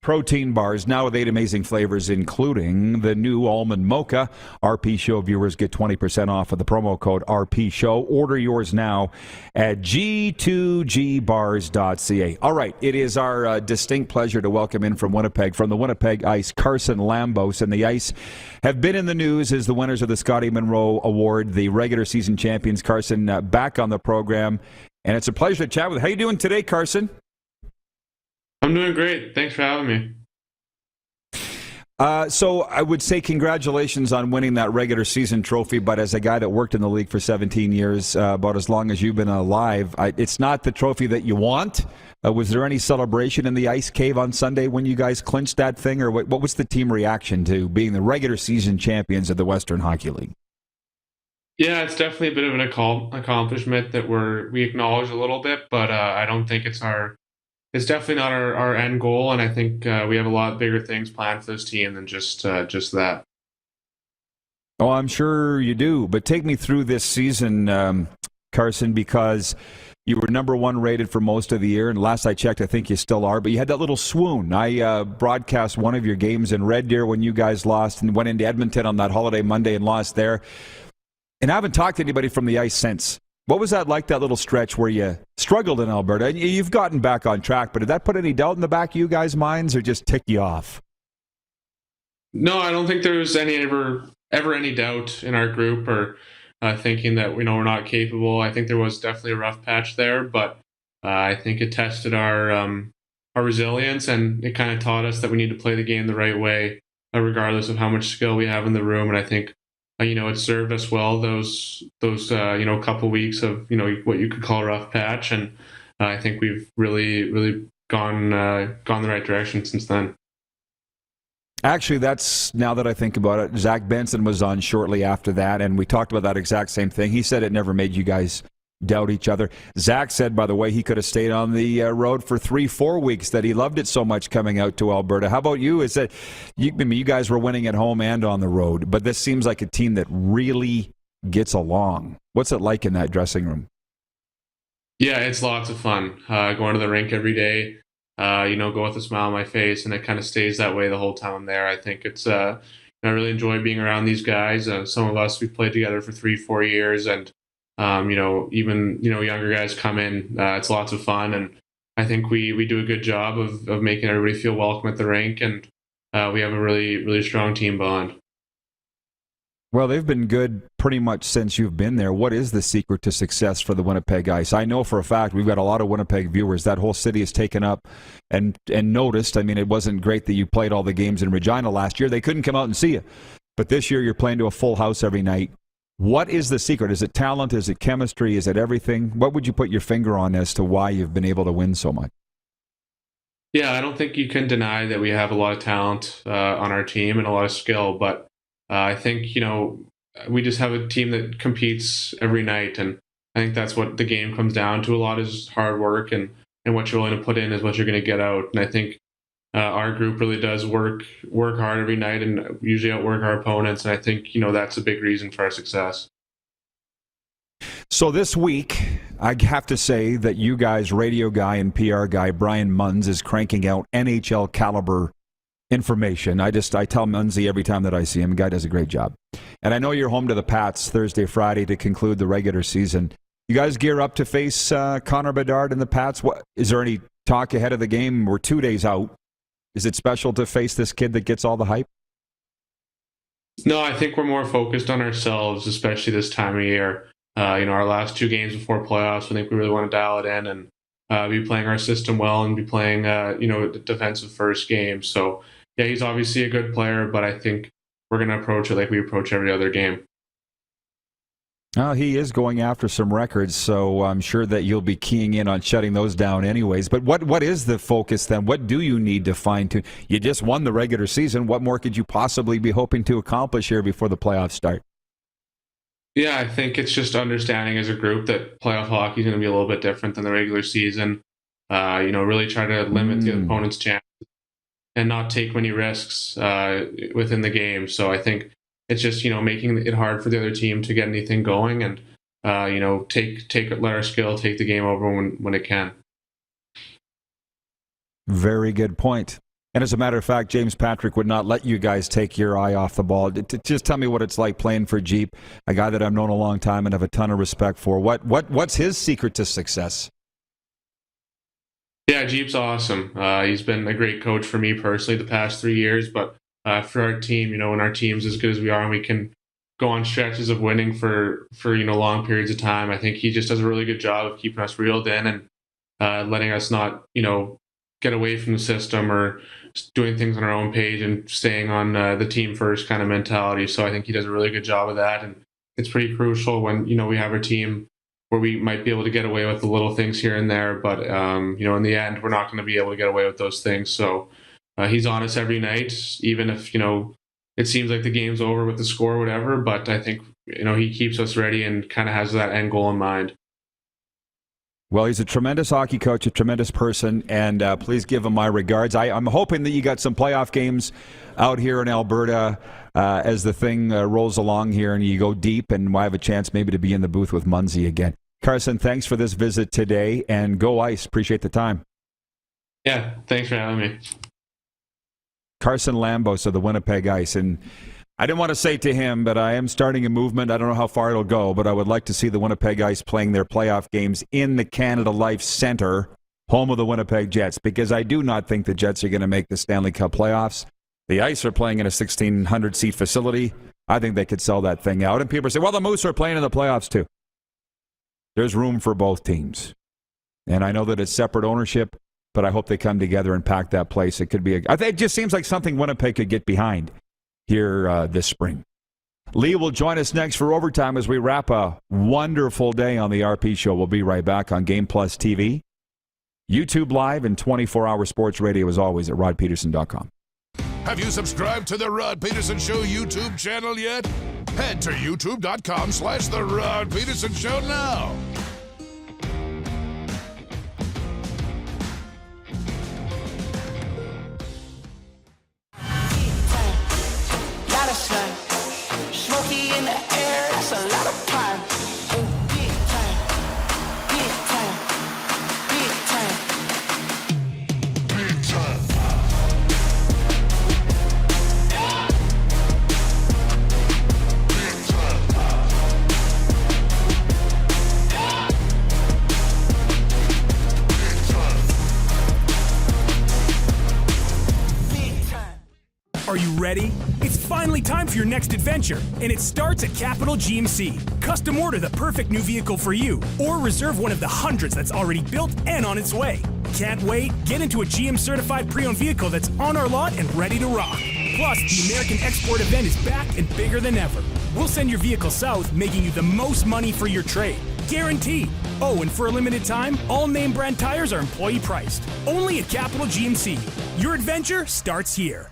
protein bars, now with 8 amazing flavors, including the new almond mocha. RP Show viewers get 20% off with the promo code RP Show. Order yours now at g2gbars.ca. All right, it is our distinct pleasure to welcome in from Winnipeg, from the Winnipeg ICE, Carson Lambos. And the ICE have been in the news as the winners of the Scotty Monroe Award, the regular season champions. Carson, back on the program, and it's a pleasure to chat with you. How you doing today, Carson? I'm doing great. Thanks for having me. So I would say congratulations on winning that regular season trophy, but as a guy that worked in the league for 17 years, about as long as you've been alive, it's not the trophy that you want. Was there any celebration in the ice cave on Sunday when you guys clinched that thing, or what was the team reaction to being the regular season champions of the Western Hockey League? Yeah, it's definitely a bit of an accomplishment that we acknowledge a little bit, but I don't think it's definitely not our end goal, and I think we have a lot bigger things planned for this team than just that. Oh, I'm sure you do, but take me through this season, Carson, because you were number one rated for most of the year, and last I checked, I think you still are, but you had that little swoon. I broadcast one of your games in Red Deer when you guys lost and went into Edmonton on that holiday Monday and lost there, and I haven't talked to anybody from the ice since. What was that like, that little stretch where you struggled in Alberta? And you've gotten back on track, but did that put any doubt in the back of you guys' minds or just tick you off? No, I don't think there was ever any doubt in our group or thinking that we're not capable. I think there was definitely a rough patch there, but I think it tested our resilience, and it kind of taught us that we need to play the game the right way, regardless of how much skill we have in the room. And I think it served us well those couple weeks of what you could call a rough patch, and I think we've really gone the right direction since then. Actually, that's, now that I think about it, Zach Benson was on shortly after that, and we talked about that exact same thing. He said it never made you guys doubt each other. Zach said, by the way, he could have stayed on the road for 3-4 weeks, that he loved it so much coming out to Alberta. How about you? Is that you guys were winning at home and on the road, but this seems like a team that really gets along. What's it like in that dressing room? Yeah, it's lots of fun. Going to the rink every day, go with a smile on my face, and it kind of stays that way the whole time there. I think it's I really enjoy being around these guys. Some of us, we've played together for 3-4 years, and even younger guys come in. It's lots of fun, and I think we do a good job of making everybody feel welcome at the rink, and we have a really strong team bond. Well, they've been good pretty much since you've been there. What is the secret to success for the Winnipeg ICE? I know for a fact we've got a lot of Winnipeg viewers. That whole city is taken up and noticed. I mean, it wasn't great that you played all the games in Regina last year. They couldn't come out and see you. But this year you're playing to a full house every night. What is the secret? Is it talent? Is it chemistry? Is it everything? What would you put your finger on as to why you've been able to win so much? Yeah, I don't think you can deny that we have a lot of talent on our team and a lot of skill, but I think, we just have a team that competes every night, and I think that's what the game comes down to a lot, is hard work, and what you're willing to put in is what you're going to get out. And I think our group really does work hard every night and usually outwork our opponents, and I think, that's a big reason for our success. So this week, I have to say that you guys, radio guy and PR guy Brian Munns, is cranking out NHL caliber information. I tell Munzie every time that I see him, the guy does a great job. And I know you're home to the Pats Thursday, Friday to conclude the regular season. You guys gear up to face Connor Bedard and the Pats? Is there any talk ahead of the game? We're 2 days out. Is it special to face this kid that gets all the hype? No, I think we're more focused on ourselves, especially this time of year. Our last 2 games before playoffs, I think we really want to dial it in and be playing our system well and be playing, the defensive first game. So, yeah, he's obviously a good player, but I think we're going to approach it like we approach every other game. He is going after some records, so I'm sure that you'll be keying in on shutting those down anyways. But what is the focus then? What do you need to fine-tune? You just won the regular season. What more could you possibly be hoping to accomplish here before the playoffs start? Yeah, I think it's just understanding as a group that playoff hockey is going to be a little bit different than the regular season. Really try to limit the opponent's chances and not take many risks within the game. So I think it's just, making it hard for the other team to get anything going and, let our skill take the game over when it can. Very good point. And as a matter of fact, James Patrick would not let you guys take your eye off the ball. Just tell me what it's like playing for Jeep, a guy that I've known a long time and have a ton of respect for. What's his secret to success? Yeah, Jeep's awesome. He's been a great coach for me personally the past 3 years, but for our team, when our team's as good as we are and we can go on stretches of winning for long periods of time, I think he just does a really good job of keeping us reeled in and letting us not, get away from the system or doing things on our own page and staying on the team first kind of mentality. So I think he does a really good job of that. And it's pretty crucial when, we have a team where we might be able to get away with the little things here and there. But, in the end, we're not going to be able to get away with those things. So he's on us every night, even if, it seems like the game's over with the score or whatever. But I think, he keeps us ready and kind of has that end goal in mind. Well, he's a tremendous hockey coach, a tremendous person, and please give him my regards. I'm hoping that you got some playoff games out here in Alberta as the thing rolls along here and you go deep, and I have a chance maybe to be in the booth with Munzie again. Carson, thanks for this visit today, and go Ice. Appreciate the time. Yeah, thanks for having me. Carson Lambos of the Winnipeg ICE, and I didn't want to say to him, but I am starting a movement. I don't know how far it'll go, but I would like to see the Winnipeg ICE playing their playoff games in the Canada Life Centre, home of the Winnipeg Jets, because I do not think the Jets are going to make the Stanley Cup playoffs. The ICE are playing in a 1,600-seat facility. I think they could sell that thing out. And people say, well, the Moose are playing in the playoffs too. There's room for both teams. And I know that it's separate ownership, but I hope they come together and pack that place. It could be it just seems like something Winnipeg could get behind here this spring. Lee will join us next for overtime as we wrap a wonderful day on the RP Show. We'll be right back on Game Plus TV, YouTube Live, and 24-hour sports radio as always at rodpeterson.com. Have you subscribed to the Rod Pedersen Show YouTube channel yet? Head to youtube.com/The Rod Pedersen Show now. Smoky in the air, that's a lot of pine. Oh, big time, big time, big time, big time. Are you ready? It's finally time for your next adventure, and it starts at Capital GMC. Custom order the perfect new vehicle for you, or reserve one of the hundreds that's already built and on its way. Can't wait? Get into a GM-certified pre-owned vehicle that's on our lot and ready to rock. Plus, the American Export event is back and bigger than ever. We'll send your vehicle south, making you the most money for your trade. Guaranteed. Oh, and for a limited time, all name brand tires are employee priced. Only at Capital GMC. Your adventure starts here.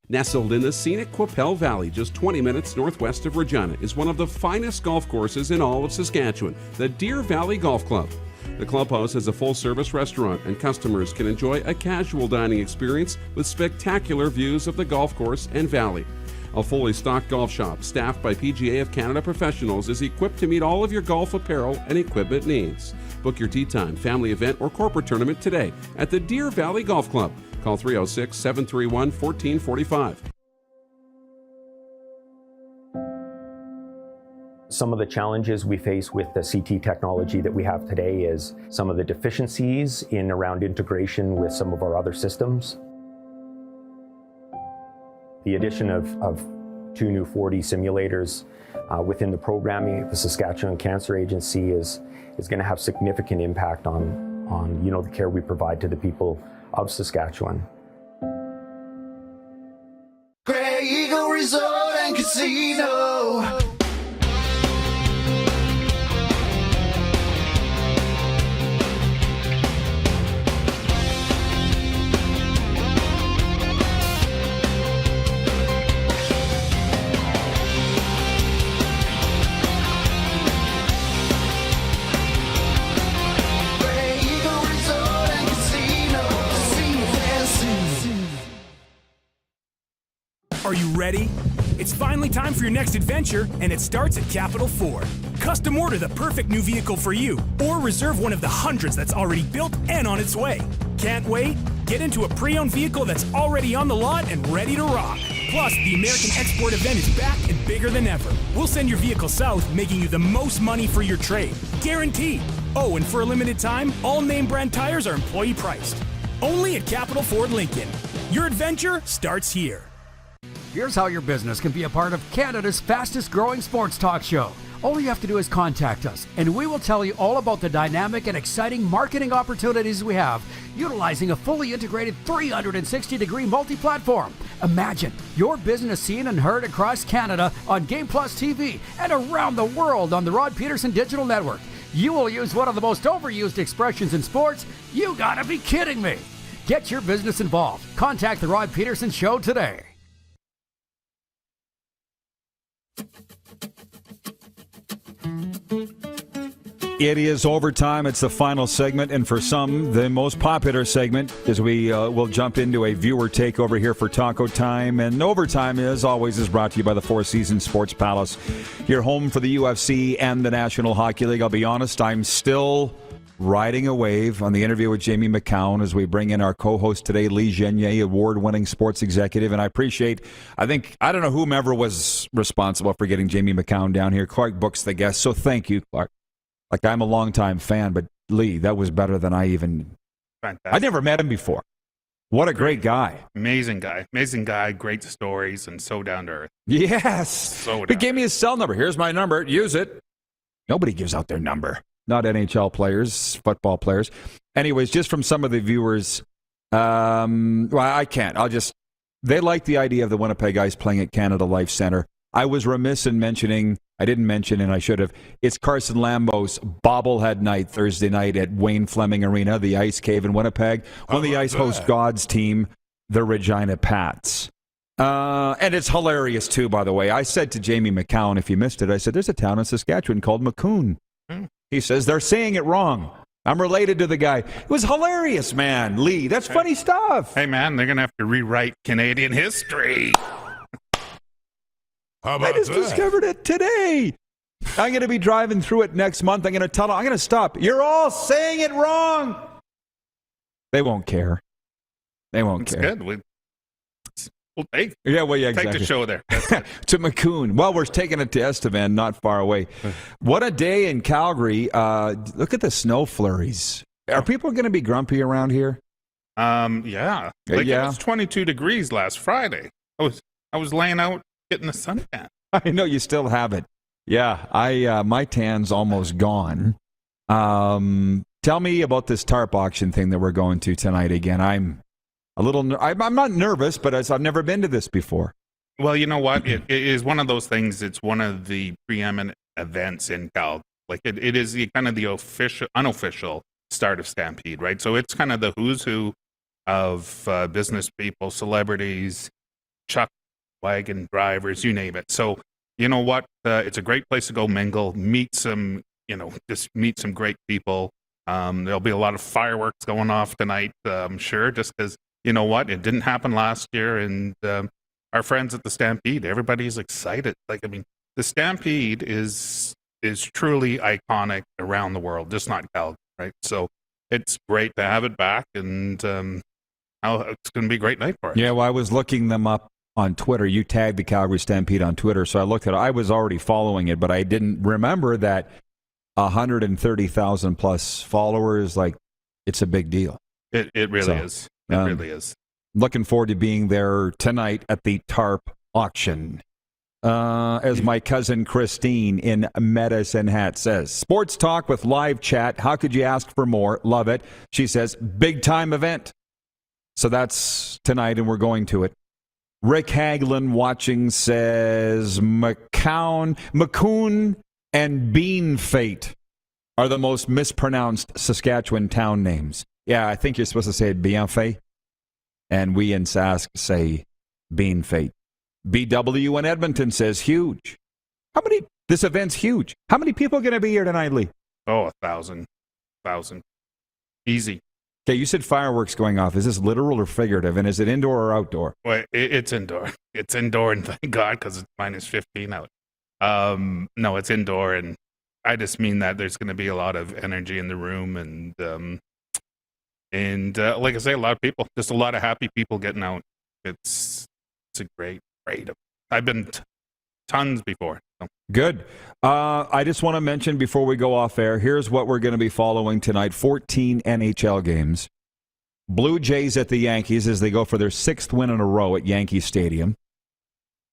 Nestled in the scenic Qu'Appelle Valley, just 20 minutes northwest of Regina, is one of the finest golf courses in all of Saskatchewan, the Deer Valley Golf Club. The clubhouse has a full-service restaurant, and customers can enjoy a casual dining experience with spectacular views of the golf course and valley. A fully stocked golf shop, staffed by PGA of Canada professionals, is equipped to meet all of your golf apparel and equipment needs. Book your tee time, family event, or corporate tournament today at the Deer Valley Golf Club. Call 306-731-1445. Some of the challenges we face with the CT technology that we have today is some of the deficiencies in around integration with some of our other systems. The addition of 2 new 4D simulators within the programming, the Saskatchewan Cancer Agency is going to have significant impact on the care we provide to the people of Saskatchewan. Grey Eagle Resort and Casino. Are you ready? It's finally time for your next adventure, and it starts at Capital Ford. Custom order the perfect new vehicle for you, or reserve one of the hundreds that's already built and on its way. Can't wait? Get into a pre-owned vehicle that's already on the lot and ready to rock. Plus, the American Export event is back and bigger than ever. We'll send your vehicle south, making you the most money for your trade. Guaranteed. Oh, and for a limited time, all name brand tires are employee priced. Only at Capital Ford Lincoln. Your adventure starts here. Here's how your business can be a part of Canada's fastest growing sports talk show. All you have to do is contact us, and we will tell you all about the dynamic and exciting marketing opportunities we have, utilizing a fully integrated 360-degree multi-platform. Imagine your business seen and heard across Canada on Game Plus TV and around the world on the Rod Pedersen Digital Network. You will use one of the most overused expressions in sports. You gotta be kidding me. Get your business involved. Contact the Rod Pedersen Show today. It is overtime. It's the final segment, and for some, the most popular segment, as we will jump into a viewer takeover here for Taco Time. And overtime, as always, is brought to you by the Four Seasons Sports Palace, your home for the UFC and the National Hockey League. I'll be honest, I'm still riding a wave on the interview with Jamie Macoun as we bring in our co-host today, Lee Genier, award-winning sports executive. And I don't know whomever was responsible for getting Jamie Macoun down here. Clark books the guest, so thank you, Clark. Like, I'm a longtime fan, but Lee, that was better than I never met him before. What a great guy. Amazing guy, great stories, and so down to earth. Yes. He gave me his cell number. Here's my number. Use it. Nobody gives out their number. Not NHL players, football players. Anyways, just from some of the viewers, I can't. They like the idea of the Winnipeg ICE playing at Canada Life Centre. I was remiss in mentioning, I didn't mention, and I should have, it's Carson Lambos bobblehead night Thursday night at Wayne Fleming Arena, the Ice Cave in Winnipeg, when the Ice hosts God's team, the Regina Pats. And it's hilarious, too, by the way. I said to Jamie Macoun, if you missed it, I said, there's a town in Saskatchewan called Macoun. He says, they're saying it wrong. I'm related to the guy. It was hilarious, man. Lee, that's funny stuff. Hey, man, they're going to have to rewrite Canadian history. How about I just discovered it today. I'm going to be driving through it next month. I'm going to tell them, I'm going to stop. You're all saying it wrong. They won't care. They won't care. It's good. We'll take exactly. the show there. To Macoun. Well, we're taking it to Estevan, not far away. What a day in Calgary. Look at the snow flurries. Are people going to be grumpy around here? Yeah. It was 22 degrees last Friday. I was laying out getting the suntan. I know you still have it. Yeah, my tan's almost gone. Tell me about this tarp auction thing that we're going to tonight again. I'm not nervous, but I've never been to this before. Well, you know what? It is one of those things. It's one of the preeminent events in Calgary. Like it is the kind of the unofficial start of Stampede, right? So it's kind of the who's who of business people, celebrities, truck wagon drivers, you name it. So you know what? It's a great place to go mingle, meet some great people. There'll be a lot of fireworks going off tonight, I'm sure, just because, you know what? It didn't happen last year, and our friends at the Stampede, everybody's excited. The Stampede is truly iconic around the world, just not Calgary, right? So it's great to have it back, and it's going to be a great night for it. Yeah, well, I was looking them up on Twitter. You tagged the Calgary Stampede on Twitter, so I looked at it. I was already following it, but I didn't remember that 130,000 plus followers. It's a big deal. It really is. It really is. Looking forward to being there tonight at the tarp auction. as my cousin Christine in Medicine Hat says. Sports talk with live chat. How could you ask for more? Love it. She says, big time event. So that's tonight, and we're going to it. Rick Hagelin watching says, Macoun and Bean Fate are the most mispronounced Saskatchewan town names. Yeah, I think you're supposed to say Bienfait. And we in Sask say Bean Fate. BW in Edmonton says huge. This event's huge. How many people are going to be here tonight, Lee? Oh, 1,000. Easy. Okay, you said fireworks going off. Is this literal or figurative? And is it indoor or outdoor? Well, it's indoor. It's indoor, and thank God, because it's minus 15 out. No, it's indoor, and I just mean that there's going to be a lot of energy in the room, and like I say, a lot of people, just a lot of happy people getting out. It's a great event. I've been tons before. So. Good. I just want to mention before we go off air, here's what we're going to be following tonight. 14 NHL games. Blue Jays at the Yankees as they go for their 6th win in a row at Yankee Stadium.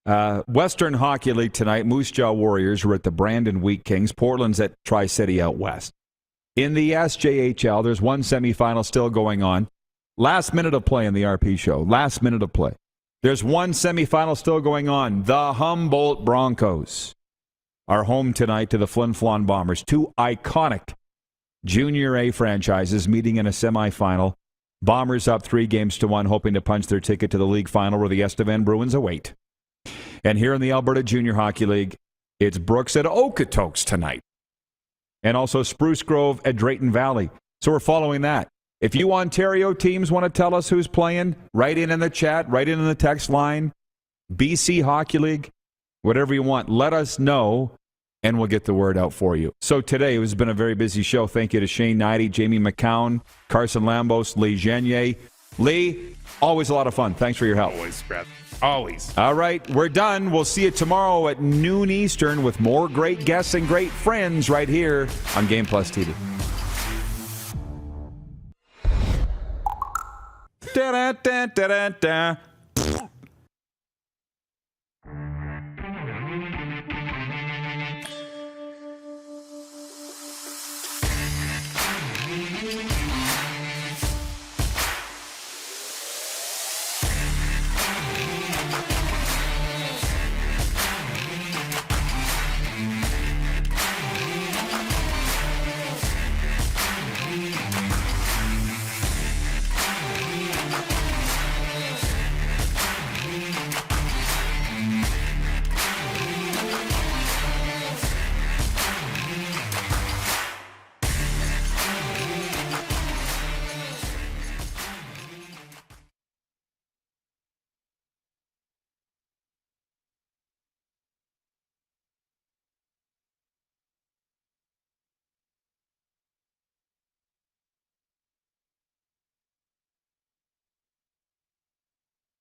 Western Hockey League tonight, Moose Jaw Warriors are at the Brandon Wheat Kings. Portland's at Tri-City out west. In the SJHL, there's one semifinal still going on. Last minute of play in the RP show. Last minute of play. There's one semifinal still going on. The Humboldt Broncos are home tonight to the Flin Flon Bombers. 2 iconic Junior A franchises meeting in a semifinal. Bombers up 3-1, hoping to punch their ticket to the league final where the Estevan Bruins await. And here in the Alberta Junior Hockey League, it's Brooks at Okotoks tonight. And also Spruce Grove at Drayton Valley. So we're following that. If you Ontario teams want to tell us who's playing, write in the chat, write in the text line, BC Hockey League, whatever you want. Let us know, and we'll get the word out for you. So today, it has been a very busy show. Thank you to Shane Hnidy, Jamie Macoun, Carson Lambos, Lee Genier. Lee, always a lot of fun. Thanks for your help. Always, Brad. Always. All right, we're done. We'll see you tomorrow at noon Eastern with more great guests and great friends right here on Game Plus TV. Da-da-da-da-da-da.